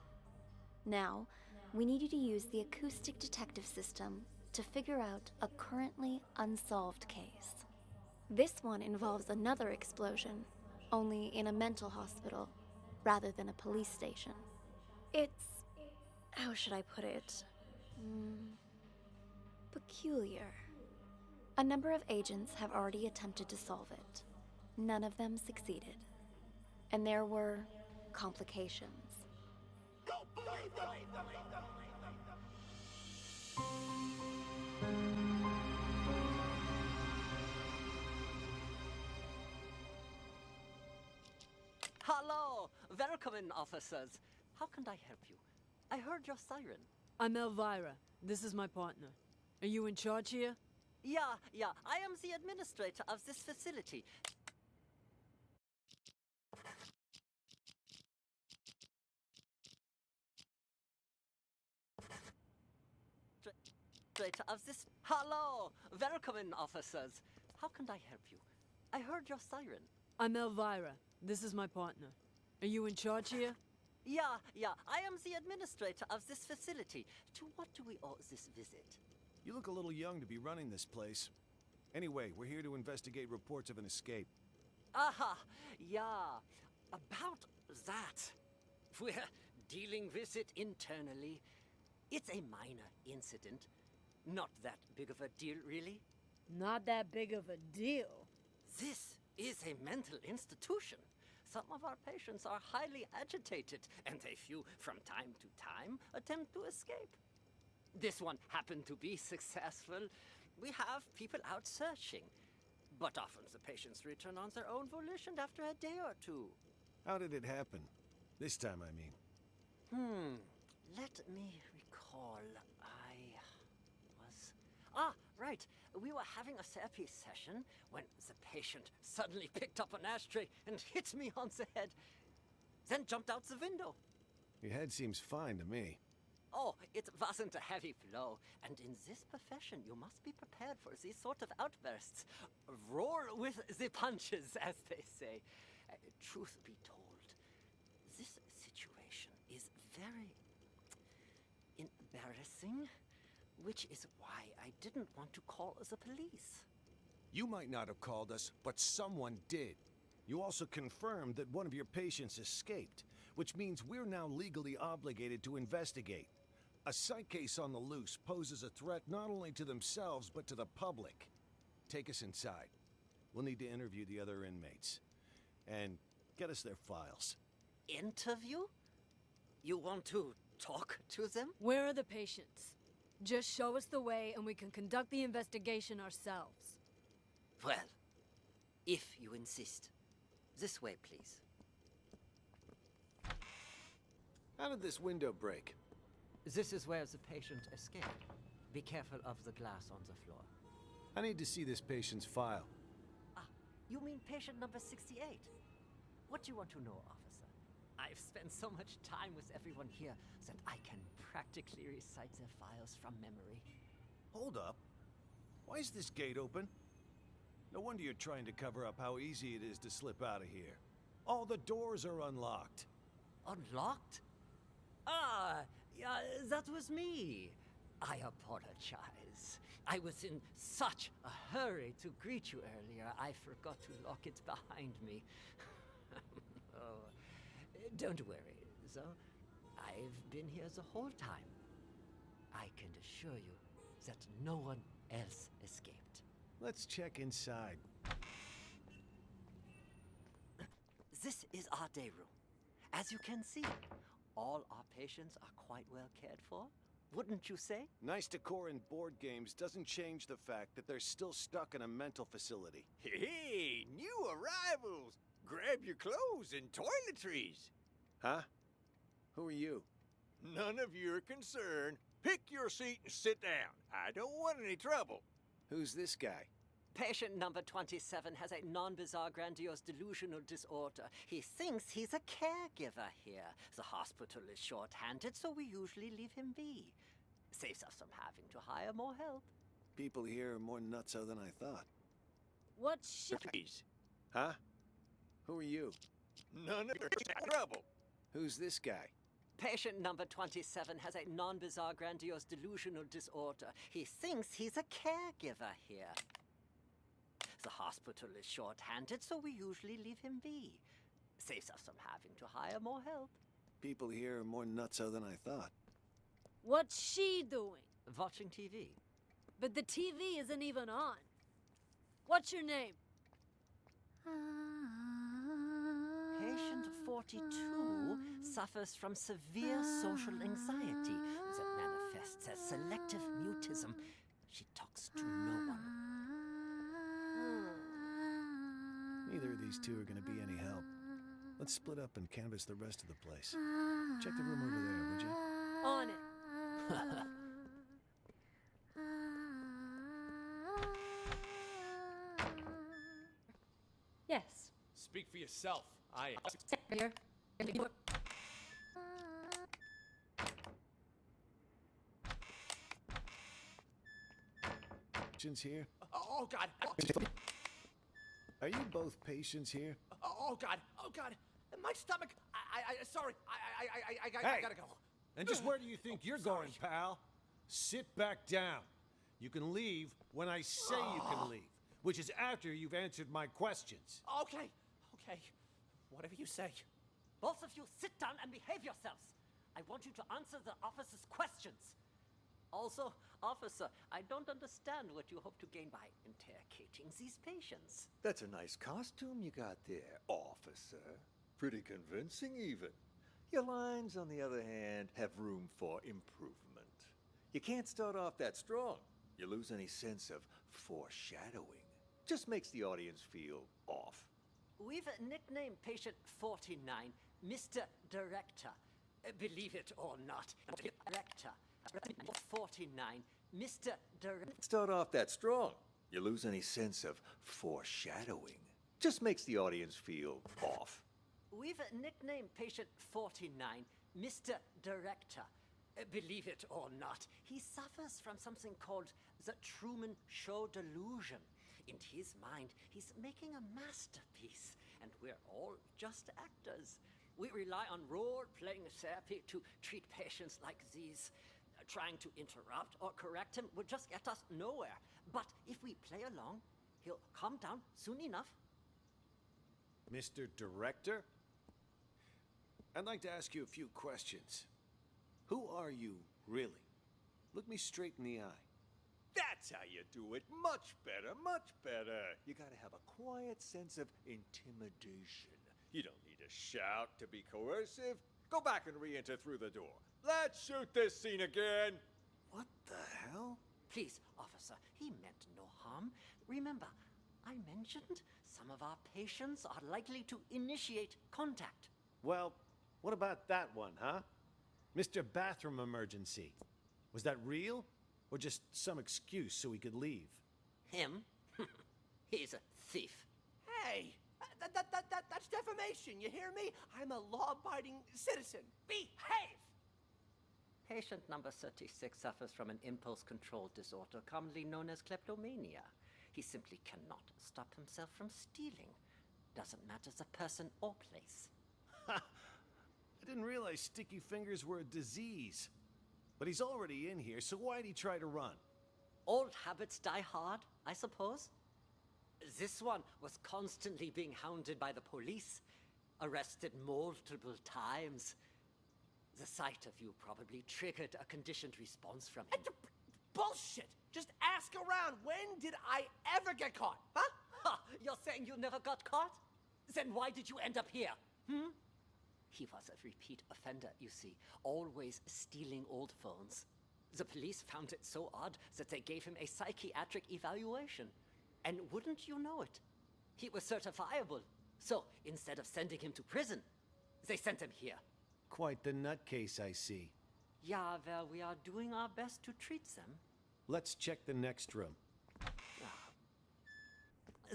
Now, we need you to use the acoustic detective system to figure out a currently unsolved case. This one involves another explosion, only in a mental hospital rather than a police station. It's... how should I put it? Peculiar. A number of agents have already attempted to solve it. None of them succeeded. And there were complications. Hello! Welcome in, officers. How can I help you? I heard your siren. I'm Elvira. This is my partner. Are you in charge here? Yeah. I am the administrator of this facility. Of this. Hello! Welcome in, officers. How can I help you? I heard your siren. I'm Elvira. This is my partner. Are you in charge here? Yeah. I am the administrator of this facility. To what do we owe this visit? You look a little young to be running this place. Anyway, we're here to investigate reports of an escape. Aha! Yeah. About that. We're dealing with it internally. It's a minor incident. Not that big of a deal, really. Not that big of a deal. This is a mental institution. Some of our patients are highly agitated, and a few, from time to time, attempt to escape. This one happened to be successful. We have people out searching, but often the patients return on their own volition after a day or two. How did it happen? This time, I mean. Let me recall. Right. We were having a therapy session when the patient suddenly picked up an ashtray and hit me on the head, then jumped out the window. Your head seems fine to me. Oh, it wasn't a heavy blow, and in this profession you must be prepared for these sort of outbursts. Roll with the punches, as they say. Truth be told, this situation is very embarrassing, which is why I didn't want to call the police. You might not have called us, but someone did. You also confirmed that one of your patients escaped, which means we're now legally obligated to investigate. A psych case on the loose poses a threat not only to themselves, but to the public. Take us inside. We'll need to interview the other inmates. And get us their files. Interview? You want to talk to them? Where are the patients? Just show us the way and we can conduct the investigation ourselves. Well, if you insist. This way, please. How did this window break? This is where the patient escaped. Be careful of the glass on the floor. I need to see this patient's file. You mean patient number 68? What do you want to know, officer? I've spent so much time with everyone here that I can practically recite their files from memory. Hold up. Why is this gate open? No wonder you're trying to cover up how easy it is to slip out of here. All the doors are unlocked. Unlocked? Yeah, that was me. I apologize. I was in such a hurry to greet you earlier, I forgot to lock it behind me. Oh, don't worry, though. I've been here the whole time. I can assure you that no one else escaped. Let's check inside. This is our day room. As you can see, all our patients are quite well cared for. Wouldn't you say? Nice decor and board games doesn't change the fact that they're still stuck in a mental facility. Hey, new arrivals! Grab your clothes and toiletries! Huh? Who are you? None of your concern. Pick your seat and sit down. I don't want any trouble. Who's this guy? Patient number 27 has a non-bizarre grandiose delusional disorder. He thinks he's a caregiver here. The hospital is short-handed, so we usually leave him be. Saves us from having to hire more help. People here are more nutso than I thought. What Please. Huh? Who are you? None of your trouble. Who's this guy? Patient number 27 has a non-bizarre grandiose delusional disorder. He thinks he's a caregiver here. The hospital is short-handed, so we usually leave him be. Saves us from having to hire more help. People here are more nutso than I thought. What's she doing? Watching TV. But the TV isn't even on. What's your name? Patient 42 suffers from severe social anxiety that manifests as selective mutism. She talks to no one. Neither of these two are going to be any help. Let's split up and canvass the rest of the place. Check the room over there, would you? On it. Yes. Speak for yourself. I ain't. Here. Patients here? Oh, God. Are you both patients here? Oh, God. Oh, God. My stomach. Sorry. I gotta go. And just where do you think you're going, pal? Sit back down. You can leave when I say you can leave, which is after you've answered my questions. Okay. Whatever you say. Both of you sit down and behave yourselves. I want you to answer the officer's questions. Also, officer, I don't understand what you hope to gain by interrogating these patients. That's a nice costume you got there, officer. Pretty convincing, even. Your lines, on the other hand, have room for improvement. You can't start off that strong. You lose any sense of foreshadowing. Just makes the audience feel off. We've nicknamed patient 49 Mr. Director. Believe it or not, Director. 49 Mr. Director. Start off that strong. You lose any sense of foreshadowing. Just makes the audience feel off. We've nicknamed patient 49 Mr. Director. Believe it or not, he suffers from something called the Truman Show delusion. In his mind, he's making a masterpiece, and we're all just actors. We rely on role-playing therapy to treat patients like these. Trying to interrupt or correct him would just get us nowhere. But if we play along, he'll calm down soon enough. Mr. Director? I'd like to ask you a few questions. Who are you, really? Look me straight in the eye. That's how you do it. Much better, much better. You gotta have a quiet sense of intimidation. You don't need to shout to be coercive. Go back and re-enter through the door. Let's shoot this scene again. What the hell? Please, officer, he meant no harm. Remember, I mentioned some of our patients are likely to initiate contact. Well, what about that one, huh? Mr. Bathroom Emergency. Was that real? Or just some excuse so he could leave? Him? He's a thief. Hey, that's defamation. You hear me? I'm a law-abiding citizen. Behave! Patient number 36 suffers from an impulse control disorder commonly known as kleptomania. He simply cannot stop himself from stealing. Doesn't matter the person or place. I didn't realize sticky fingers were a disease. But he's already in here, so why'd he try to run? Old habits die hard, I suppose. This one was constantly being hounded by the police, arrested multiple times. The sight of you probably triggered a conditioned response from him. Bullshit! Just ask around. When did I ever get caught? Huh? Ha! You're saying you never got caught? Then why did you end up here? He was a repeat offender, you see, always stealing old phones. The police found it so odd that they gave him a psychiatric evaluation. And wouldn't you know it? He was certifiable. So instead of sending him to prison, they sent him here. Quite the nutcase, I see. Yeah, well, we are doing our best to treat them. Let's check the next room.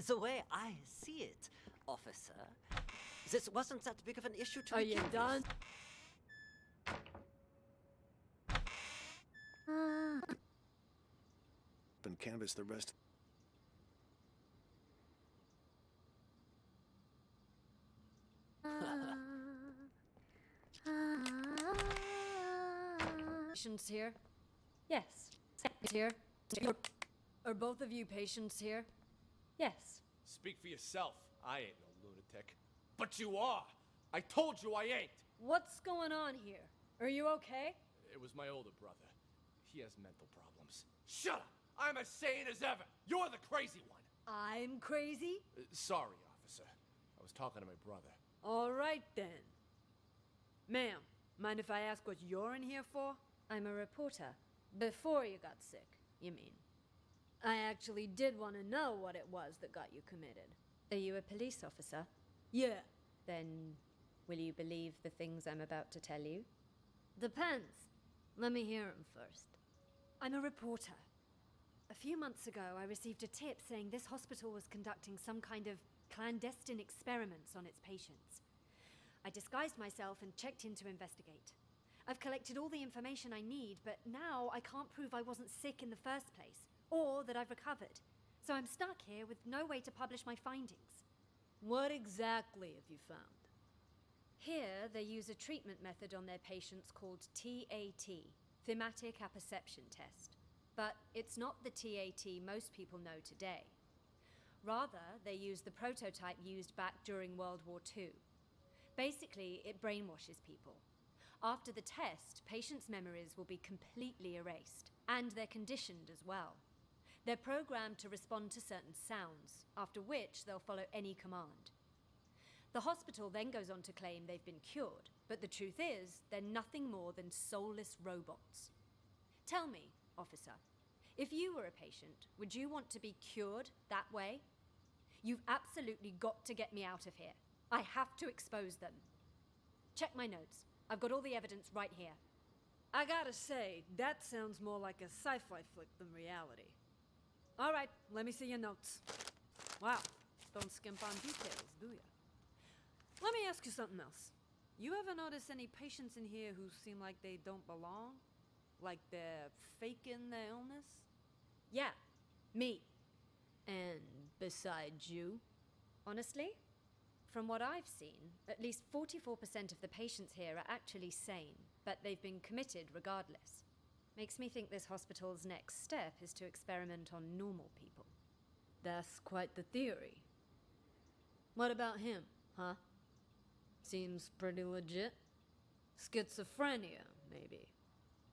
The way I see it, officer, this wasn't that big of an issue to begin with. Are you done? And canvass the rest. Patients here? Yes. Here? Are both of you patients here? Yes. Speak for yourself. I ain't no lunatic. But you are. I told you I ain't. What's going on here? Are you okay? It was my older brother. He has mental problems. Shut up! I'm as sane as ever. You're the crazy one. I'm crazy? Sorry, officer. I was talking to my brother. All right then. Ma'am, mind if I ask what you're in here for? I'm a reporter. Before you got sick, you mean? I actually did want to know what it was that got you committed. Are you a police officer? Yeah. Then, will you believe the things I'm about to tell you? Depends. Let me hear 'em first. I'm a reporter. A few months ago, I received a tip saying this hospital was conducting some kind of clandestine experiments on its patients. I disguised myself and checked in to investigate. I've collected all the information I need, but now I can't prove I wasn't sick in the first place, or that I've recovered. So I'm stuck here with no way to publish my findings. What exactly have you found? Here, they use a treatment method on their patients called TAT, Thematic Apperception Test. But it's not the TAT most people know today. Rather, they use the prototype used back during World War II. Basically, it brainwashes people. After the test, patients' memories will be completely erased, and they're conditioned as well. They're programmed to respond to certain sounds, after which they'll follow any command. The hospital then goes on to claim they've been cured, but the truth is, they're nothing more than soulless robots. Tell me, officer, if you were a patient, would you want to be cured that way? You've absolutely got to get me out of here. I have to expose them. Check my notes. I've got all the evidence right here. I gotta say, that sounds more like a sci-fi flick than reality. All right, let me see your notes. Wow, don't skimp on details, do ya? Let me ask you something else. You ever notice any patients in here who seem like they don't belong? Like they're faking their illness? Yeah, me. And besides you? Honestly, from what I've seen, at least 44% of the patients here are actually sane, but they've been committed regardless. Makes me think this hospital's next step is to experiment on normal people. That's quite the theory. What about him, huh? Seems pretty legit. Schizophrenia, maybe.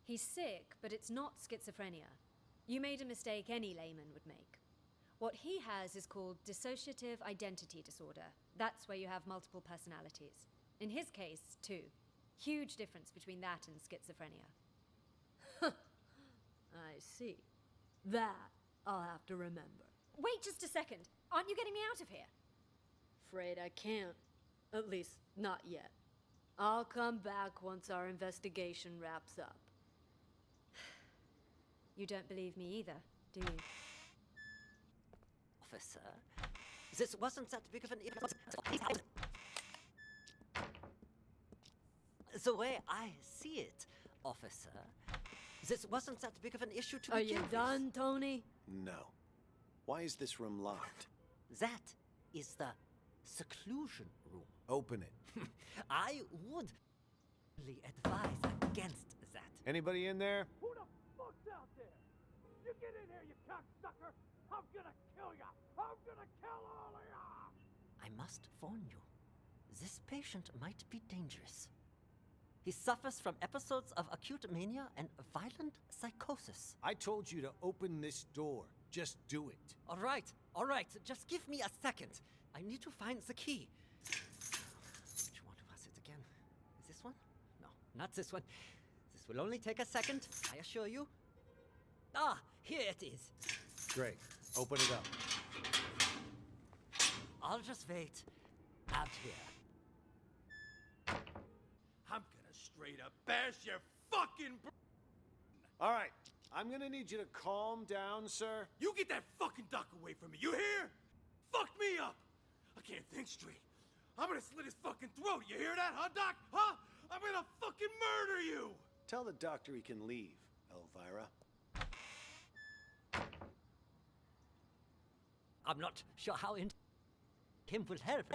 He's sick, but it's not schizophrenia. You made a mistake any layman would make. What he has is called dissociative identity disorder. That's where you have multiple personalities. In his case, too. Huge difference between that and schizophrenia. I see. That I'll have to remember. Wait just a second. Aren't you getting me out of here? Afraid I can't. At least, not yet. I'll come back once our investigation wraps up. You don't believe me either, do you? Officer, this wasn't that big of an The way I see it, officer, this wasn't that big of an issue to begin with. Are you done, Tony? No. Why is this room locked? That is the seclusion room. Open it. I would advise against that. Anybody in there? Who the fuck's out there? You get in here, you cocksucker! I'm gonna kill ya! I'm gonna kill all of ya! I must warn you, this patient might be dangerous. He suffers from episodes of acute mania and violent psychosis. I told you to open this door. Just do it. All right, just give me a second. I need to find the key. Which one was it again? Is this one? No, not this one. This will only take a second, I assure you. Ah, here it is. Great. Open it up. I'll just wait out here. I'm gonna straight up bash your fucking All right. I'm gonna need you to calm down, sir. You get that fucking duck away from me, you hear? Fuck me up! I can't think straight. I'm gonna slit his fucking throat, you hear that, huh, Doc? Huh? I'm gonna fucking murder you! Tell the doctor he can leave, Elvira. I'm not sure how him will help.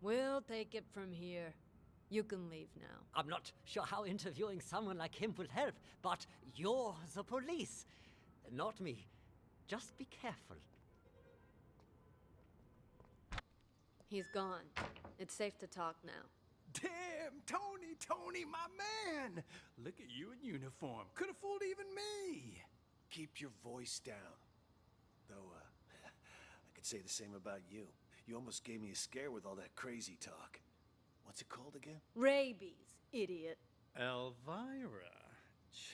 We'll take it from here. You can leave now. I'm not sure how interviewing someone like him will help, but you're the police, not me. Just be careful. He's gone. It's safe to talk now. Damn, Tony, my man! Look at you in uniform. Could have fooled even me. keep your voice down. Though, I could say the same about you. You almost gave me a scare with all that crazy talk. What's it called again? Rabies, idiot. Elvira.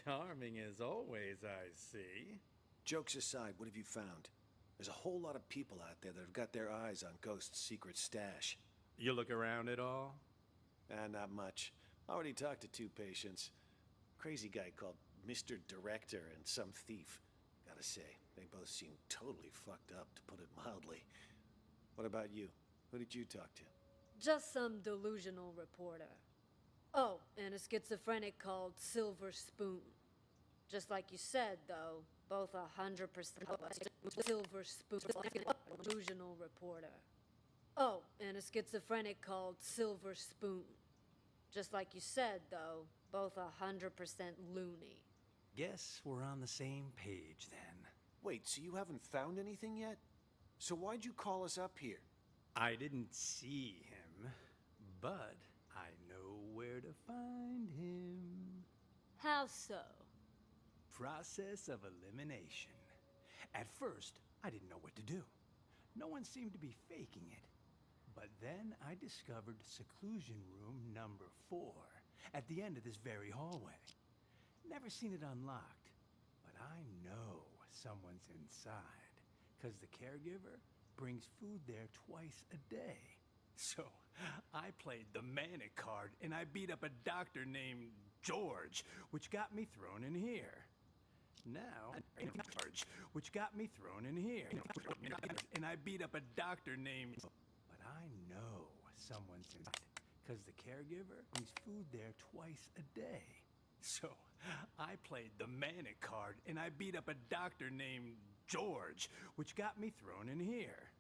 Charming as always, I see. Jokes aside, what have you found? There's a whole lot of people out there that have got their eyes on Ghost's secret stash. You look around at all? Not much. Already talked to 2 patients. Crazy guy called Mr. Director and some thief. Gotta say, they both seem totally fucked up, to put it mildly. What about you? Who did you talk to? Just some delusional reporter. Oh, and a schizophrenic called Silver Spoon. Just like you said, though, both 100% Silver Spoon, delusional reporter. Oh, and a schizophrenic called Silver Spoon. Just like you said, though, both 100% loony. Guess we're on the same page then. Wait, so you haven't found anything yet? So why'd you call us up here? I didn't see him, but I know where to find him. How so? Process of elimination. At first, I didn't know what to do. No one seemed to be faking it. But then I discovered seclusion room number 4 at the end of this very hallway. Never seen it unlocked, but I know someone's inside, 'cause the caregiver brings food there twice a day. So I played the manic card and I beat up a doctor named George, which got me thrown in here. Now, George, which got me thrown in here. And I beat up a doctor named... But I know someone's inside, 'cause the caregiver brings food there twice a day. So I played the manic card and I beat up a doctor named George, which got me thrown in here.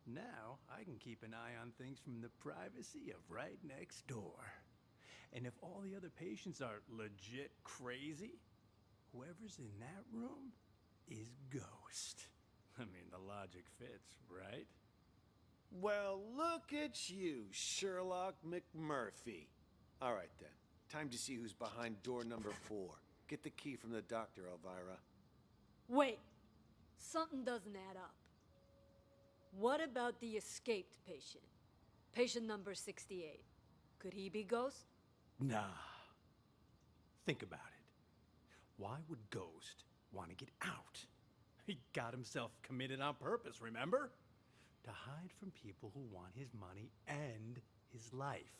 Now I can keep an eye on things from the privacy of right next door. And if all the other patients are legit crazy, whoever's in that room is Ghost. I mean, the logic fits, right? Well, look at you, Sherlock McMurphy. All right, then. Time to see who's behind door number 4. Get the key from the doctor, Elvira. Wait, something doesn't add up. What about the escaped patient? Patient number 68. Could he be Ghost? Nah. Think about it. Why would Ghost want to get out? He got himself committed on purpose, remember? To hide from people who want his money and his life.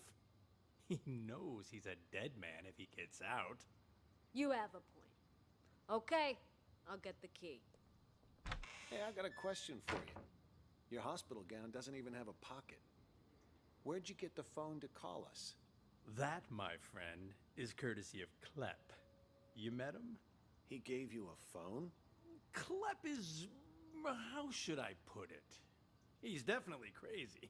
He knows he's a dead man if he gets out. You have a point. Okay, I'll get the key. Hey, I got a question for you. Your hospital gown doesn't even have a pocket. Where'd you get the phone to call us? That, my friend, is courtesy of Klepp. You met him? He gave you a phone? Klepp is... how should I put it? He's definitely crazy.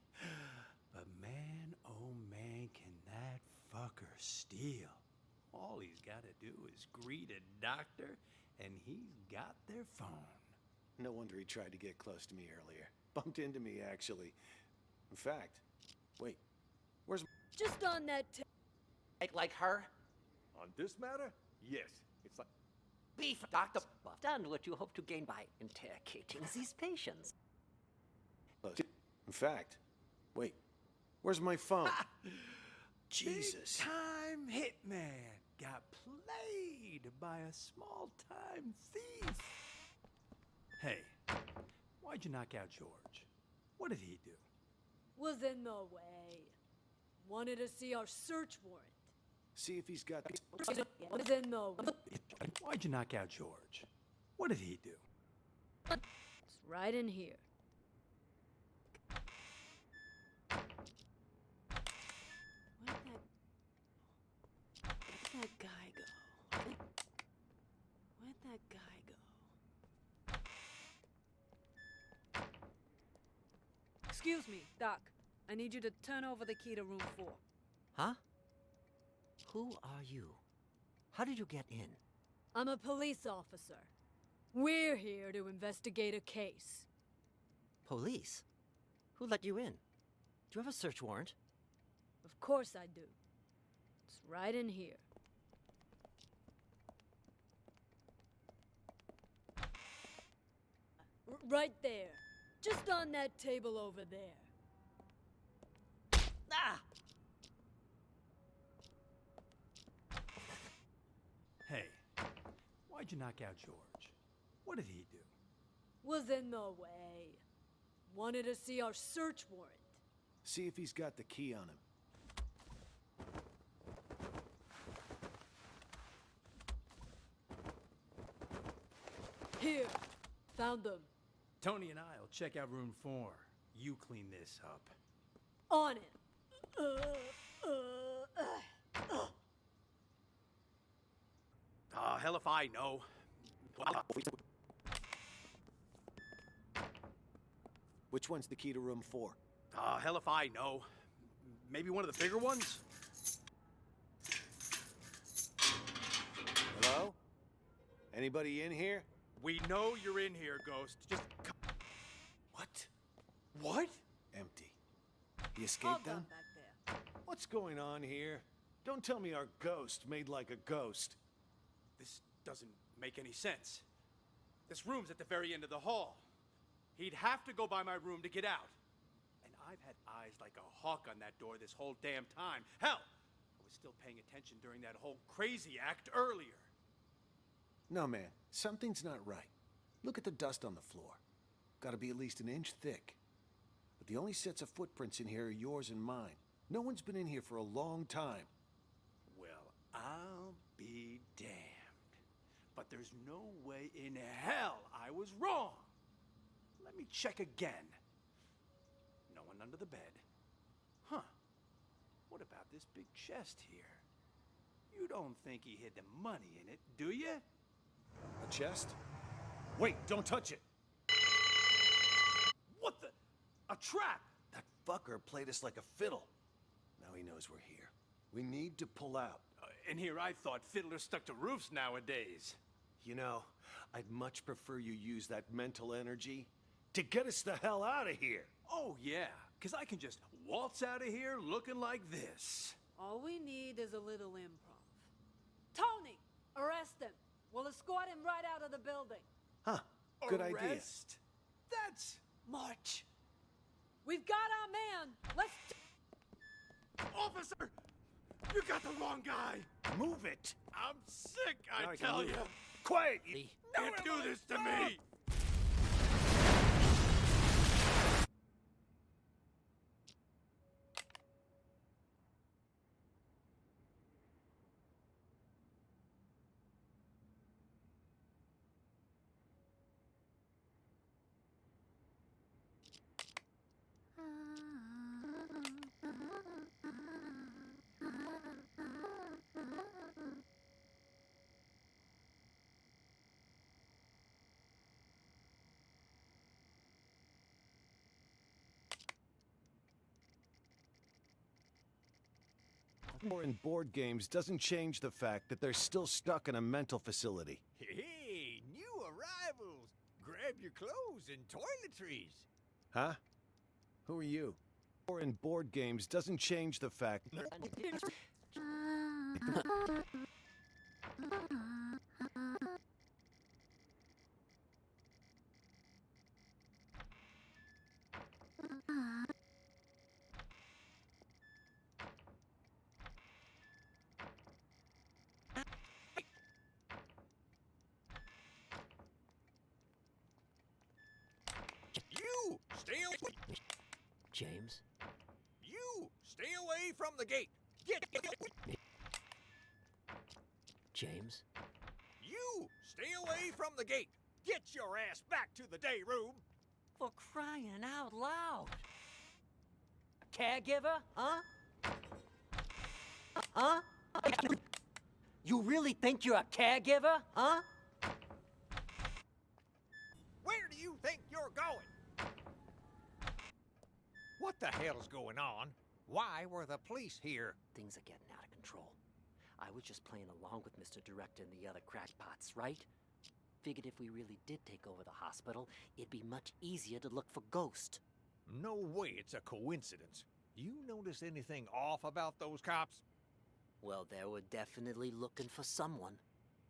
But man, oh man, can that fucker steal. All he's got to do is greet a doctor, and he's got their phone. No wonder he tried to get close to me earlier. Bumped into me, actually. In fact, wait, where's... Just on that Like her? On this matter? Yes. It's like... Beef, Dr. Buff. Done what you hope to gain by interrogating these patients. In fact, wait, where's my phone? Jesus. Big time hitman got played by a small-time thief. Hey, why'd you knock out George? What did he do? Was in the way. Wanted to see our search warrant. See if he's got... Was in the way. Why'd you knock out George? What did he do? It's right in here. Where'd that guy go? Where'd that guy go? Excuse me, Doc. I need you to turn over the key to room 4. Huh? Who are you? How did you get in? I'm a police officer. We're here to investigate a case. Police? Who let you in? Do you have a search warrant? Of course I do. It's right in here. Right there. Just on that table over there. Ah! Hey, why'd you knock out George? What did he do? Was in the way. Wanted to see our search warrant. See if he's got the key on him. Here. Found them. Tony and I'll check out room 4. You clean this up. On it. Hell if I know. Which one's the key to room 4? Hell if I know. Maybe one of the bigger ones? Hello? Anybody in here? We know you're in here, Ghost. Just come. What? What? Empty. He escaped them? Back there. What's going on here? Don't tell me our ghost made like a ghost. This doesn't make any sense. This room's at the very end of the hall. He'd have to go by my room to get out. And I've had eyes like a hawk on that door this whole damn time. Hell, I was still paying attention during that whole crazy act earlier. No, man. Something's not right. Look at the dust on the floor. Gotta be at least an inch thick. But the only sets of footprints in here are yours and mine. No one's been in here for a long time. Well, I'll be damned. But there's no way in hell I was wrong. Let me check again. No one under the bed. Huh. What about this big chest here? You don't think he hid the money in it, do you? A chest? Wait, don't touch it! What the? A trap! That fucker played us like a fiddle. Now he knows we're here. We need to pull out. And here I thought fiddlers stuck to roofs nowadays. You know, I'd much prefer you use that mental energy to get us the hell out of here. Oh, yeah, because I can just waltz out of here looking like this. All we need is a little improv. Tony! Arrest him! We'll escort him right out of the building. Huh, good idea. Arrest? That's much. We've got our man! Let's... Officer! You got the wrong guy! Move it! I'm sick, I I tell can you! move. Quiet! You can't do this to me! In board games doesn't change the fact that they're still stuck in a mental facility. Hey, new arrivals! Grab your clothes and toiletries. Huh? Who are you? Or in board games doesn't change the fact. You stay away. James? You stay away from the gate. Get. James? You stay away from the gate. Get your ass back to the day room. For crying out loud. A caregiver, huh? Huh? You really think you're a caregiver, huh? Where do you think you're going? What the hell's going on? Why were the police here? Things are getting out of control. I was just playing along with Mr. Director and the other crackpots, right? Figured if we really did take over the hospital, it'd be much easier to look for Ghost. No way it's a coincidence. You notice anything off about those cops? Well, they were definitely looking for someone.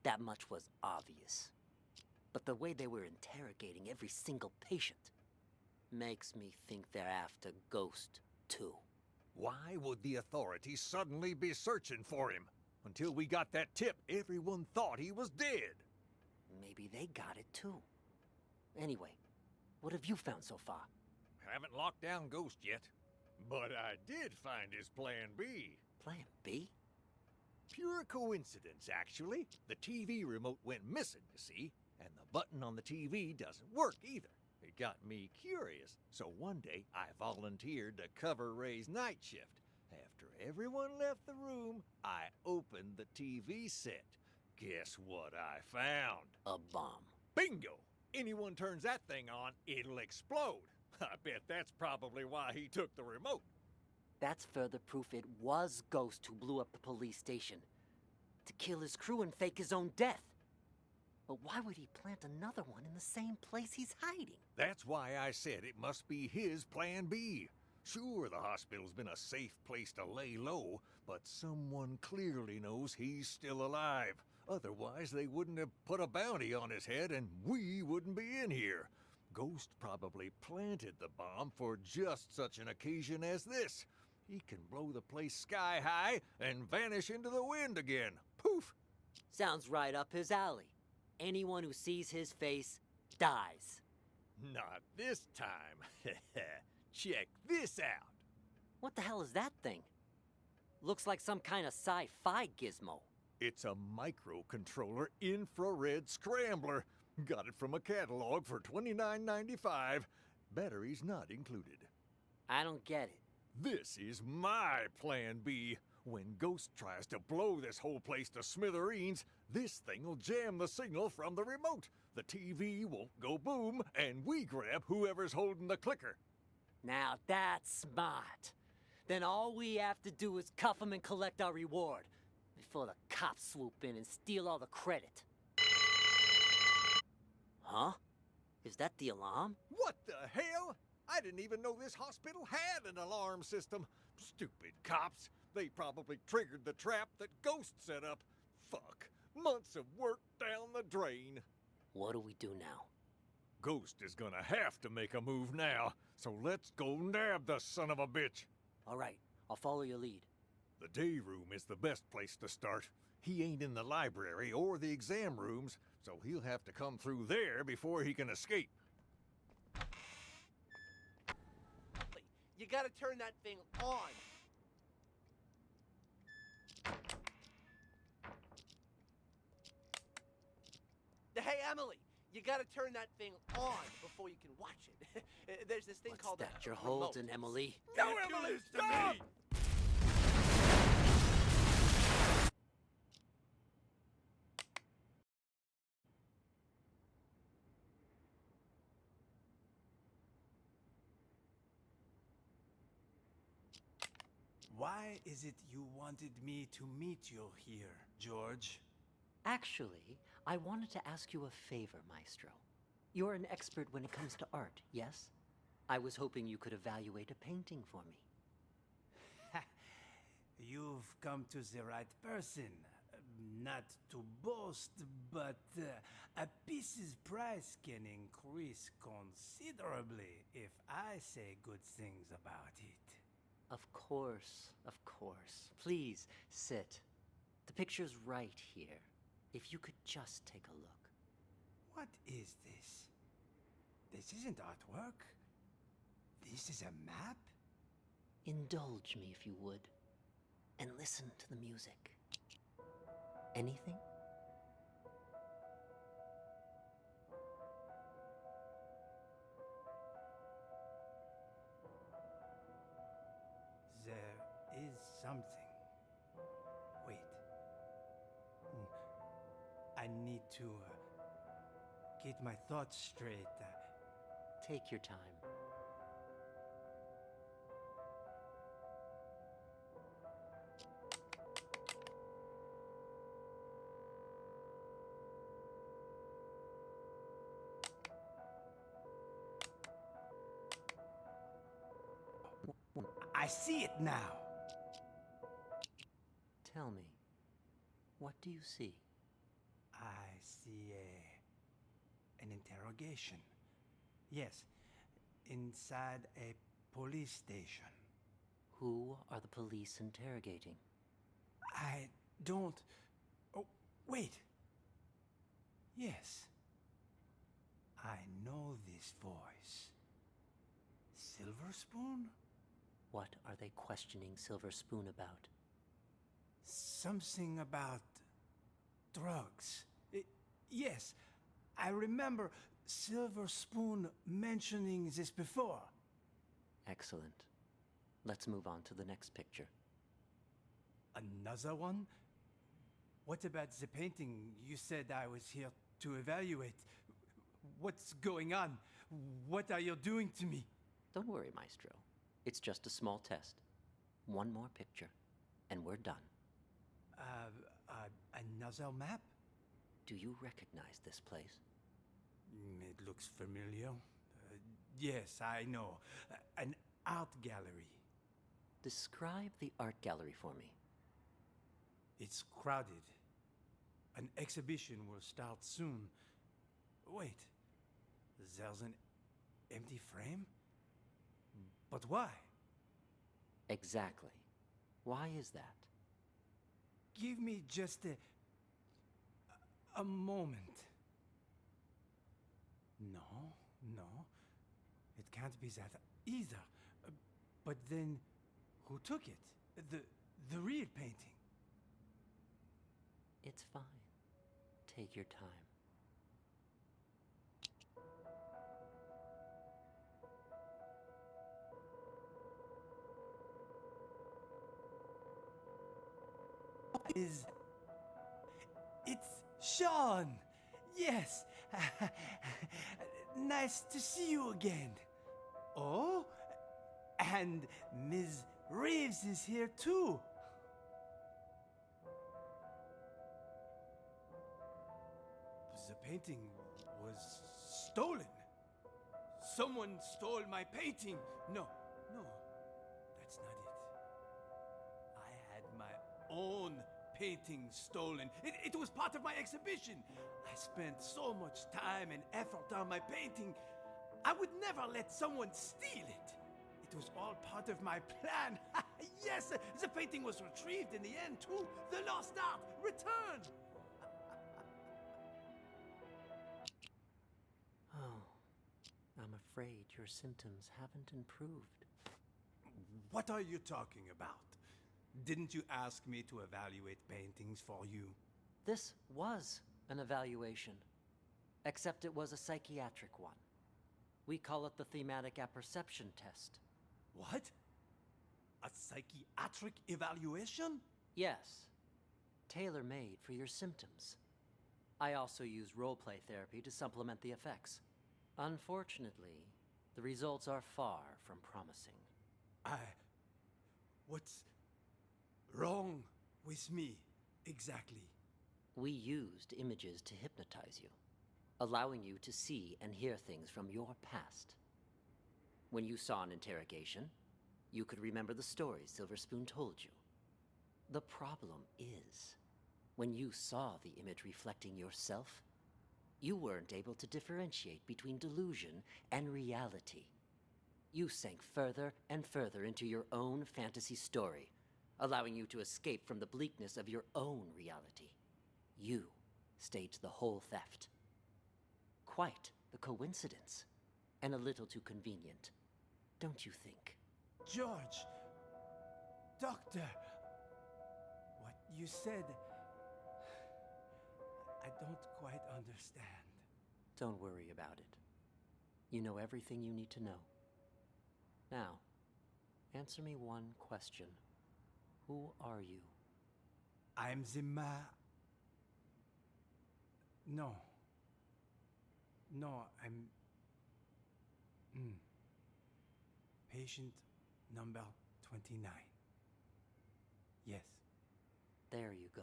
That much was obvious. but the way they were interrogating every single patient makes me think they're after Ghost, too. Why would the authorities suddenly be searching for him? Until we got that tip, everyone thought he was dead. Maybe they got it, too. Anyway, what have you found so far? Haven't locked down Ghost yet. But I did find his Plan B. Plan B? Pure coincidence, actually. The TV remote went missing, you see, and the button on the TV doesn't work either. It got me curious, so one day I volunteered to cover Ray's night shift. After everyone left the room, I opened the TV set. Guess what I found? A bomb. Bingo! Anyone turns that thing on, it'll explode. I bet that's probably why he took the remote. That's further proof it was Ghost who blew up the police station. To kill his crew and fake his own death. But why would he plant another one in the same place he's hiding? That's why I said it must be his Plan B. Sure, the hospital's been a safe place to lay low, but someone clearly knows he's still alive. Otherwise, they wouldn't have put a bounty on his head and we wouldn't be in here. Ghost probably planted the bomb for just such an occasion as this. He can blow the place sky high and vanish into the wind again. Poof! Sounds right up his alley. Anyone who sees his face dies. Not this time. Check this out. What the hell is that thing? Looks like some kind of sci-fi gizmo. It's a microcontroller infrared scrambler. Got it from a catalog for $29.95. Batteries not included. I don't get it. This is my Plan B. When Ghost tries to blow this whole place to smithereens, this thing will jam the signal from the remote. The TV won't go boom, and we grab whoever's holding the clicker. Now that's smart. Then all we have to do is cuff him and collect our reward before the cops swoop in and steal all the credit. Huh? Is that the alarm? What the hell? I didn't even know this hospital had an alarm system. Stupid cops. They probably triggered the trap that Ghost set up. Fuck. Months of work down the drain. What do we do now? Ghost is gonna have to make a move now, so let's go nab the son of a bitch. All right, I'll follow your lead. The day room is the best place to start. He ain't in the library or the exam rooms, so he'll have to come through there before he can escape. You gotta turn that thing on. Hey, Emily, you gotta turn that thing on before you can watch it. There's this thing called that a you're remote. holding, Emily? No, Emily, stop! Why is it you wanted me to meet you here, George? Actually, I wanted to ask you a favor, Maestro. You're an expert when it comes to art, yes? I was hoping you could evaluate a painting for me. You've come to the right person. Not to boast, but a piece's price can increase considerably if I say good things about it. Of course, of course. Please, sit. The picture's right here. If you could just take a look. What is this? This isn't artwork. This is a map? Indulge me if you would. And listen to the music. Anything? There is something. Wait. I need to get my thoughts straight. Take your time. I see it now. Tell me, what do you see? I see interrogation. Yes, inside a police station. Who are the police interrogating? I don't... Oh, wait. Yes. I know this voice. Silver Spoon? What are they questioning Silver Spoon about? Something about drugs. Yes, I remember Silver Spoon mentioning this before. Excellent. Let's move on to the next picture. Another one? What about the painting you said I was here to evaluate? What's going on? What are you doing to me? Don't worry, Maestro. It's just a small test. One more picture, and we're done. Another map? Do you recognize this place? It looks familiar. Yes, I know. An art gallery. Describe the art gallery for me. It's crowded. An exhibition will start soon. Wait, there's an empty frame? But why? Exactly. Why is that? Give me just a moment. No. It can't be that either. But then, who took it? The real painting? It's fine. Take your time. It's Sean! Yes! Nice to see you again. Oh? And Ms. Reeves is here too. The painting was stolen. Someone stole my painting. No, that's not it. I had my own painting stolen. It was part of my exhibition. I spent so much time and effort on my painting. I would never let someone steal it. It was all part of my plan. Yes, the painting was retrieved in the end too. The lost art returned. Oh, I'm afraid your symptoms haven't improved. What are you talking about? Didn't you ask me to evaluate paintings for you? This was an evaluation, except it was a psychiatric one. We call it the thematic apperception test. What? A psychiatric evaluation? Yes, tailor-made for your symptoms. I also use role-play therapy to supplement the effects. Unfortunately, the results are far from promising. What's wrong with me, exactly? We used images to hypnotize you, allowing you to see and hear things from your past. When you saw an interrogation, you could remember the stories Silver Spoon told you. The problem is, when you saw the image reflecting yourself, you weren't able to differentiate between delusion and reality. You sank further and further into your own fantasy story, allowing you to escape from the bleakness of your own reality. You staged the whole theft. Quite the coincidence, and a little too convenient, don't you think? George! Doctor! What you said... I don't quite understand. Don't worry about it. You know everything you need to know. Now, answer me one question. Who are you? I'm the No. No, I'm... Patient number 29. Yes. There you go.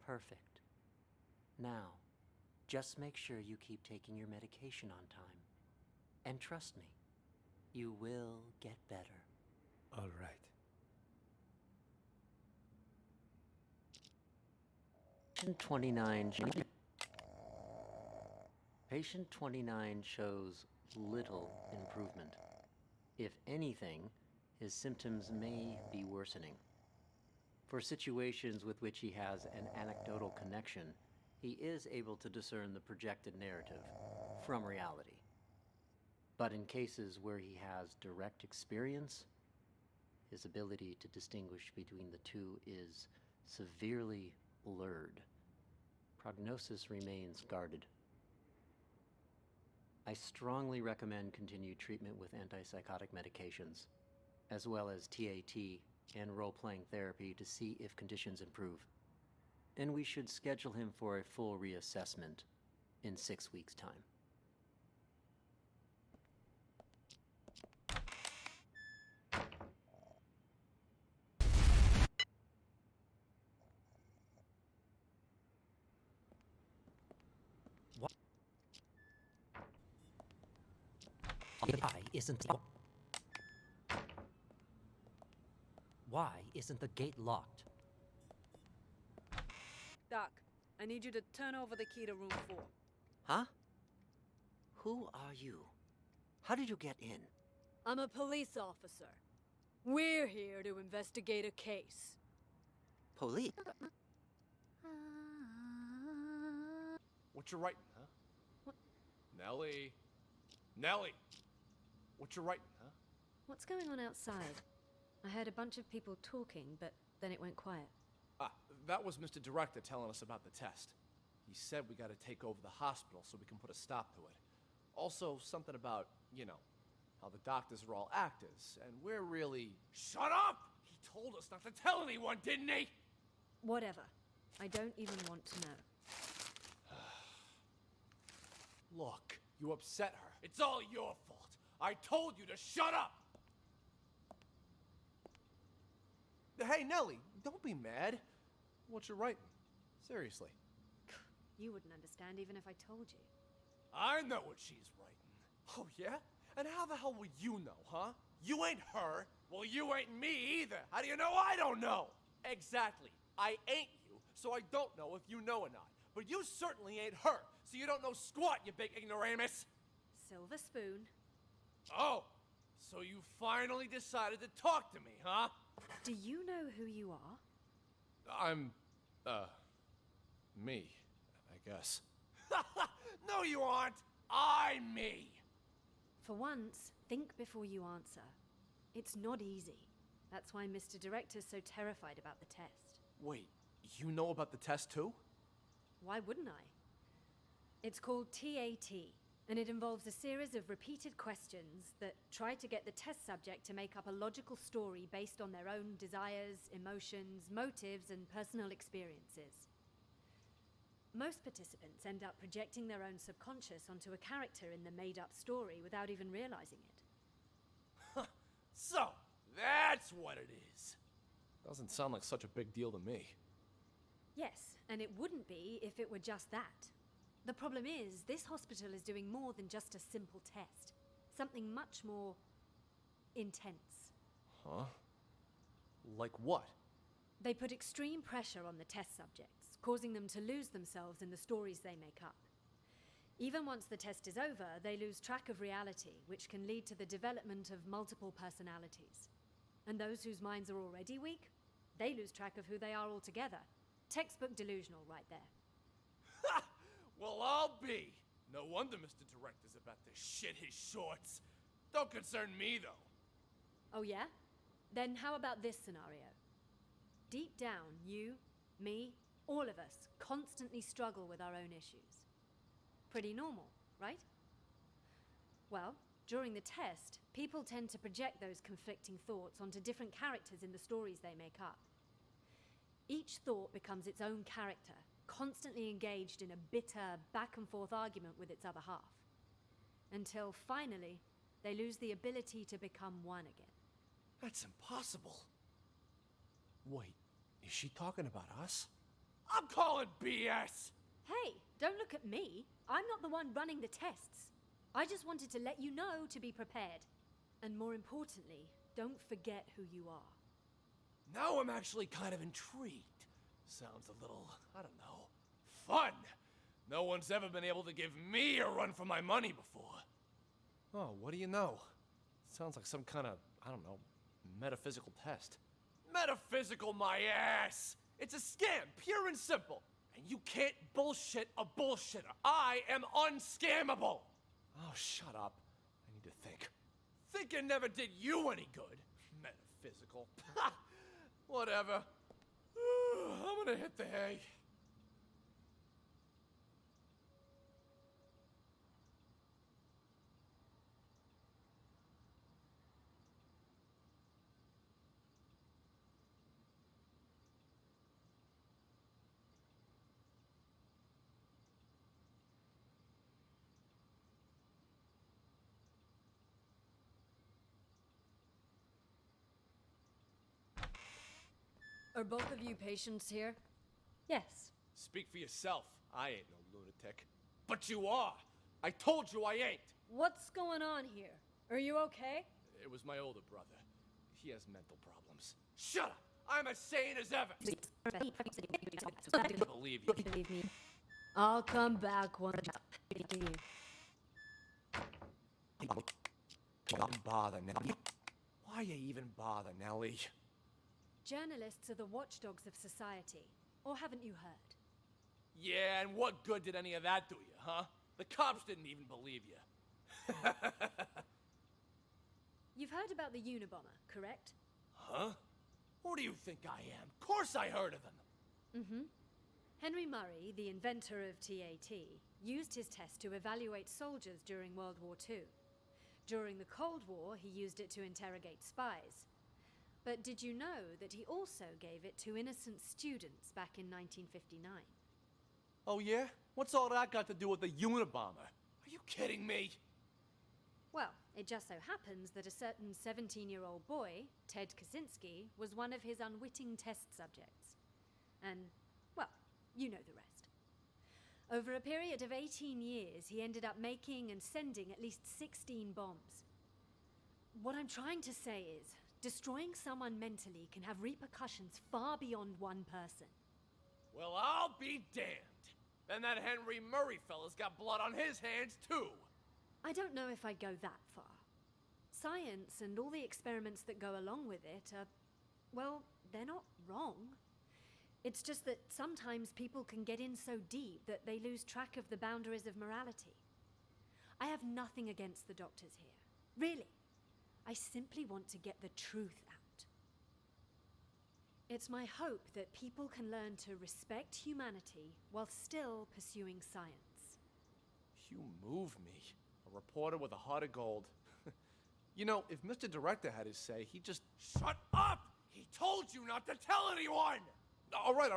Perfect. Now, just make sure you keep taking your medication on time. And trust me, you will get better. All right. Patient 29. Patient 29 shows little improvement. If anything, his symptoms may be worsening. For situations with which he has an anecdotal connection, he is able to discern the projected narrative from reality. But in cases where he has direct experience, his ability to distinguish between the two is severely blurred. Prognosis remains guarded. I strongly recommend continued treatment with antipsychotic medications, as well as TAT and role-playing therapy to see if conditions improve. And we should schedule him for a full reassessment in 6 weeks' time. Why isn't the gate locked? Doc, I need you to turn over the key to room 4. Huh? Who are you? How did you get in? I'm a police officer. We're here to investigate a case. Police? What you writing, huh? What? Nellie. Nellie! What you writing, huh? What's going on outside? I heard a bunch of people talking, but then it went quiet. Ah, that was Mr. Director telling us about the test. He said we gotta take over the hospital so we can put a stop to it. Also, something about, how the doctors are all actors, and we're really... Shut up! He told us not to tell anyone, didn't he? Whatever. I don't even want to know. Look, you upset her. It's all your fault. I told you to shut up! Hey, Nellie, don't be mad. What you writing? Seriously. You wouldn't understand even if I told you. I know what she's writing. Oh, yeah? And how the hell will you know, huh? You ain't her. Well, you ain't me either. How do you know I don't know? Exactly. I ain't you, so I don't know if you know or not. But you certainly ain't her, so you don't know squat, you big ignoramus. Silver spoon. Oh, so you finally decided to talk to me, huh? Do you know who you are? I'm, me, I guess. No, you aren't. I'm me. For once, think before you answer. It's not easy. That's why Mr. Director's so terrified about the test. Wait, you know about the test too? Why wouldn't I? It's called TAT, and it involves a series of repeated questions that try to get the test subject to make up a logical story based on their own desires, emotions, motives, and personal experiences. Most participants end up projecting their own subconscious onto a character in the made-up story without even realizing it. So, that's what it is. Doesn't sound like such a big deal to me. Yes, and it wouldn't be if it were just that. The problem is, this hospital is doing more than just a simple test. Something much more intense. Huh? Like what? They put extreme pressure on the test subjects, causing them to lose themselves in the stories they make up. Even once the test is over, they lose track of reality, which can lead to the development of multiple personalities. And those whose minds are already weak, they lose track of who they are altogether. Textbook delusional right there. Ha! Well, I'll be. No wonder Mr. Director's about to shit his shorts. Don't concern me, though. Oh yeah? Then how about this scenario? Deep down, you, me, all of us constantly struggle with our own issues. Pretty normal, right? Well, during the test, people tend to project those conflicting thoughts onto different characters in the stories they make up. Each thought becomes its own character, constantly engaged in a bitter, back-and-forth argument with its other half. Until, finally, they lose the ability to become one again. That's impossible. Wait, is she talking about us? I'm calling BS! Hey, don't look at me. I'm not the one running the tests. I just wanted to let you know to be prepared. And more importantly, don't forget who you are. Now I'm actually kind of intrigued. Sounds a little, I don't know, fun. No one's ever been able to give me a run for my money before. Oh, what do you know? Sounds like some kind of, I don't know, metaphysical test. Metaphysical my ass! It's a scam, pure and simple. And you can't bullshit a bullshitter. I am unscammable! Oh, shut up. I need to think. Thinking never did you any good. Metaphysical. Whatever. I'm gonna hit the hay. Are both of you patients here? Yes. Speak for yourself. I ain't no lunatic. But you are! I told you I ain't! What's going on here? Are you okay? It was my older brother. He has mental problems. Shut up! I'm as sane as ever! I didn't believe you. Believe me. I'll come back one day. Don't bother, Nellie. Why you even bother, Nellie? Journalists are the watchdogs of society. Or haven't you heard? Yeah, and what good did any of that do you, huh? The cops didn't even believe you. You've heard about the Unabomber, correct? Huh? Who do you think I am? Of course I heard of them! Mm-hmm. Henry Murray, the inventor of TAT, used his test to evaluate soldiers during World War II. During the Cold War, he used it to interrogate spies. But did you know that he also gave it to innocent students back in 1959? Oh yeah? What's all that got to do with the Unabomber? Are you kidding me? Well, it just so happens that a certain 17-year-old boy, Ted Kaczynski, was one of his unwitting test subjects. And, well, you know the rest. Over a period of 18 years, he ended up making and sending at least 16 bombs. What I'm trying to say is, destroying someone mentally can have repercussions far beyond one person. Well, I'll be damned. Then that Henry Murray fella's got blood on his hands, too. I don't know if I'd go that far. Science and all the experiments that go along with it are, well, they're not wrong. It's just that sometimes people can get in so deep that they lose track of the boundaries of morality. I have nothing against the doctors here. Really. I simply want to get the truth out. It's my hope that people can learn to respect humanity while still pursuing science. You move me. A reporter with a heart of gold. You know, if Mr. Director had his say, he'd just... Shut up! He told you not to tell anyone! All right.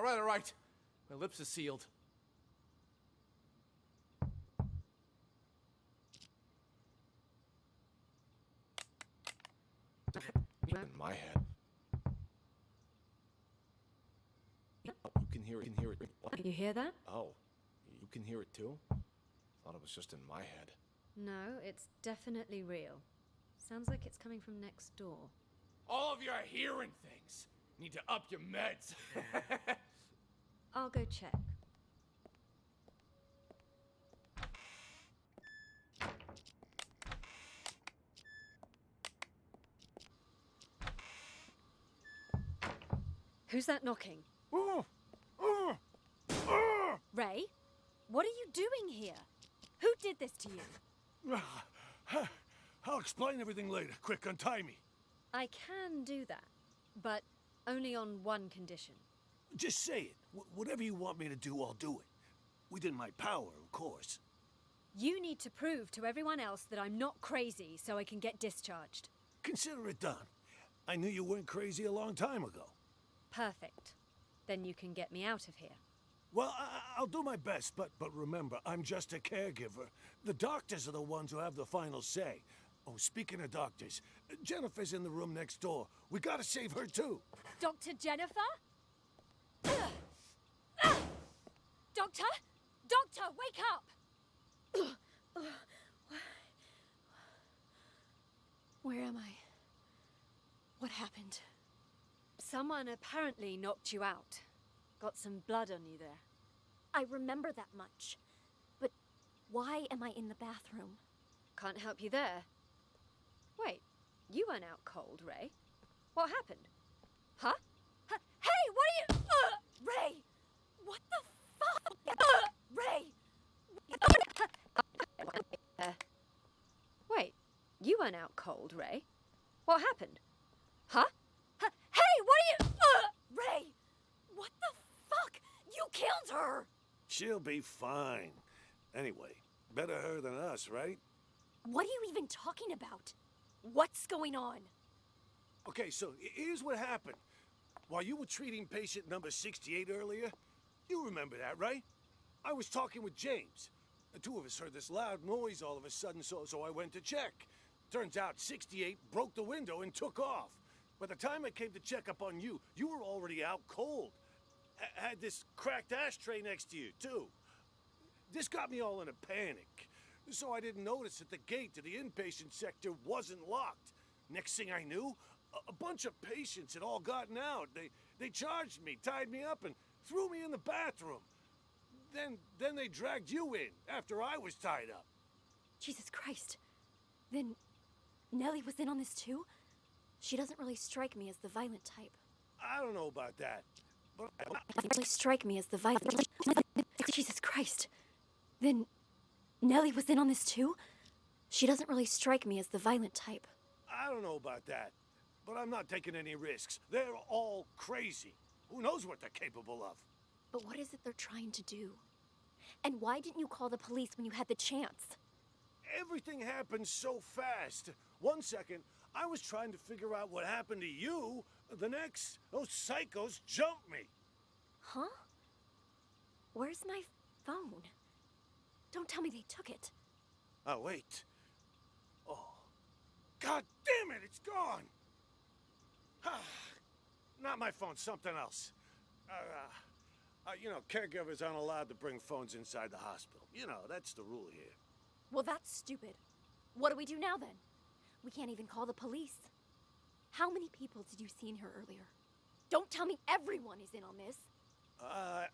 My lips are sealed. In my head. You can hear it. You hear that? Oh, you can hear it too? Thought it was just in my head. No, it's definitely real. Sounds like it's coming from next door. All of you are hearing things. Need to up your meds. I'll go check. Who's that knocking? Ray? What are you doing here? Who did this to you? I'll explain everything later. Quick, untie me. I can do that, but only on one condition. Just say it. Whatever you want me to do, I'll do it. Within my power, of course. You need to prove to everyone else that I'm not crazy so I can get discharged. Consider it done. I knew you weren't crazy a long time ago. Perfect. Then you can get me out of here. Well, I'll do my best, but remember, I'm just a caregiver. The doctors are the ones who have the final say. Oh, speaking of doctors, Jennifer's in the room next door. We gotta save her, too. Dr. Jennifer? Doctor? Doctor, wake up! Where am I? What happened? Someone apparently knocked you out. Got some blood on you there. I remember that much. Why am I in the bathroom? Can't help you there. Wait, you went out cold, Ray. What happened? Huh? Hey, what are you... Ray! What the fuck? Ray! Wait, you went out cold, Ray. What happened? Huh? Hey, what are you... Ray! What the fuck? You killed her! She'll be fine. Anyway, better her than us, right? What are you even talking about? What's going on? Okay, so here's what happened. While you were treating patient number 68 earlier, you remember that, right? I was talking with James. The two of us heard this loud noise all of a sudden, so I went to check. Turns out 68 broke the window and took off. By the time I came to check up on you, you were already out cold. Had this cracked ashtray next to you, too. This got me all in a panic. So I didn't notice that the gate to the inpatient sector wasn't locked. Next thing I knew, a bunch of patients had all gotten out. They charged me, tied me up, and threw me in the bathroom. Then they dragged you in after I was tied up. Jesus Christ. Then Nellie was in on this too? She doesn't really strike me as the violent type. I don't know about that, but Doesn't really strike me as the violent... Jesus Christ. Then Nellie was in on this too? She doesn't really strike me as the violent type. I don't know about that, but I'm not taking any risks. They're all crazy. Who knows what they're capable of? But what is it they're trying to do? And why didn't you call the police when you had the chance? Everything happened so fast. 1 second, I was trying to figure out what happened to you. The next, those psychos jumped me. Huh? Where's my phone? Don't tell me they took it. Oh, wait. Oh. God damn it, it's gone! Not my phone, something else. You know, caregivers aren't allowed to bring phones inside the hospital. You know, that's the rule here. Well, that's stupid. What do we do now, then? We can't even call the police. How many people did you see in here earlier? Don't tell me everyone is in on this.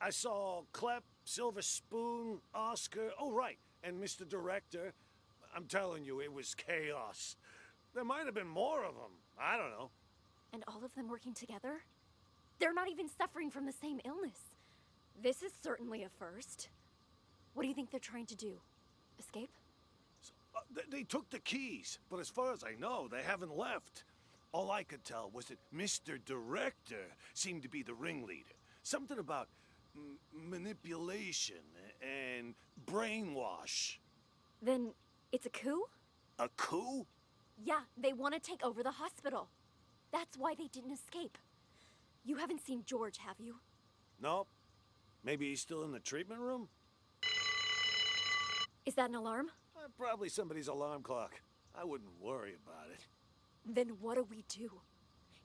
I saw Clep, Silver Spoon, Oscar, oh right, and Mr. Director. I'm telling you, it was chaos. There might have been more of them. I don't know. And all of them working together? They're not even suffering from the same illness. This is certainly a first. What do you think they're trying to do? Escape? They took the keys, but as far as I know, they haven't left. All I could tell was that Mr. Director seemed to be the ringleader. Something about manipulation and brainwash. Then it's a coup? A coup? Yeah, they want to take over the hospital. That's why they didn't escape. You haven't seen George, have you? Nope. Maybe he's still in the treatment room? Is that an alarm? Probably somebody's alarm clock. I wouldn't worry about it. Then what do we do?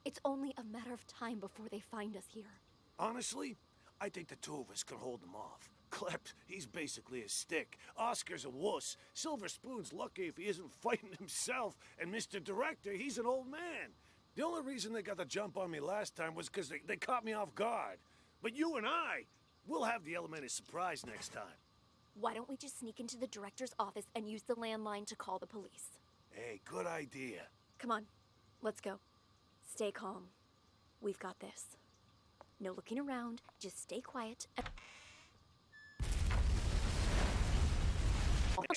It's only a matter of time before they find us here. Honestly, I think the two of us can hold them off. Clep, he's basically a stick. Oscar's a wuss. Silver Spoon's lucky if he isn't fighting himself. And Mr. Director, he's an old man. The only reason they got the jump on me last time was because they caught me off guard. But you and I, we'll have the element of surprise next time. Why don't we just sneak into the director's office and use the landline to call the police? Hey, good idea. Come on, let's go. Stay calm. We've got this. No looking around, just stay quiet and... $300.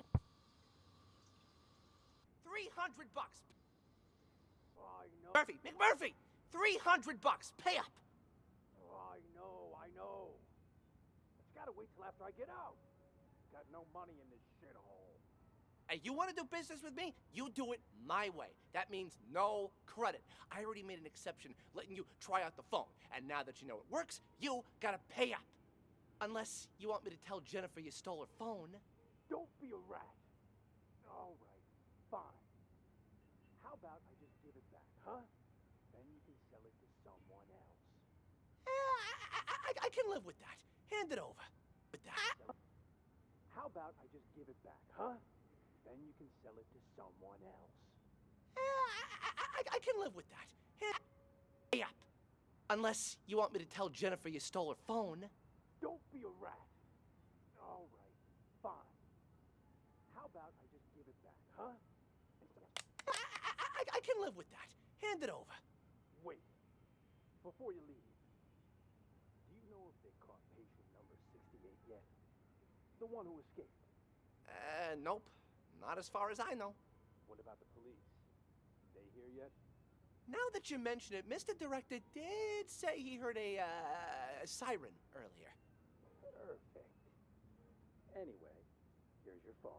Murphy, McMurphy, $300. Pay up. Oh, I know. But you gotta wait till after I get out. Got no money in this shithole. Hey, you want to do business with me? You do it my way. That means no credit. I already made an exception letting you try out the phone. And now that you know it works, you gotta pay up. Unless you want me to tell Jennifer you stole her phone. Don't be a rat. All right, fine. How about I just give it back, huh? Then you can sell it to someone else. I can live with that. Hand it over. With that. How about I just give it back, huh? Then you can sell it to someone else. I can live with that. Pay up. Unless you want me to tell Jennifer you stole her phone. Don't be a rat. All right, fine. Huh? I can live with that. Hand it over. Wait. Before you leave, do you know if they caught patient number 68 yet? The one who escaped. Nope. Not as far as I know. What about the police? They here yet? Now that you mention it, Mr. Director did say he heard a siren earlier. Perfect. Anyway, here's your phone.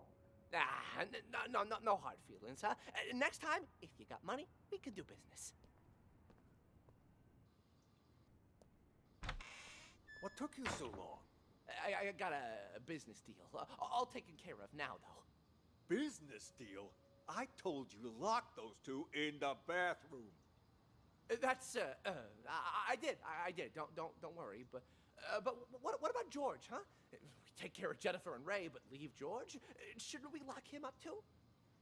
No hard feelings, huh? Next time, if you got money, we can do business. What took you so long? I got a business deal. All taken care of now, though. Business deal? I told you lock those two in the bathroom. That's I did. Don't worry. But what about George, huh? We take care of Jennifer and Ray, but leave George? Shouldn't we lock him up too?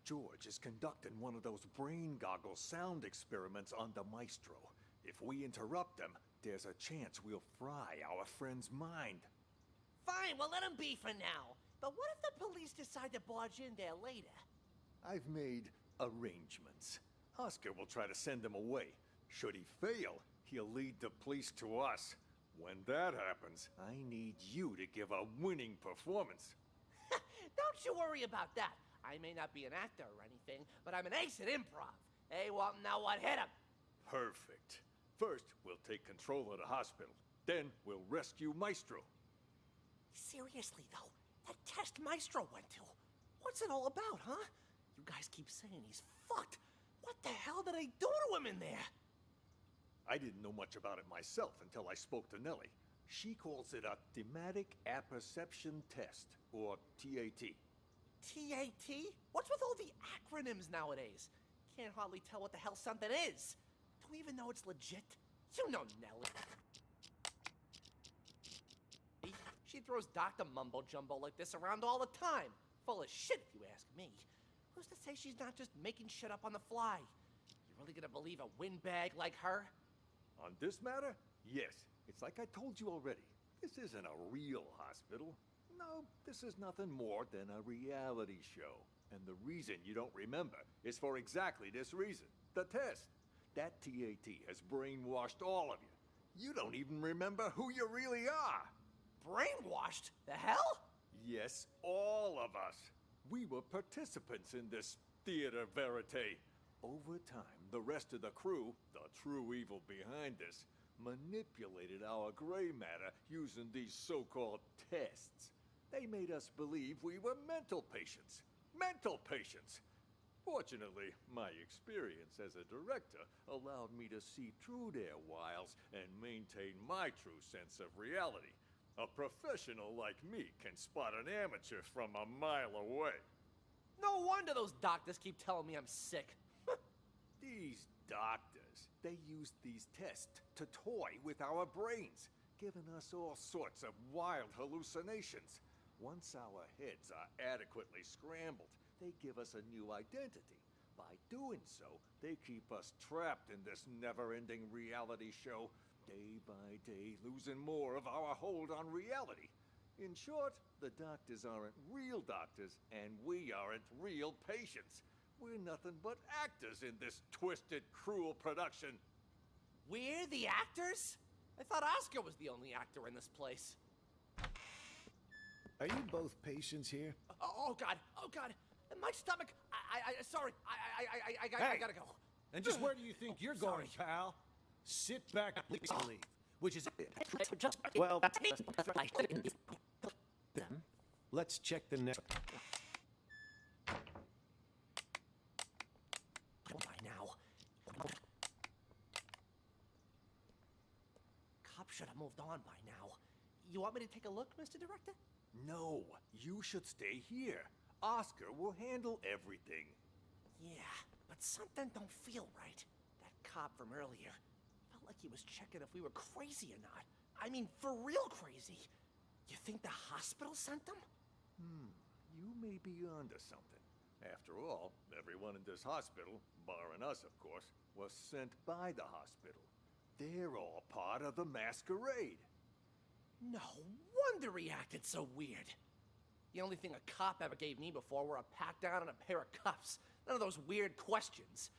George is conducting one of those brain goggle sound experiments on the Maestro. If we interrupt them, there's a chance we'll fry our friend's mind. Fine, we'll let him be for now. But what if the police decide to barge in there later? I've made arrangements. Oscar will try to send them away. Should he fail, he'll lead the police to us. When that happens, I need you to give a winning performance. Don't you worry about that. I may not be an actor or anything, but I'm an ace at improv. Hey, well, now what? Hit him! Perfect. First, we'll take control of the hospital. Then, we'll rescue Maestro. Seriously, though, that test Maestro went to, what's it all about, huh? You guys keep saying he's fucked. What the hell did they do to him in there? I didn't know much about it myself until I spoke to Nellie. She calls it a thematic apperception test, or TAT. TAT? What's with all the acronyms nowadays? Can't hardly tell what the hell something is. Do we even know it's legit? You know Nellie. She throws Dr. Mumbo Jumbo like this around all the time. Full of shit, if you ask me. Who's to say she's not just making shit up on the fly? You really gonna believe a windbag like her? On this matter, yes. It's like I told you already. This isn't a real hospital. No, this is nothing more than a reality show. And the reason you don't remember is for exactly this reason. The test. That TAT has brainwashed all of you. You don't even remember who you really are. Brainwashed? The hell? Yes, all of us. We were participants in this theater verite. Over time, the rest of the crew, the true evil behind this, manipulated our gray matter using these so-called tests. They made us believe we were mental patients. Mental patients! Fortunately, my experience as a director allowed me to see through their wiles and maintain my true sense of reality. A professional like me can spot an amateur from a mile away. No wonder those doctors keep telling me I'm sick. These doctors, they used these tests to toy with our brains, giving us all sorts of wild hallucinations. Once our heads are adequately scrambled, they give us a new identity. By doing so, they keep us trapped in this never-ending reality show, day by day losing more of our hold on reality. In short, the doctors aren't real doctors, and we aren't real patients. We're nothing but actors in this twisted, cruel production. We're the actors? I thought Oscar was the only actor in this place. Are you both patients here? Oh God! My stomach! Sorry, I gotta go. And just where do you think you're going, pal? Sit back and leave. Which is... Well... Let's check the next... By now. Cop should have moved on by now. You want me to take a look, Mr. Director? No, you should stay here. Oscar will handle everything. Yeah, but something don't feel right. That cop from earlier felt like he was checking if we were crazy or not. I mean, for real crazy. You think the hospital sent them? You may be onto something. After all, everyone in this hospital, barring us, of course, was sent by the hospital. They're all part of the masquerade. No wonder he acted so weird. The only thing a cop ever gave me before were a pat down and a pair of cuffs. None of those weird questions.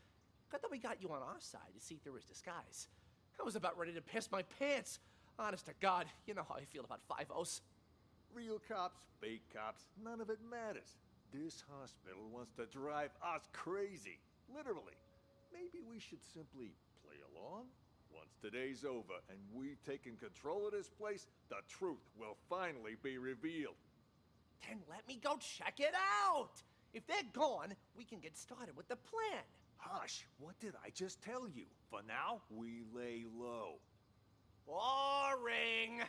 Good that we got you on our side to see through his disguise. I was about ready to piss my pants. Honest to God, you know how I feel about 5-0s. Real cops, fake cops, none of it matters. This hospital wants to drive us crazy. Literally. Maybe we should simply play along? Once today's over and we've taken control of this place, the truth will finally be revealed. Then let me go check it out! If they're gone, we can get started with the plan. Hush, what did I just tell you? For now, we lay low. Boring!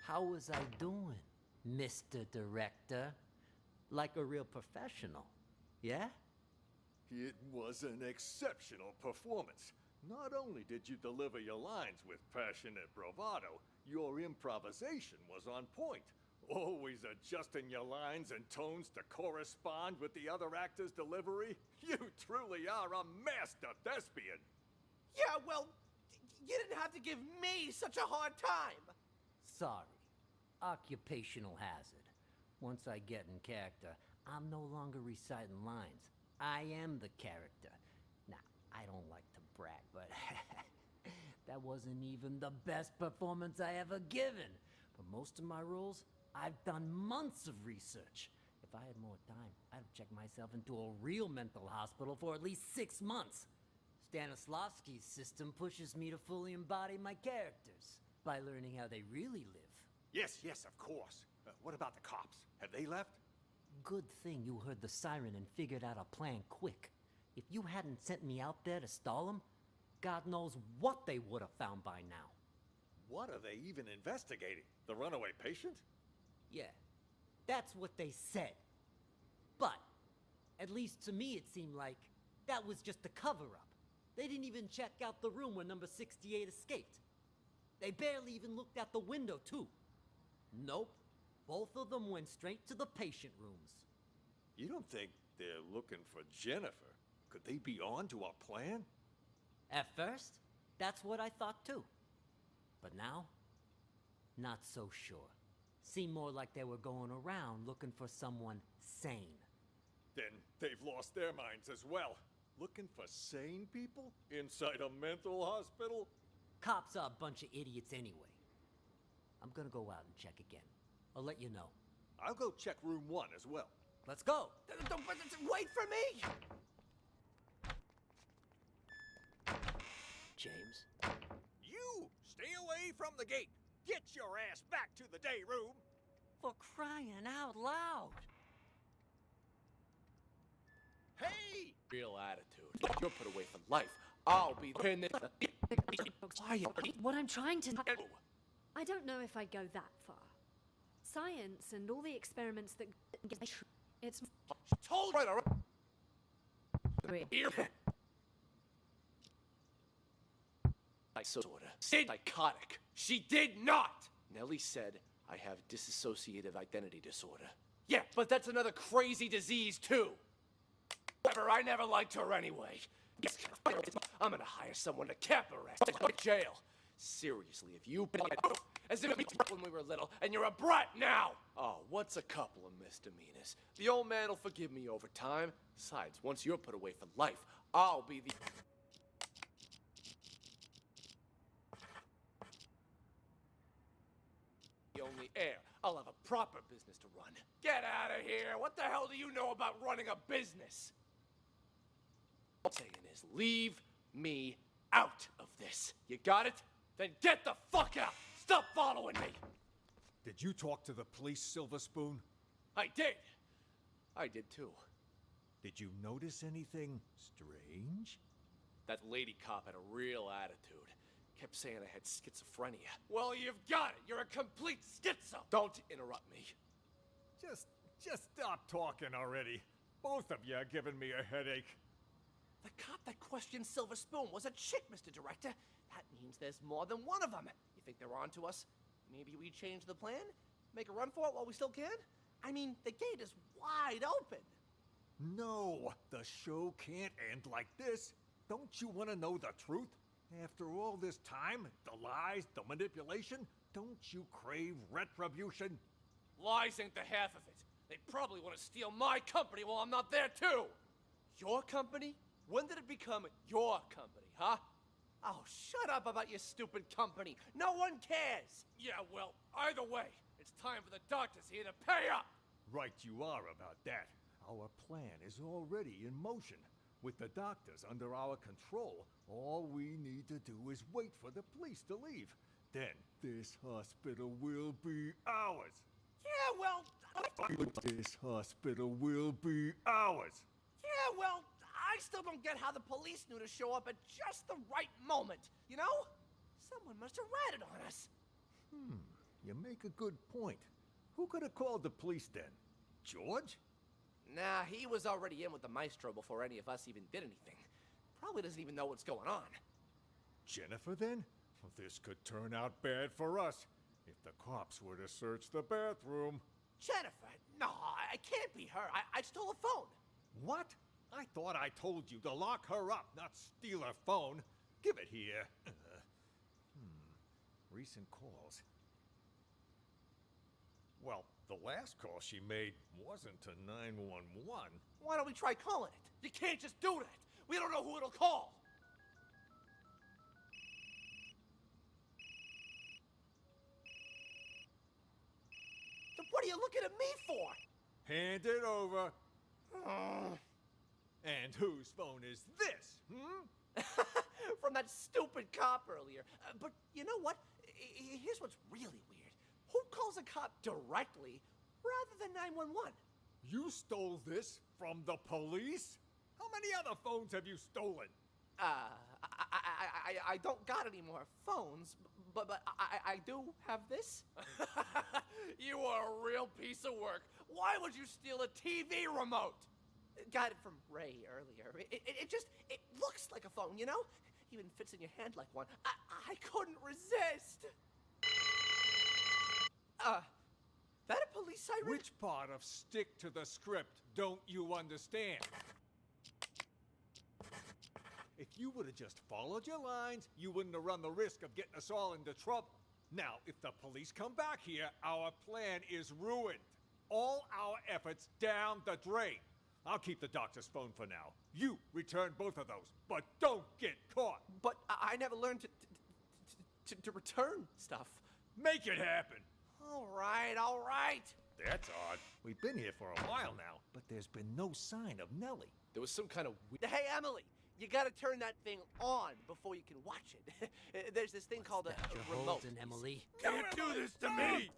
How was I doing, Mr. Director? Like a real professional, yeah? It was an exceptional performance. Not only did you deliver your lines with passionate bravado, your improvisation was on point. Always adjusting your lines and tones to correspond with the other actor's delivery. You truly are a master thespian. Yeah, well, you didn't have to give me such a hard time. Sorry. Occupational hazard. Once I get in character, I'm no longer reciting lines. I am the character. Now, I don't like to brag, but that wasn't even the best performance I ever given. For most of my roles, I've done months of research. If I had more time, I'd have checked myself into a real mental hospital for at least 6 months. Stanislavski's system pushes me to fully embody my characters by learning how they really live. Yes, of course. What about the cops? Have they left? Good thing you heard the siren and figured out a plan quick. If you hadn't sent me out there to stall them, God knows what they would have found by now. What are they even investigating? The runaway patient? Yeah, that's what they said. But, at least to me it seemed like that was just a cover-up. They didn't even check out the room where number 68 escaped. They barely even looked out the window, too. Nope. Both of them went straight to the patient rooms. You don't think they're looking for Jennifer? Could they be on to our plan? At first, that's what I thought too. But now, not so sure. Seemed more like they were going around looking for someone sane. Then they've lost their minds as well. Looking for sane people? Inside a mental hospital? Cops are a bunch of idiots anyway. I'm gonna go out and check again. I'll let you know. I'll go check room 1 as well. Let's go! Wait for me! James? You! Stay away from the gate! Get your ass back to the day room! For crying out loud! Hey! Real attitude. You're put away for life. I'll be the pin. What I'm trying to... I don't know if I'd go that far. Science and all the experiments that... It's... Told right, all right. Here. Psychotic. She did not! Nellie said I have dissociative identity disorder. Yeah, but that's another crazy disease, too. However, I never liked her anyway. I'm gonna hire someone to cap her ass to jail. Seriously, if you as if it was when we were little, and you're a brat now! Oh, what's a couple of misdemeanors? The old man will forgive me over time. Besides, once you're put away for life, I'll be the only heir. I'll have a proper business to run. Get out of here! What the hell do you know about running a business? All I'm saying is leave me out of this. You got it? Then get the fuck out! Stop following me! Did you talk to the police, Silver Spoon? I did. I did too. Did you notice anything strange? That lady cop had a real attitude. Kept saying I had schizophrenia. Well, you've got it. You're a complete schizo. Don't interrupt me. Just stop talking already. Both of you are giving me a headache. The cop that questioned Silver Spoon was a chick, Mr. Director. That means there's more than one of them. You think they're on to us? Maybe we change the plan? Make a run for it while we still can? I mean, the gate is wide open. No, the show can't end like this. Don't you want to know the truth? After all this time, the lies, the manipulation, don't you crave retribution? Lies ain't the half of it. They probably want to steal my company while I'm not there, too. Your company? When did it become your company, huh? Oh, shut up about your stupid company. No one cares. Yeah, well, either way, it's time for the doctors here to pay up. Right you are about that. Our plan is already in motion. With the doctors under our control, all we need to do is wait for the police to leave. Then this hospital will be ours. Yeah, well... This hospital will be ours. Yeah, well, I still don't get how the police knew to show up at just the right moment, you know? Someone must have ratted on us. You make a good point. Who could have called the police then? George? Nah, he was already in with the maestro before any of us even did anything. Probably doesn't even know what's going on. Jennifer then? Well, this could turn out bad for us if the cops were to search the bathroom. Jennifer? No, I can't be her. I stole a phone. What? I thought I told you to lock her up, not steal her phone. Give it here. Recent calls. Well, the last call she made wasn't to 911. Why don't we try calling it? You can't just do that. We don't know who it'll call. Then what are you looking at me for? Hand it over. And whose phone is this, From that stupid cop earlier. But you know what? Here's what's really weird. Who calls a cop directly rather than 911? You stole this from the police? How many other phones have you stolen? I don't got any more phones, but I do have this. You are a real piece of work. Why would you steal a TV remote? Got it from Ray earlier. It looks like a phone, you know? Even fits in your hand like one. I couldn't resist. That a police siren? Which part of stick to the script don't you understand? If you would have just followed your lines, you wouldn't have run the risk of getting us all into trouble. Now, if the police come back here, our plan is ruined. All our efforts down the drain. I'll keep the doctor's phone for now. You return both of those, but don't get caught. But I never learned to return stuff. Make it happen. All right. That's odd. We've been here for a while now, but there's been no sign of Nellie. There was some kind of Hey, Emily, you gotta turn that thing on before you can watch it. There's this thing called a remote. Holding, Emily. Can't do this to me!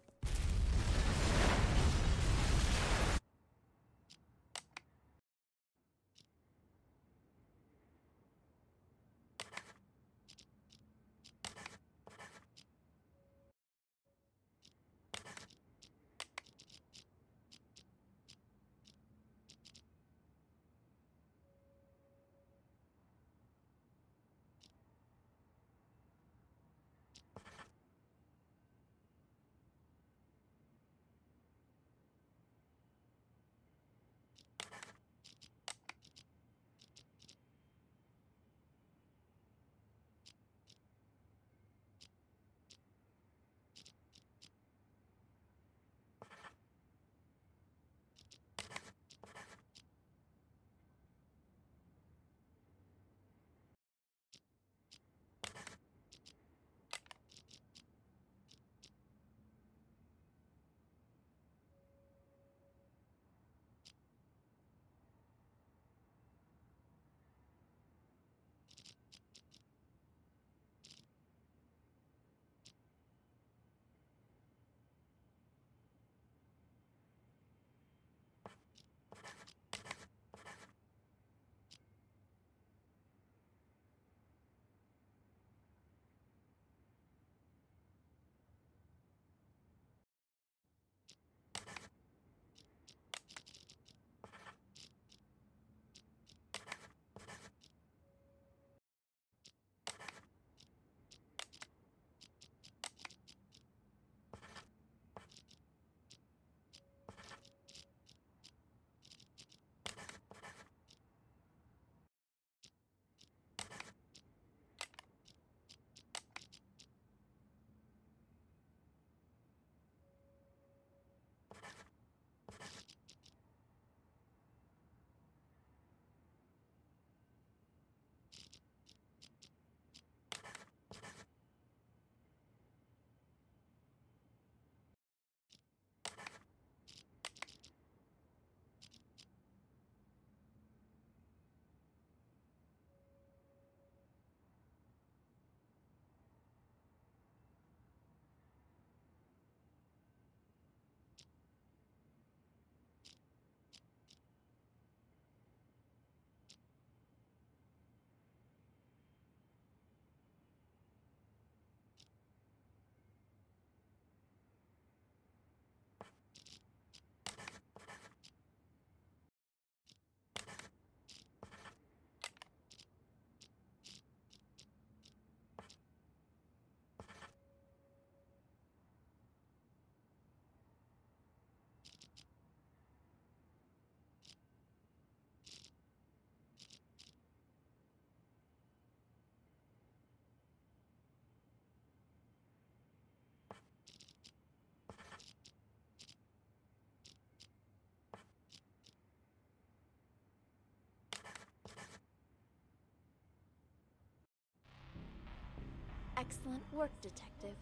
Excellent work, Detective.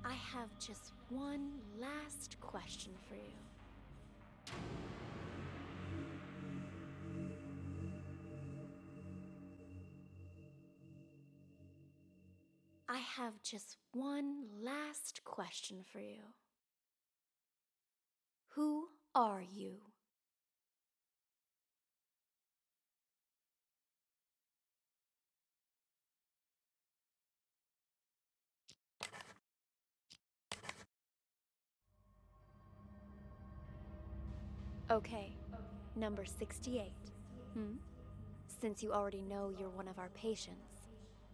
I have just one last question for you. I have just one last question for you. Who are you? Okay, number 68. Since you already know you're one of our patients,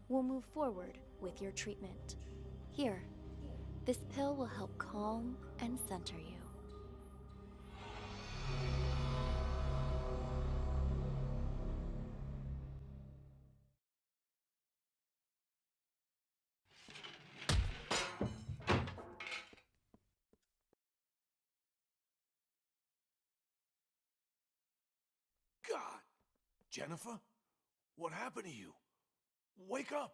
we'll move forward with your treatment. Here, this pill will help calm and center you. God! Jennifer? What happened to you? Wake up!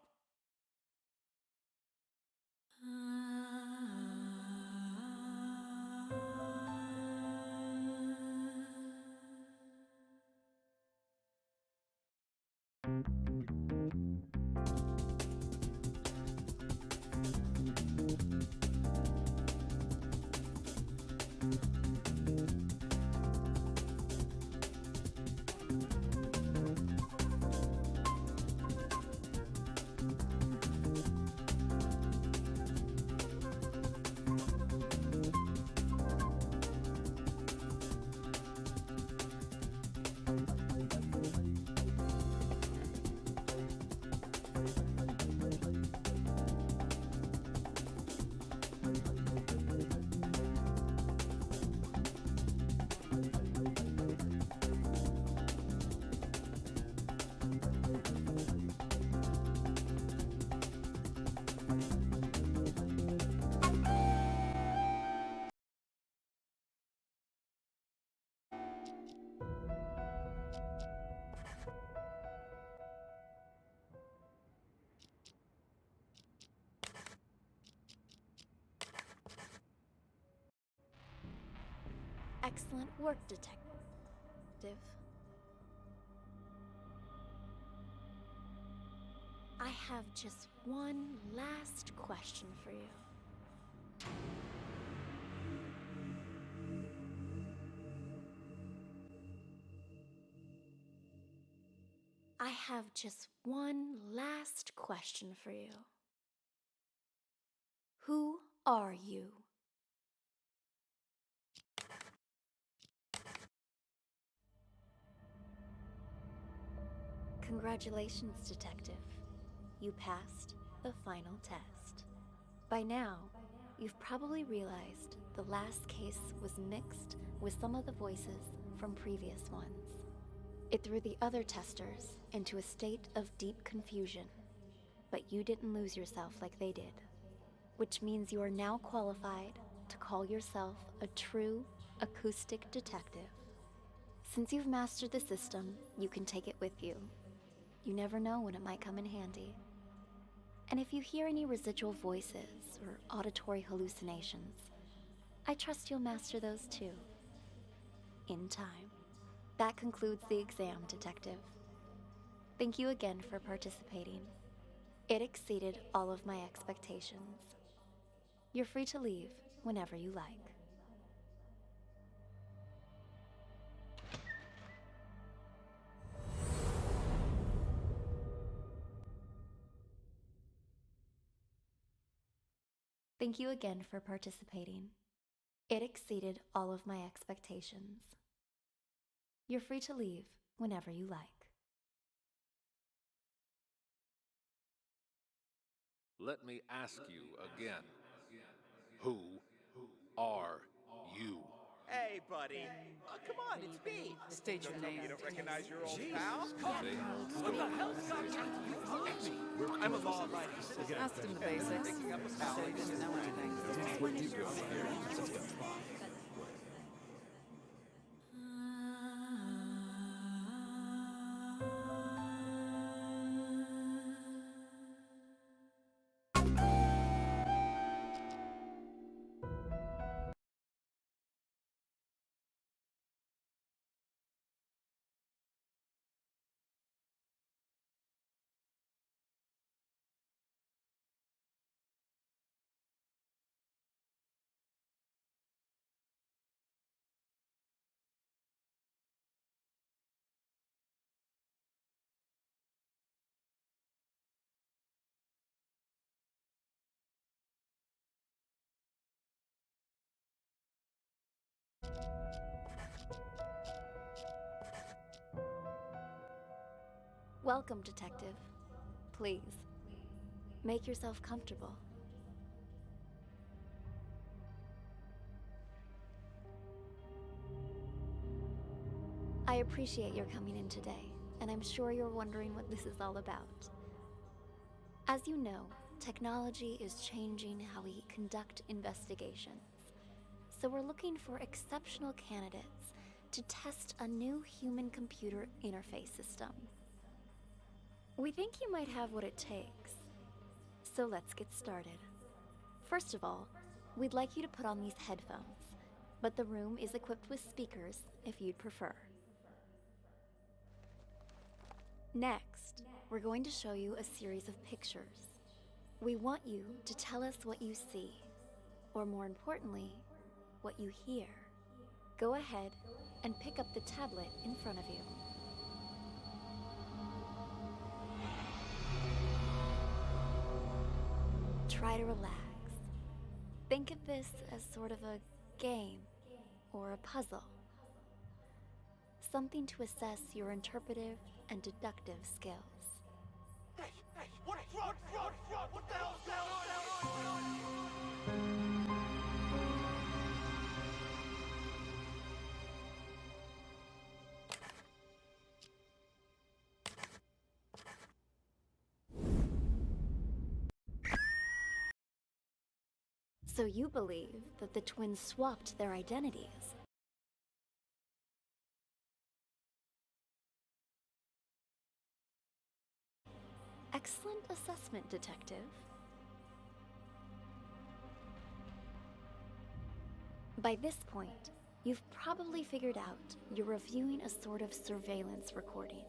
Excellent work, Detective. I have just one last question for you. I have just one last question for you. Who are you? Congratulations, Detective. You passed the final test. By now, you've probably realized the last case was mixed with some of the voices from previous ones. It threw the other testers into a state of deep confusion, but you didn't lose yourself like they did, which means you are now qualified to call yourself a true acoustic detective. Since you've mastered the system, you can take it with you. You never know when it might come in handy. And if you hear any residual voices or auditory hallucinations, I trust you'll master those too. In time. That concludes the exam, Detective. Thank you again for participating. It exceeded all of my expectations. You're free to leave whenever you like. Thank you again for participating. It exceeded all of my expectations. You're free to leave whenever you like. Let me ask you again. Who are you? Hey, buddy. Come on, it's me. State your Don't tell me name. you don't recognize your old Jesus, pal. what the hell's got you? I'm a law-abiding citizen. Asked him the basics. Picking up a pal. Said he didn't know anything. What do you do? Welcome, Detective. Please, make yourself comfortable. I appreciate your coming in today, and I'm sure you're wondering what this is all about. As you know, technology is changing how we conduct investigations. So we're looking for exceptional candidates to test a new human-computer interface system. We think you might have what it takes. So let's get started. First of all, we'd like you to put on these headphones, but the room is equipped with speakers if you'd prefer. Next, we're going to show you a series of pictures. We want you to tell us what you see, or more importantly, what you hear. Go ahead and pick up the tablet in front of you. Try to relax. Think of this as sort of a game or a puzzle. Something to assess your interpretive and deductive skills. Hey, what the hell's going on? So you believe that the twins swapped their identities? Excellent assessment, Detective. By this point, you've probably figured out you're reviewing a sort of surveillance recording.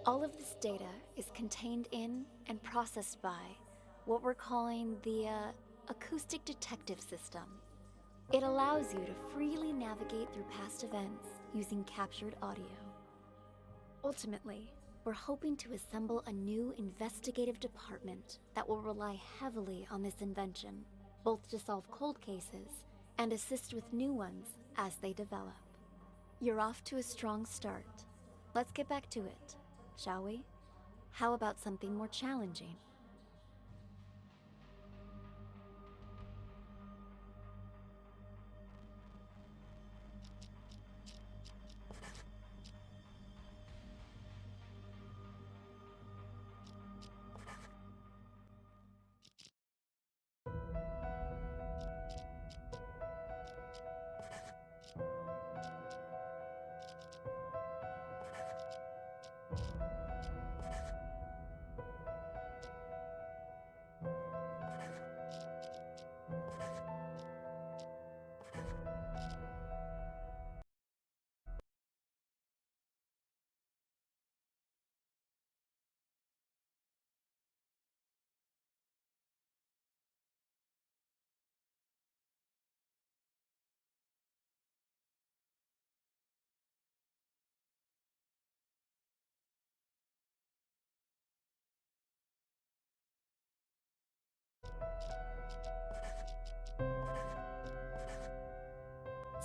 All of this data is contained in and processed by what we're calling the acoustic detective system. It allows you to freely navigate through past events using captured audio. Ultimately, we're hoping to assemble a new investigative department that will rely heavily on this invention, both to solve cold cases and assist with new ones as they develop. You're off to a strong start. Let's get back to it, shall we? How about something more challenging?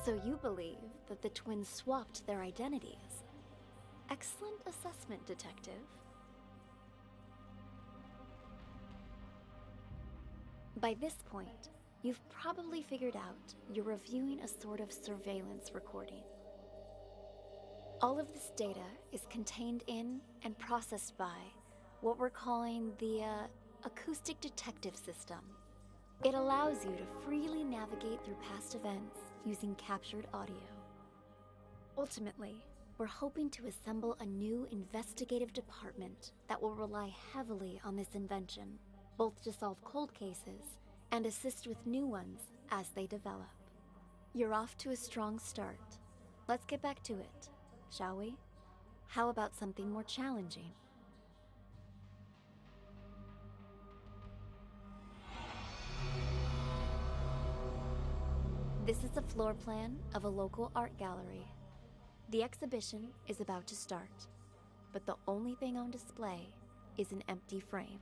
So you believe that the twins swapped their identities? Excellent assessment, Detective. By this point, you've probably figured out you're reviewing a sort of surveillance recording. All of this data is contained in and processed by what we're calling the acoustic detective system. It allows you to freely navigate through past events using captured audio. Ultimately, we're hoping to assemble a new investigative department that will rely heavily on this invention, both to solve cold cases and assist with new ones as they develop. You're off to a strong start. Let's get back to it, shall we? How about something more challenging? This is a floor plan of a local art gallery. The exhibition is about to start, but the only thing on display is an empty frame.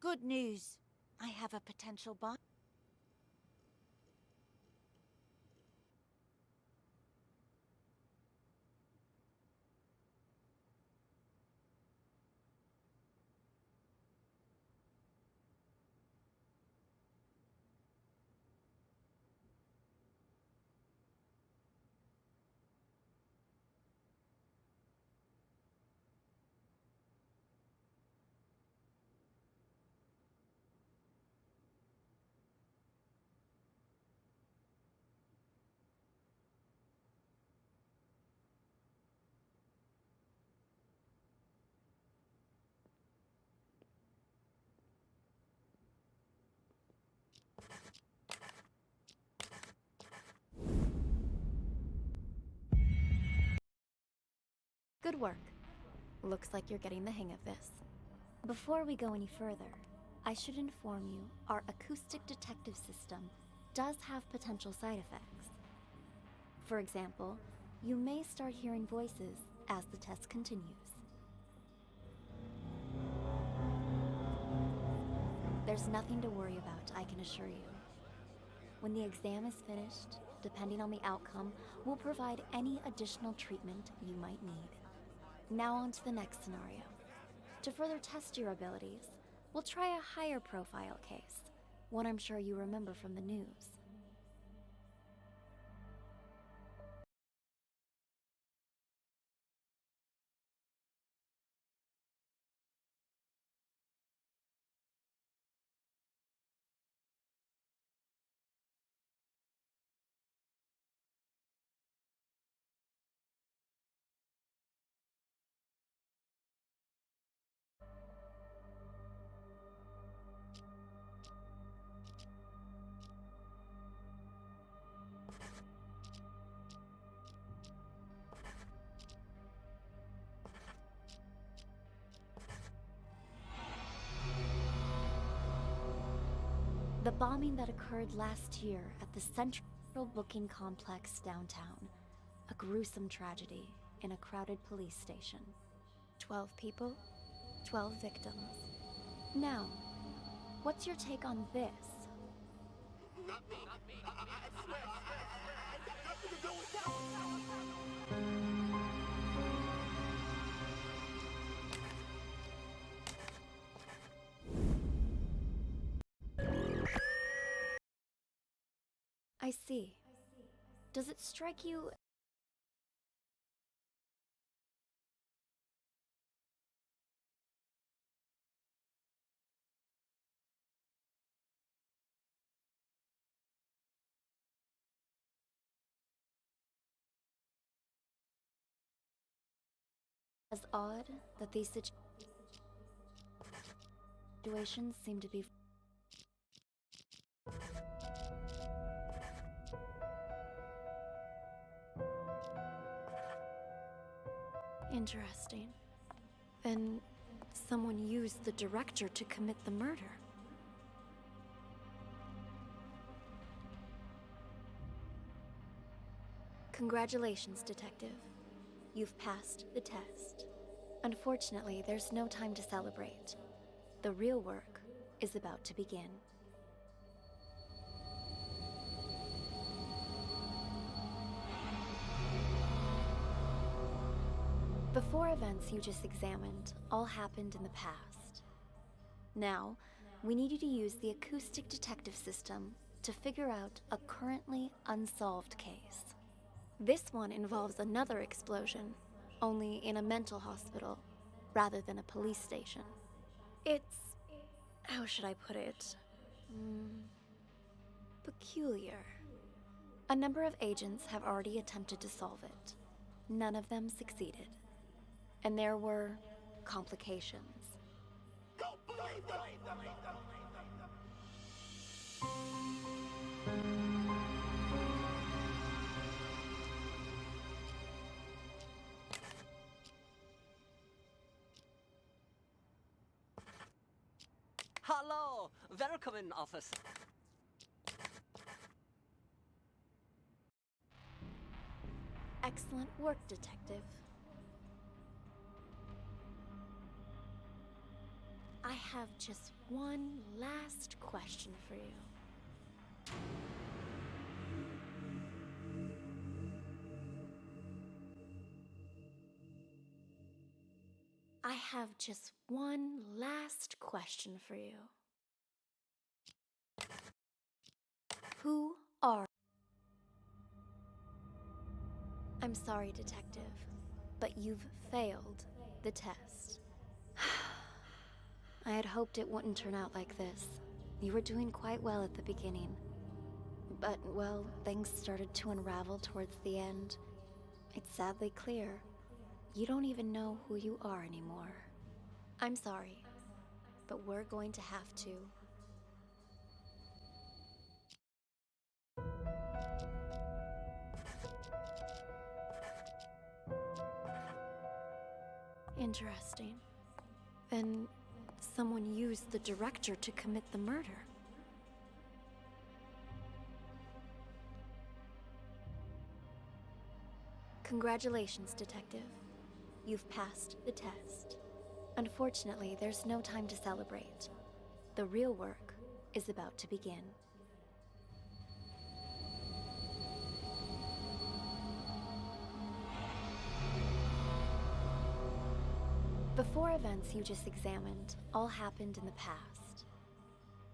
Good news. I have a potential bond. Good work. Looks like you're getting the hang of this. Before we go any further, I should inform you our acoustic detective system does have potential side effects. For example, you may start hearing voices as the test continues. There's nothing to worry about, I can assure you. When the exam is finished, depending on the outcome, we'll provide any additional treatment you might need. Now on to the next scenario. To further test your abilities, we'll try a higher profile case, one I'm sure you remember from the news. The bombing that occurred last year at the Central Booking Complex downtown. A gruesome tragedy in a crowded police station. 12 people, 12 victims. Now, what's your take on this? Not me. I swear. Nothing to do with that. I see. Does it strike you as odd that these situations seem to be interesting? Then someone used the director to commit the murder. Congratulations, Detective. You've passed the test. Unfortunately, there's no time to celebrate. The real work is about to begin. The 4 events you just examined all happened in the past. Now, we need you to use the acoustic detective system to figure out a currently unsolved case. This one involves another explosion, only in a mental hospital rather than a police station. It's... how should I put it? Peculiar. A number of agents have already attempted to solve it. None of them succeeded. And there were complications. Don't believe them. Hello! Welcome in, officer. Excellent work, Detective. I have just one last question for you. I have just one last question for you. Who are... I'm sorry, Detective, but you've failed the test. I had hoped it wouldn't turn out like this. You were doing quite well at the beginning. But, well, things started to unravel towards the end. It's sadly clear. You don't even know who you are anymore. I'm sorry, but we're going to have to. Interesting. Then someone used the director to commit the murder. Congratulations, Detective. You've passed the test. Unfortunately, there's no time to celebrate. The real work is about to begin. The four events you just examined all happened in the past.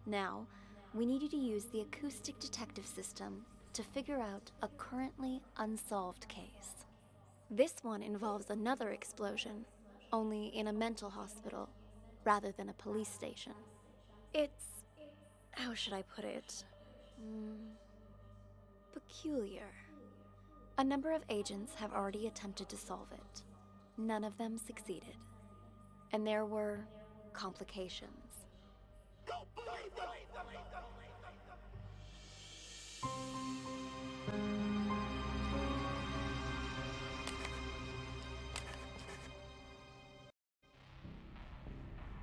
Now, we need you to use the acoustic detective system to figure out a currently unsolved case. This one involves another explosion, only in a mental hospital, rather than a police station. It's... how should I put it? Peculiar. A number of agents have already attempted to solve it. None of them succeeded. And there were complications.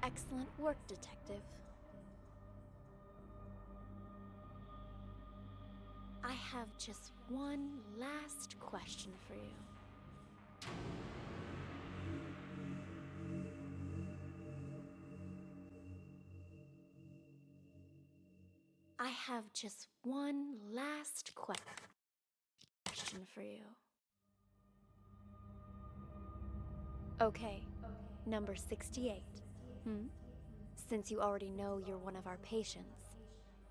Excellent work, Detective. I have just one last question for you. I have just one last question for you. Okay, number 68. Since you already know you're one of our patients,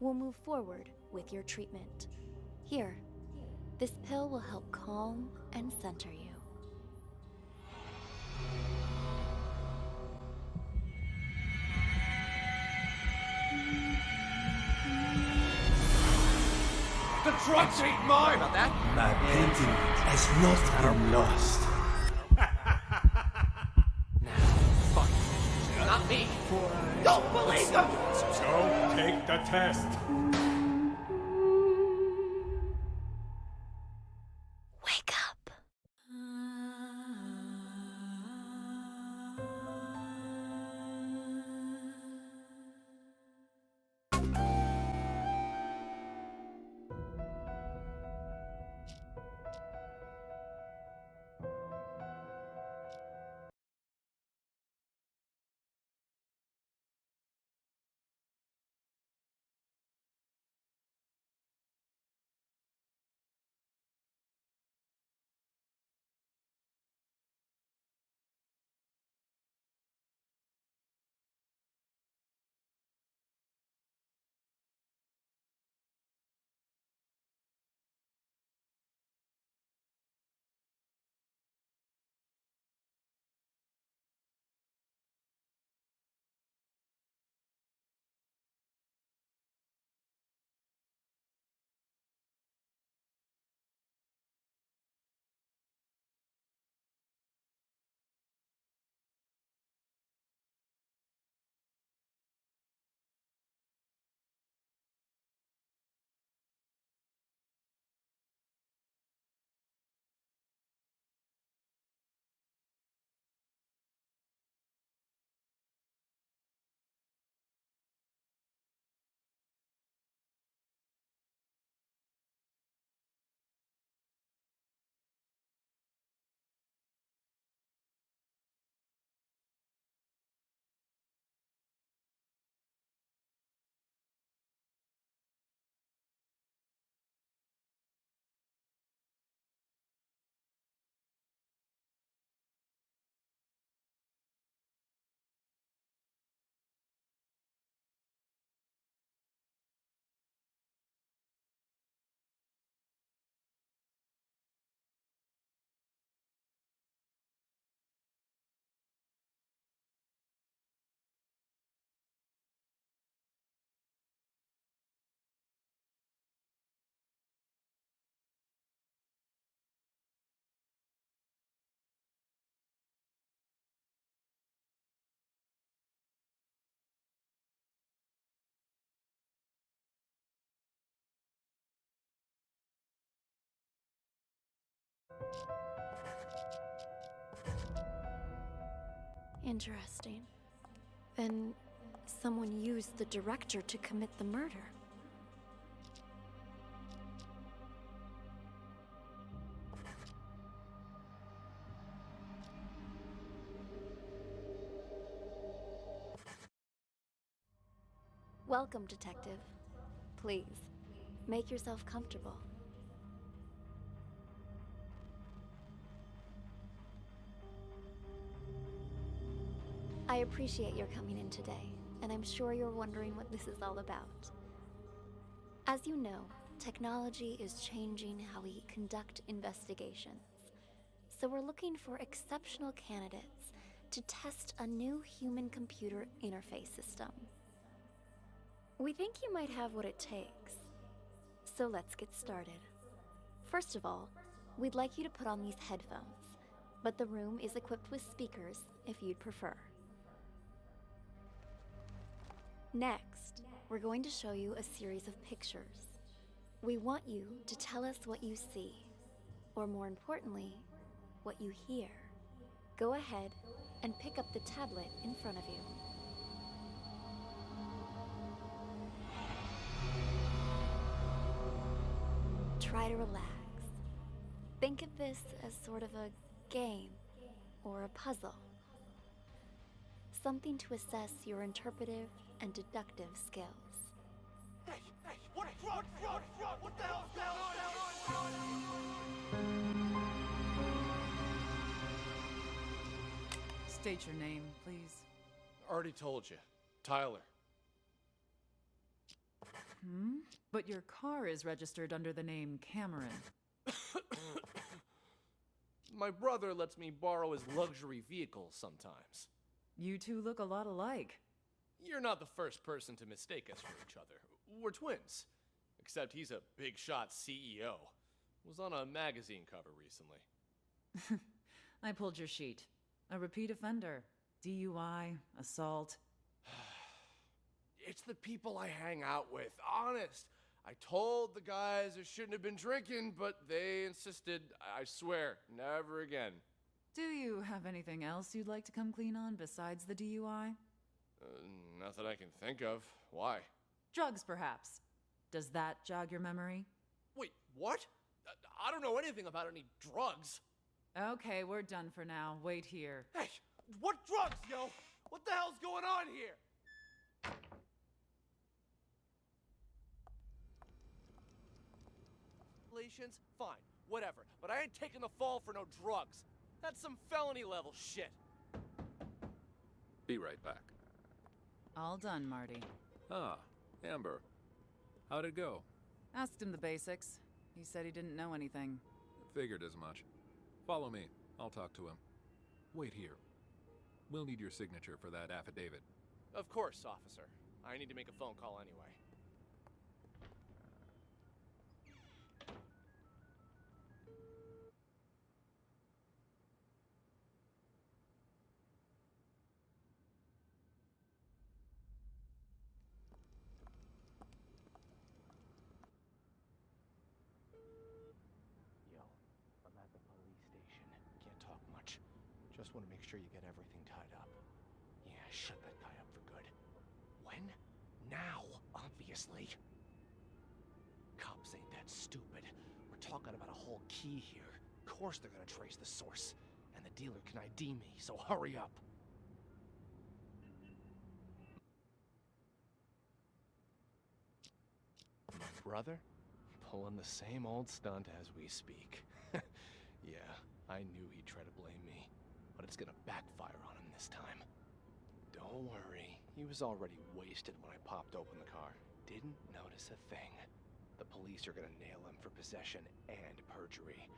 we'll move forward with your treatment. Here, this pill will help calm and center you. The drugs ain't mine! About that? My painting has not been lost. Fuck. Not me. Don't believe them! So, take the test. Interesting. Then someone used the director to commit the murder. Welcome, Detective. Please, make yourself comfortable. I appreciate your coming in today, and I'm sure you're wondering what this is all about. As you know, technology is changing how we conduct investigations. So we're looking for exceptional candidates to test a new human-computer interface system. We think you might have what it takes. So let's get started. First of all, we'd like you to put on these headphones, but the room is equipped with speakers if you'd prefer. Next, we're going to show you a series of pictures. We want you to tell us what you see, or more importantly, what you hear. Go ahead and pick up the tablet in front of you. Try to relax. Think of this as sort of a game or a puzzle. Something to assess your interpretive and deductive skills. Hey, what the hell's going on here? State your name, please. Already told you. Tyler. But your car is registered under the name Cameron. My brother lets me borrow his luxury vehicles sometimes. You two look a lot alike. You're not the first person to mistake us for each other. We're twins. Except he's a big shot CEO. Was on a magazine cover recently. I pulled your sheet. A repeat offender. DUI, assault. It's the people I hang out with, honest. I told the guys I shouldn't have been drinking, but they insisted. I swear, never again. Do you have anything else you'd like to come clean on besides the DUI? Not that I can think of. Why? Drugs, perhaps. Does that jog your memory? Wait, what? I don't know anything about any drugs. Okay, we're done for now. Wait here. Hey, what drugs, yo? What the hell's going on here? Fine, whatever. But I ain't taking the fall for no drugs. That's some felony level shit. Be right back. All done, Marty. Ah, Amber. How'd it go? Asked him the basics. He said he didn't know anything. Figured as much. Follow me. I'll talk to him. Wait here. We'll need your signature for that affidavit. Of course, officer. I need to make a phone call anyway. Just want to make sure you get everything tied up. Yeah, shut that guy up for good. When? Now, obviously. Cops ain't that stupid. We're talking about a whole key here. Of course they're gonna trace the source. And the dealer can ID me, so hurry up. My brother? Pulling the same old stunt as we speak. Yeah, I knew he'd try to blame me. But it's gonna backfire on him this time. Don't worry, he was already wasted when I popped open the car. Didn't notice a thing. The police are gonna nail him for possession and perjury.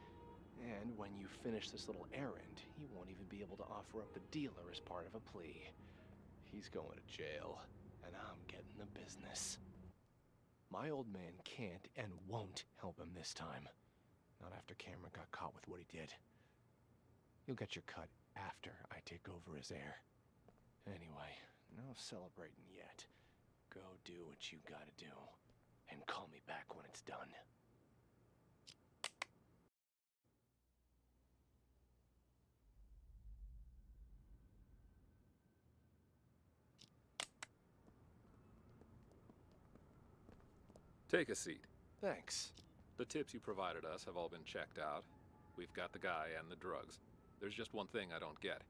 And when you finish this little errand, he won't even be able to offer up the dealer as part of a plea. He's going to jail, and I'm getting the business. My old man can't and won't help him this time. Not after Cameron got caught with what he did. You'll get your cut after I take over as heir. Anyway, no celebrating yet. Go do what you gotta do. And call me back when it's done. Take a seat. Thanks. The tips you provided us have all been checked out. We've got the guy and the drugs. There's just one thing I don't get.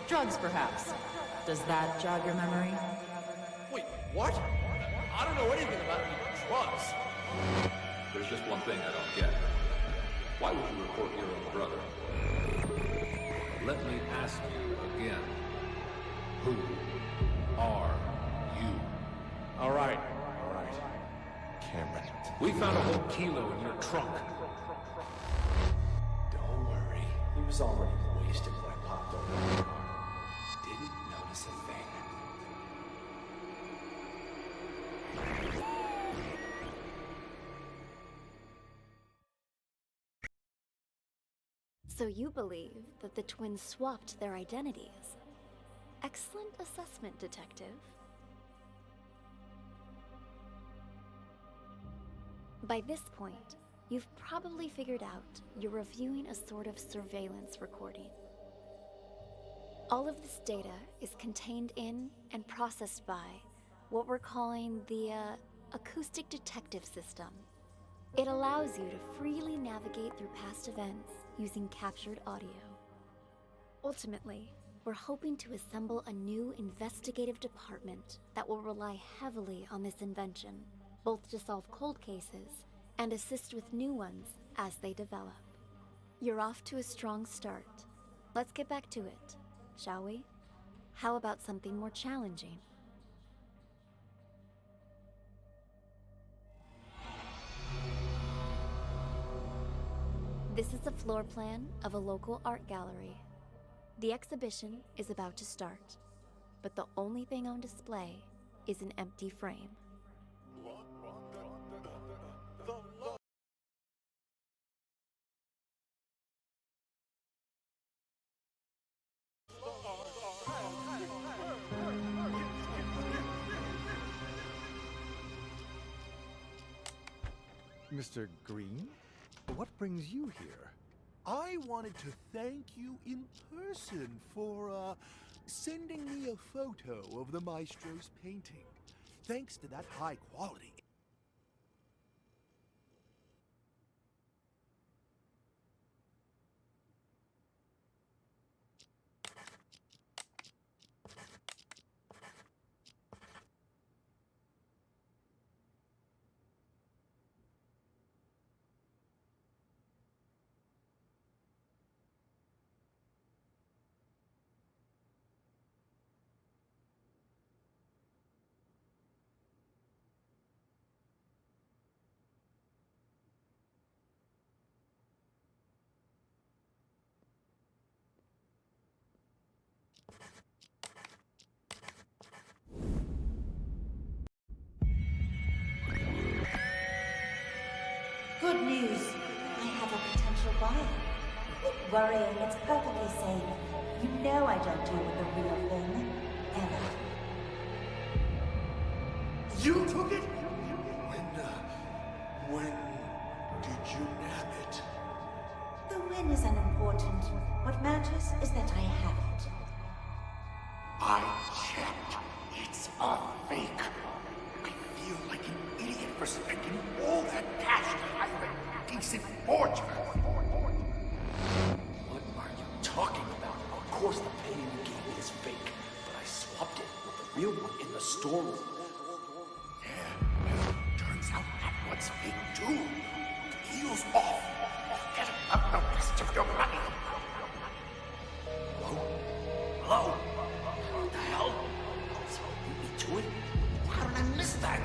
Drugs, perhaps. Does that jog your memory? Wait, what? I don't know anything about any drugs. There's just one thing I don't get. Why would you report your own brother? Let me ask you again. Who are you? All right. Cameron. We found a whole kilo in your trunk. Don't worry. He was already wasted when I popped over. Didn't notice a thing. So you believe that the twins swapped their identities? Excellent assessment, Detective. By this point, you've probably figured out you're reviewing a sort of surveillance recording. All of this data is contained in and processed by what we're calling the acoustic detective system. It allows you to freely navigate through past events using captured audio. Ultimately, we're hoping to assemble a new investigative department that will rely heavily on this invention, both to solve cold cases and assist with new ones as they develop. You're off to a strong start. Let's get back to it, shall we? How about something more challenging? This is a floor plan of a local art gallery. The exhibition is about to start, but the only thing on display is an empty frame. Mr. Green, what brings you here? I wanted to thank you in person for, sending me a photo of the maestro's painting. Thanks to that high quality. Good news. I have a potential buyer. Quit worrying. It's perfectly safe. You know I don't deal with the real thing. Ever. You took it? When did you nab it? The win is unimportant. What matters is that I have it. I checked. It's a fake. I feel like an idiot for spending all that cash to hire a decent forger. What are you talking about? Of course the painting you gave me is fake, but I swapped it with the real one in the storeroom. Yeah, turns out that one's fake too. Deal's off. Get up the rest of your money. Hello? Hello? What the hell? So beat me to it? How did I miss that?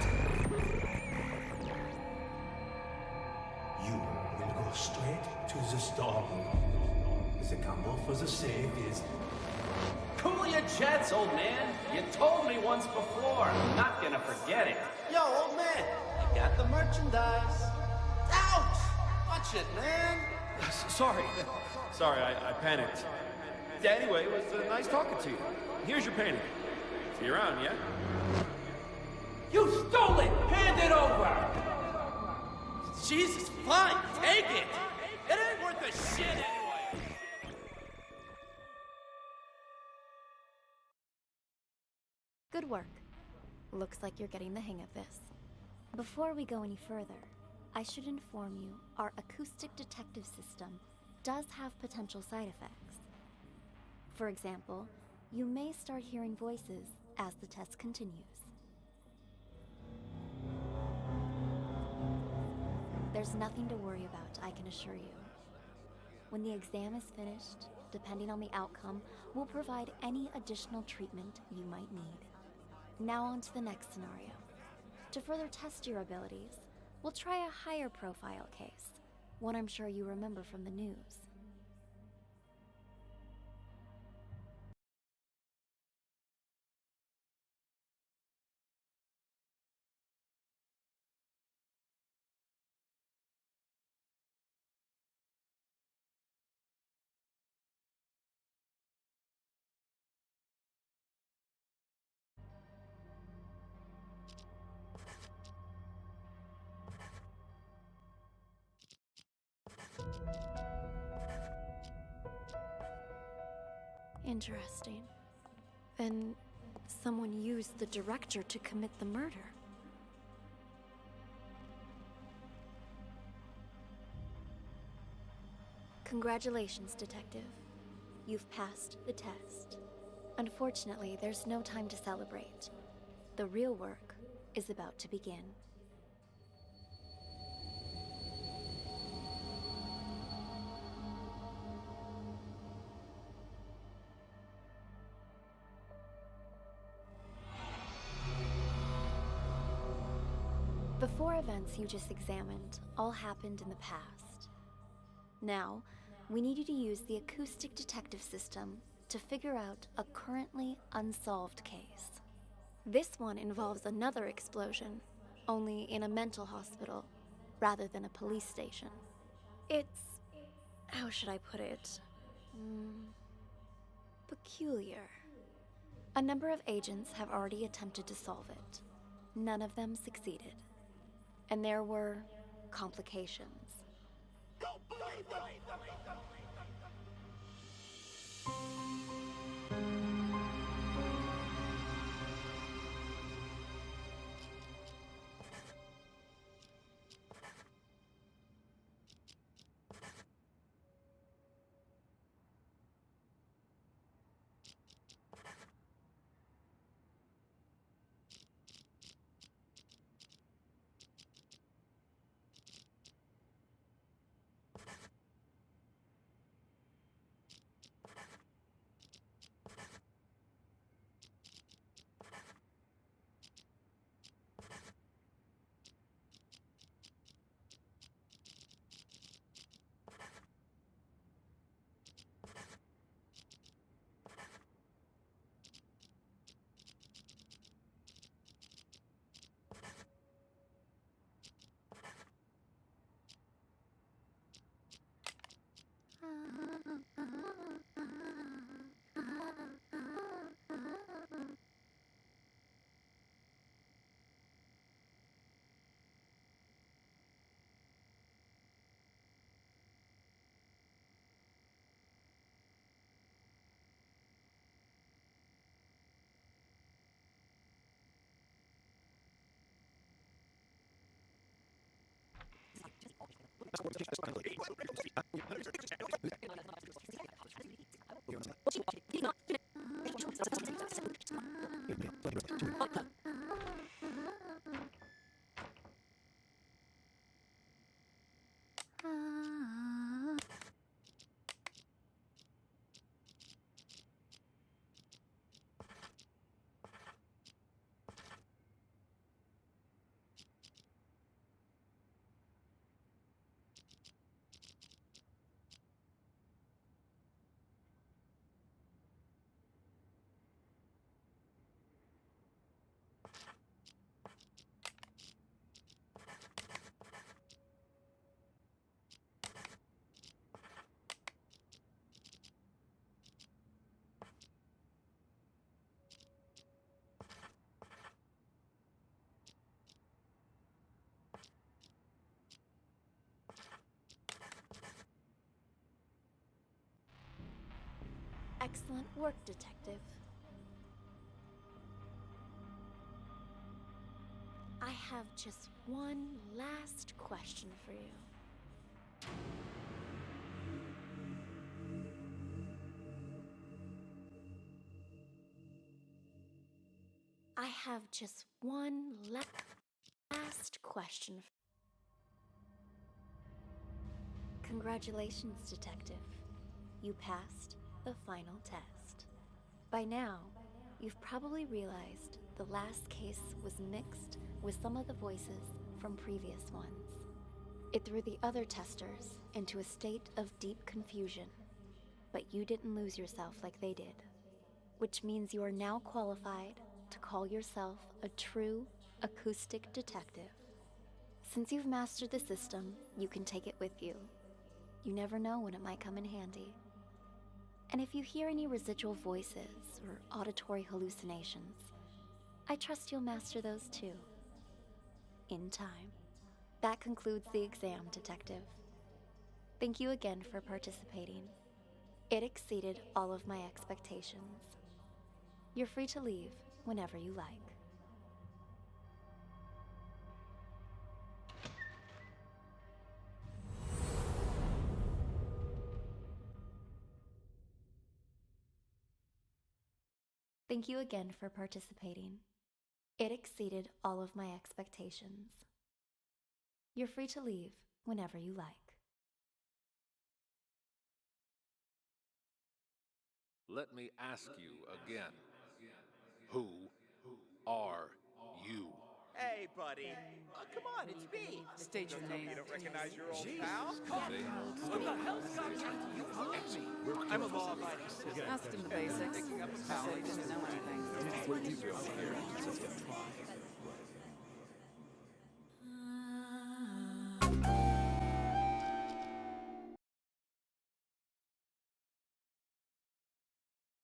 You will go straight to the storeroom. The combo for the safe is... Cool your jets, old man. You told me once before. I'm not gonna forget it. Yo, old man, you got the merchandise. Ouch! Watch it, man. Sorry. Sorry, I panicked. Anyway, it was nice talking to you. Here's your painting. See you around, yeah? You stole it! Hand it over! Jesus, fine, take it! It ain't worth a shit anyway! Good work. Looks like you're getting the hang of this. Before we go any further, I should inform you our acoustic detective system does have potential side effects. For example, you may start hearing voices as the test continues. There's nothing to worry about, I can assure you. When the exam is finished, depending on the outcome, we'll provide any additional treatment you might need. Now on to the next scenario. To further test your abilities, we'll try a higher profile case, one I'm sure you remember from the news. Interesting. Then someone used the director to commit the murder. Congratulations, Detective. You've passed the test. Unfortunately, there's no time to celebrate. The real work is about to begin. The four events you just examined all happened in the past. Now, we need you to use the acoustic detective system to figure out a currently unsolved case. This one involves another explosion, only in a mental hospital rather than a police station. It's... how should I put it? Peculiar. A number of agents have already attempted to solve it. None of them succeeded. And there were complications. Excellent work, Detective. I have just one last question for you. I have just one last question. Congratulations, Detective. You passed the final test. By now, you've probably realized the last case was mixed with some of the voices from previous ones. It threw the other testers into a state of deep confusion, but you didn't lose yourself like they did, which means you are now qualified to call yourself a true acoustic detective. Since you've mastered the system, you can take it with you. You never know when it might come in handy. And if you hear any residual voices or auditory hallucinations, I trust you'll master those too. In time. That concludes the exam, Detective. Thank you again for participating. It exceeded all of my expectations. You're free to leave whenever you like. Thank you again for participating. It exceeded all of my expectations. You're free to leave whenever you like. Let me ask you again. Who are you? Hey, buddy. Come on, it's me. State your Don't tell me name. you don't recognize your old Jesus, pal. what the hell's got you? You followed me. I'm a law-abiding citizen. Asked him the basics. Picking up a Said pal. he didn't know anything.